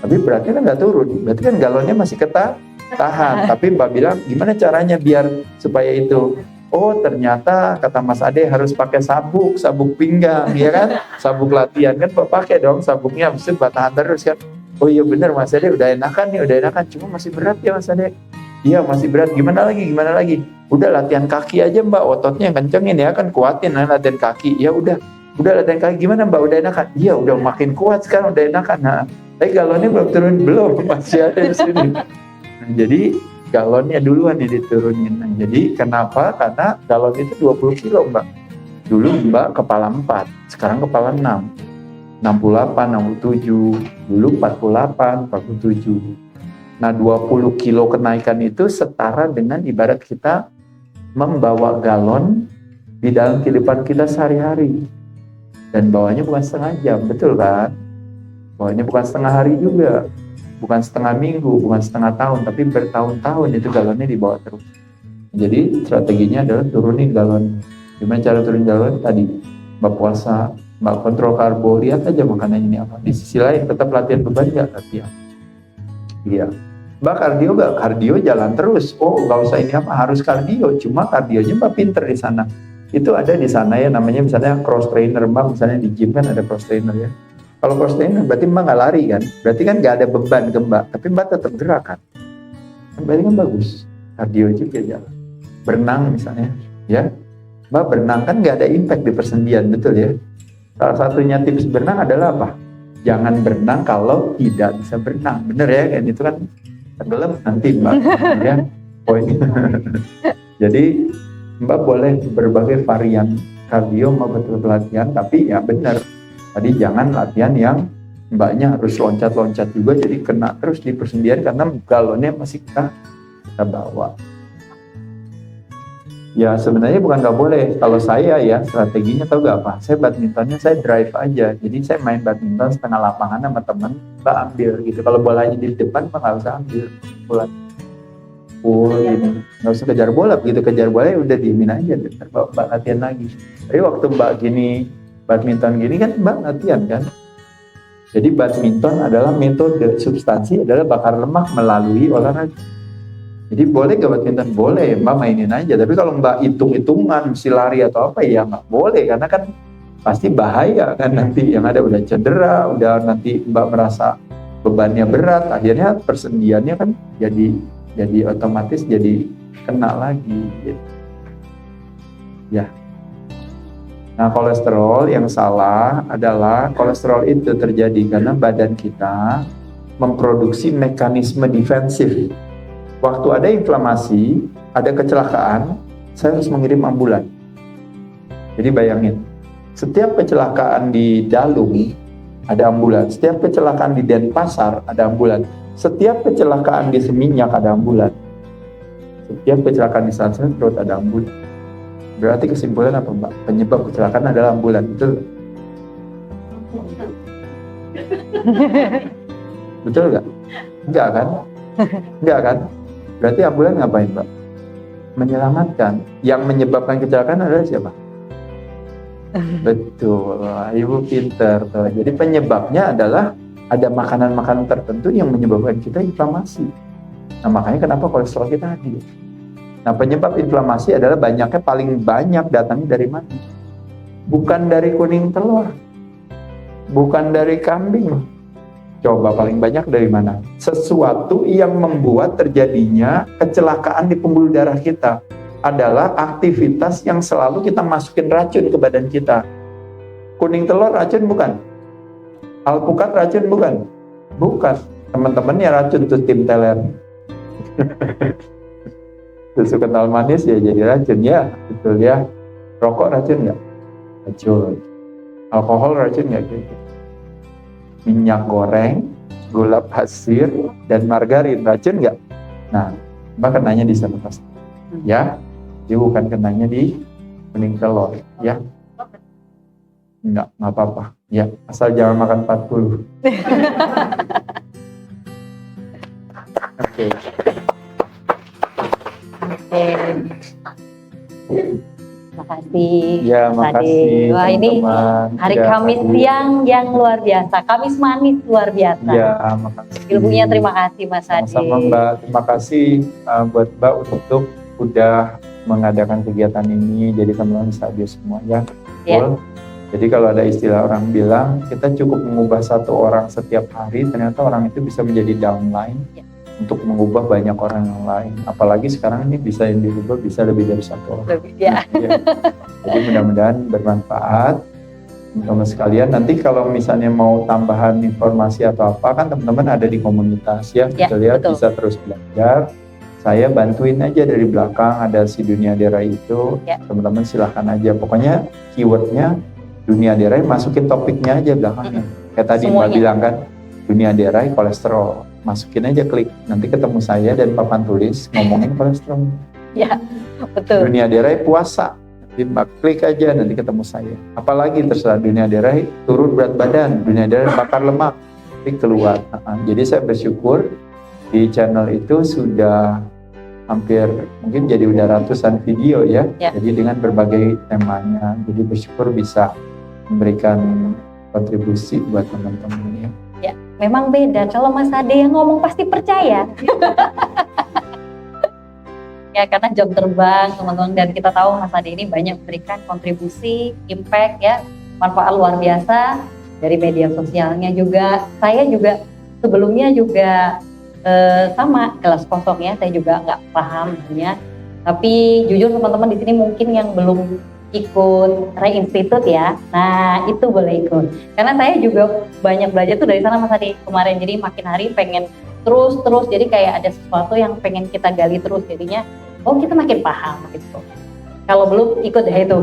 Tapi beratnya kan nggak turun, berarti kan galonnya masih tahan. Tapi Mbak bilang, gimana caranya biar supaya itu? Oh ternyata kata Mas Ade harus pakai sabuk pinggang, ya kan? Sabuk latihan kan Mbak pakai dong sabuknya, habis itu Mbak tahan terus kan? Oh iya benar Mas Ade, udah enakan, cuma masih berat ya Mas Ade. Iya masih berat, gimana lagi? Udah latihan kaki aja Mbak, ototnya kencengin ya kan, kuatin latihan kaki. Ya udah latihan kaki, gimana Mbak, udah enakan? Iya udah makin kuat sekarang, udah enakan. Nah, tapi galonnya belum turun, masih ada di sini. Nah, jadi galonnya duluan yang diturunin. Nah, jadi kenapa? Karena galon itu 20 kilo Mbak. Dulu Mbak kepala 4, sekarang kepala 6. 68, 67, dulu 48, 47. Nah 20 kilo kenaikan itu setara dengan ibarat kita membawa galon di dalam kehidupan kita sehari-hari. Dan bawanya bukan setengah jam, betul kan? Bahwa ini bukan setengah hari juga, bukan setengah minggu, bukan setengah tahun, tapi bertahun-tahun itu galonnya dibawa terus. Jadi strateginya adalah turunin galon. Gimana cara turunin galon? Tadi Mbak puasa, Mbak kontrol karbo, lihat aja makanannya ini apa. Di sisi lain tetap latihan beban nggak? Latihan. Iya. Mbak kardio nggak? Kardio jalan terus. Oh nggak usah ini apa, harus kardio. Cuma kardionya Mbak pinter di sana. Itu ada di sana ya, namanya misalnya cross trainer Mbak, misalnya di gym kan ada cross trainer ya. Kalau cross trainer berarti Mbak nggak lari kan? Berarti kan nggak ada beban ke Mbak, tapi Mbak tetap gerak kan? Berarti kan bagus. Kardio juga jalan. Berenang misalnya, ya. Mbak berenang kan nggak ada impact di persendian, betul ya? Salah satunya tips berenang adalah apa? Jangan berenang kalau tidak bisa berenang, bener ya? Kan itu kan tenggelam nanti Mbak, ya. Poinnya. Jadi Mbak boleh berbagai varian kardio, Mbak betul latihan, tapi ya benar. Tadi jangan latihan yang Mbaknya harus loncat-loncat juga, jadi kena terus di persendian karena galonnya masih kita bawa. Ya sebenarnya bukan nggak boleh. Kalau saya ya strateginya tahu gak apa? Saya badmintonnya saya drive aja. Jadi saya main badminton setengah lapangan sama temen, Mbak ambil gitu. Kalau bolanya di depan Mbak nggak usah ambil bola. Ini nggak usah kejar bola, begitu kejar bola ya udah diemin aja, Mbak latihan lagi. Tapi waktu Mbak gini badminton gini kan Mbak latihan kan. Jadi badminton adalah metode, substansi adalah bakar lemak melalui olahraga. Jadi boleh gak badminton? Boleh, Mbak mainin aja. Tapi kalau Mbak hitung-hitungan mesti lari atau apa ya nggak boleh, karena kan pasti bahaya kan nanti yang ada udah cedera, udah nanti Mbak merasa bebannya berat, akhirnya persendiannya kan jadi otomatis jadi kena lagi. Gitu. Ya. Nah kolesterol yang salah adalah kolesterol itu terjadi karena badan kita memproduksi mekanisme defensif. Waktu ada inflamasi, ada kecelakaan, saya harus mengirim ambulan. Jadi bayangin, setiap kecelakaan di Dalung ada ambulan, setiap kecelakaan di Denpasar ada ambulan, setiap kecelakaan di Seminyak ada ambulan, setiap kecelakaan di Sunset Road ada ambulan. Berarti kesimpulan apa Mbak? Penyebab kecelakaan adalah ambulan, betul? Betul nggak? Enggak kan? Enggak kan? Berarti ambulan ngapain Mbak? Menyelamatkan. Yang menyebabkan kecelakaan adalah siapa? Betul, Ibu pinter tuh. Jadi penyebabnya adalah ada makanan-makanan tertentu yang menyebabkan kita inflamasi. Nah makanya kenapa kolesterol kita tinggi. Nah penyebab inflamasi adalah paling banyak datangnya dari mana? Bukan dari kuning telur, bukan dari kambing. Coba paling banyak dari mana? Sesuatu yang membuat terjadinya kecelakaan di pembuluh darah kita adalah aktivitas yang selalu kita masukin racun ke badan kita. Kuning telur racun bukan? Alpukat racun bukan? Bukan. Teman-temannya racun tuh tim teler. Susu kental manis ya jadi racun ya, betul ya. Rokok racun nggak? Racun. Alkohol racun nggak? Minyak goreng, gula pasir, dan margarin racun nggak? Nah, Mbak kenanya di sana pasti, ya. Dia bukan kenanya di kuning telur, ya. Nggak apa-apa, ya. Asal jangan makan 40. Oke. Makasih. Ya, makasih. Wah ini hari Kamis siang yang luar biasa, Kamis manis luar biasa. Ya, makasih. Ilmunya terima kasih Mas Adi. Sama Mbak, terima kasih buat Mbak untuk udah mengadakan kegiatan ini. Jadi teman-teman sahabat semua ya. Ya. Jadi kalau ada istilah orang bilang kita cukup mengubah satu orang setiap hari, ternyata orang itu bisa menjadi downline. Ya. Untuk mengubah banyak orang yang lain. Apalagi sekarang ini bisa yang dirubah bisa lebih dari satu orang. Ya. Ya. Jadi mudah-mudahan bermanfaat. Teman-teman sekalian, nanti kalau misalnya mau tambahan informasi atau apa, kan teman-teman ada di komunitas ya, betul ya, bisa terus belajar. Saya bantuin aja dari belakang, ada si Dunia Derai itu, teman-teman silahkan aja. Pokoknya keywordnya Dunia Derai, masukin topiknya aja belakangnya. Kayak tadi Mbak bilang kan, Dunia Derai kolesterol. Masukin aja, klik, nanti ketemu saya dan papan tulis ngomongin kolesterol. Ya, betul. Dunia Derai puasa, nanti Mbak klik aja, nanti ketemu saya. Apalagi terserah Dunia Derai turun berat badan, Dunia Derai bakar lemak, tapi keluar. Jadi saya bersyukur di channel itu sudah hampir mungkin jadi udah ratusan video ya. Jadi dengan berbagai temanya. Jadi bersyukur bisa memberikan kontribusi buat teman-teman ya. Ya, memang beda. Kalau Mas Ade yang ngomong pasti percaya. Ya, karena jam terbang teman-teman, dan kita tahu Mas Ade ini banyak memberikan kontribusi, impact ya, manfaat luar biasa dari media sosialnya juga. Saya juga sebelumnya juga sama kelas kosong ya, saya juga nggak paham ya. Tapi jujur teman-teman di sini mungkin yang belum ikut Rai Institute ya, nah itu boleh ikut. Karena saya juga banyak belajar tuh dari sana Mas Ade kemarin, jadi makin hari pengen terus, jadi kayak ada sesuatu yang pengen kita gali terus, jadinya oh kita makin paham gitu. Kalau belum ikut ya itu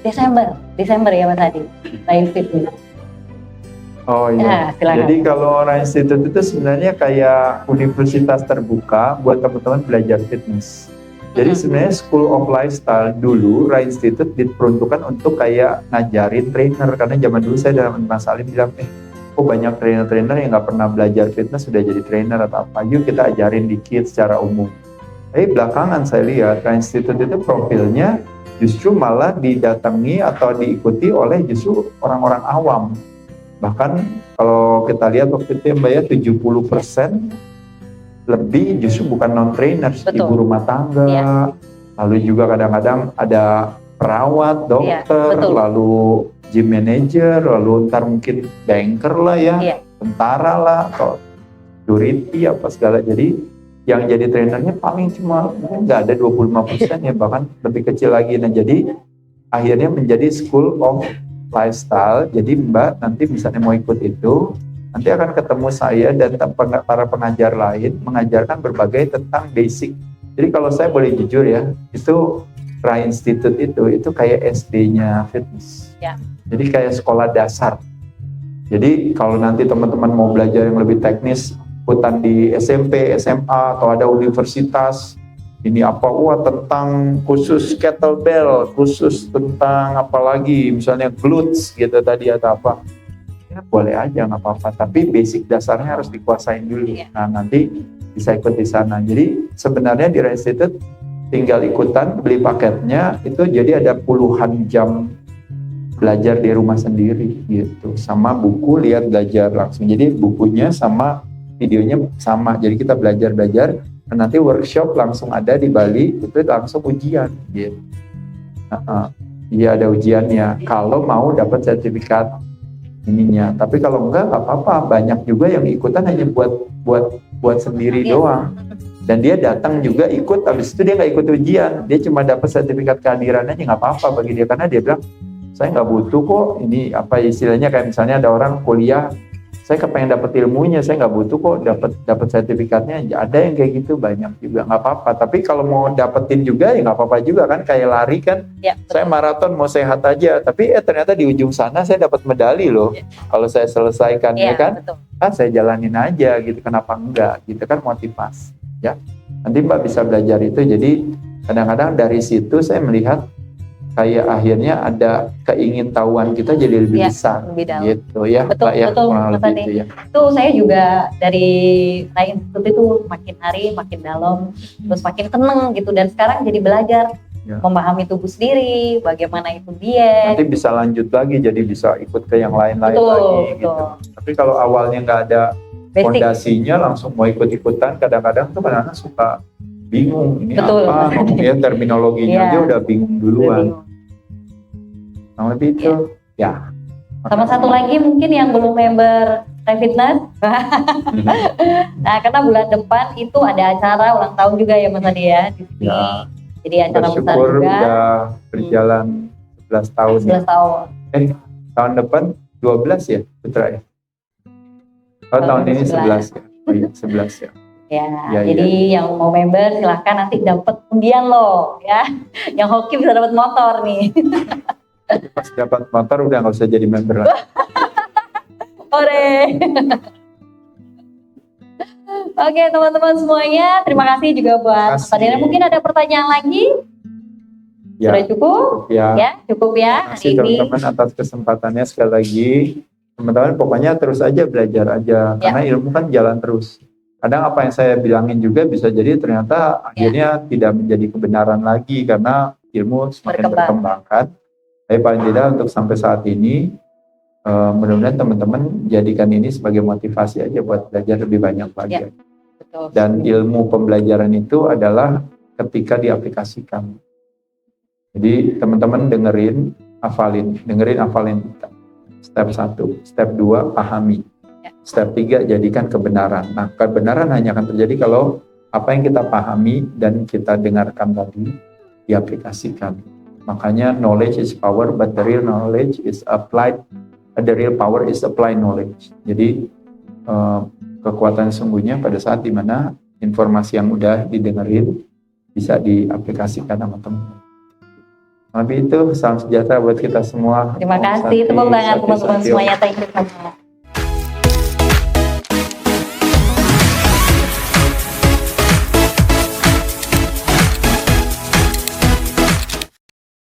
Desember ya Mas Ade, Rai Institute. Oh iya, jadi kalau Rai Institute itu sebenarnya kayak universitas terbuka buat teman-teman belajar fitness. Jadi sebenarnya School of Lifestyle dulu Rai Institute diperuntukkan untuk kayak ngajarin trainer, karena zaman dulu saya dan Mas Salim bilang, kok banyak trainer-trainer yang nggak pernah belajar fitness sudah jadi trainer atau apa, yuk kita ajarin dikit secara umum. Tapi belakangan saya lihat Rai Institute itu profilnya justru malah didatangi atau diikuti oleh justru orang-orang awam. Bahkan kalau kita lihat waktu itu Mbak ya 70% lebih justru bukan non-trainers, ibu rumah tangga, lalu juga kadang-kadang ada perawat, dokter, lalu gym manager, lalu ntar mungkin banker lah ya, tentara lah, atau security apa segala. Jadi yang jadi trainernya paling cuma mungkin nggak ada 25% ya, bahkan lebih kecil lagi. Nah jadi akhirnya menjadi School of Lifestyle. Jadi Mbak nanti misalnya mau ikut itu, nanti akan ketemu saya dan para pengajar lain mengajarkan berbagai tentang basic. Jadi kalau saya boleh jujur ya, itu Rai Institute itu kayak SD-nya fitness. Jadi kayak sekolah dasar. Jadi kalau nanti teman-teman mau belajar yang lebih teknis, ikutan di SMP, SMA, atau ada universitas, ini apa, tentang khusus kettlebell, khusus tentang apa lagi, misalnya glutes gitu tadi atau apa. Boleh aja nggak apa-apa, tapi basic dasarnya harus dikuasain dulu. Nah nanti bisa ikut di sana. Jadi sebenarnya di Rai Institute tinggal ikutan, beli paketnya itu, jadi ada puluhan jam belajar di rumah sendiri gitu, sama buku lihat belajar langsung. Jadi bukunya sama videonya sama, jadi kita belajar dan nanti workshop langsung ada di Bali, itu langsung ujian gitu. Iya ada ujiannya kalau mau dapat sertifikat ininya. Tapi kalau enggak apa-apa, banyak juga yang ikutan hanya buat sendiri doang. Dan dia datang juga ikut, habis itu dia nggak ikut ujian, dia cuma dapat sertifikat kehadiran aja, nggak apa-apa bagi dia, karena dia bilang saya nggak butuh kok ini, apa istilahnya, kayak misalnya ada orang kuliah, saya kepengen dapat ilmunya, saya nggak butuh kok dapat sertifikatnya. Ada yang kayak gitu, banyak juga, nggak apa-apa. Tapi kalau mau dapetin juga ya nggak apa-apa juga kan, kayak lari kan, saya maraton mau sehat aja, tapi ternyata di ujung sana saya dapat medali loh. Kalau saya selesaikan ya kan, saya jalanin aja gitu, kenapa enggak gitu kan, motivasi ya. Nanti Mbak bisa belajar itu. Jadi kadang-kadang dari situ saya melihat kayak akhirnya ada keingintahuan kita jadi lebih besar, lebih gitu ya, betul, Mbak ya, gitu ya. Itu saya juga dari Rai Institute itu makin hari makin dalam, terus makin tenang gitu, dan sekarang jadi belajar memahami tubuh sendiri, bagaimana itu diet. Nanti bisa lanjut lagi, jadi bisa ikut ke yang lain-lain lagi gitu. Tapi kalau awalnya nggak ada fondasinya, langsung mau ikut-ikutan, kadang-kadang tuh kadang-kadang suka bingung, ini apa, ngomongnya terminologinya aja udah bingung duluan. Nah, lebih itu ya. Sama satu lagi mungkin yang belum member Rai Fitness. Nah, karena bulan depan itu ada acara ulang tahun juga ya Mas Adi ya di sini. Jadi acara besar juga. Udah berjalan 11 tahun. 11 tahun. Tahun depan 12 ya, Putra ya. Tahun ini 11 ya. Oh iya, 11 ya. Jadi yang mau member silahkan, nanti dapat undian loh ya. Yang hoki bisa dapat motor nih. Pas dapat motor udah nggak usah jadi member lagi. Ore. Oke teman-teman semuanya, terima kasih juga buat Mas Adena. Mungkin ada pertanyaan lagi? Sudah cukup? Ya. Cukup ya. Terima kasih teman-teman atas kesempatannya sekali lagi. teman-teman pokoknya terus aja belajar aja, karena ilmu kan jalan terus. Kadang apa yang saya bilangin juga bisa jadi ternyata akhirnya tidak menjadi kebenaran lagi karena ilmu semakin berkembang kan. Tapi paling tidak untuk sampai saat ini, mudah-mudahan teman-teman jadikan ini sebagai motivasi aja buat belajar lebih banyak lagi. Betul. Dan ilmu pembelajaran itu adalah ketika diaplikasikan. Jadi teman-teman dengerin, hafalin step 1, step 2 pahami, step 3 jadikan kebenaran. Nah, kebenaran hanya akan terjadi kalau apa yang kita pahami dan kita dengarkan tadi diaplikasikan. Makanya knowledge is power, but the real knowledge is applied. The real power is applied knowledge. Jadi kekuatan sungguhnya pada saat dimana informasi yang udah didengerin bisa diaplikasikan sama teman-teman. Tapi itu salam sejahtera buat kita semua. Terima kasih, tepuk tangan teman-teman semuanya. Thank you.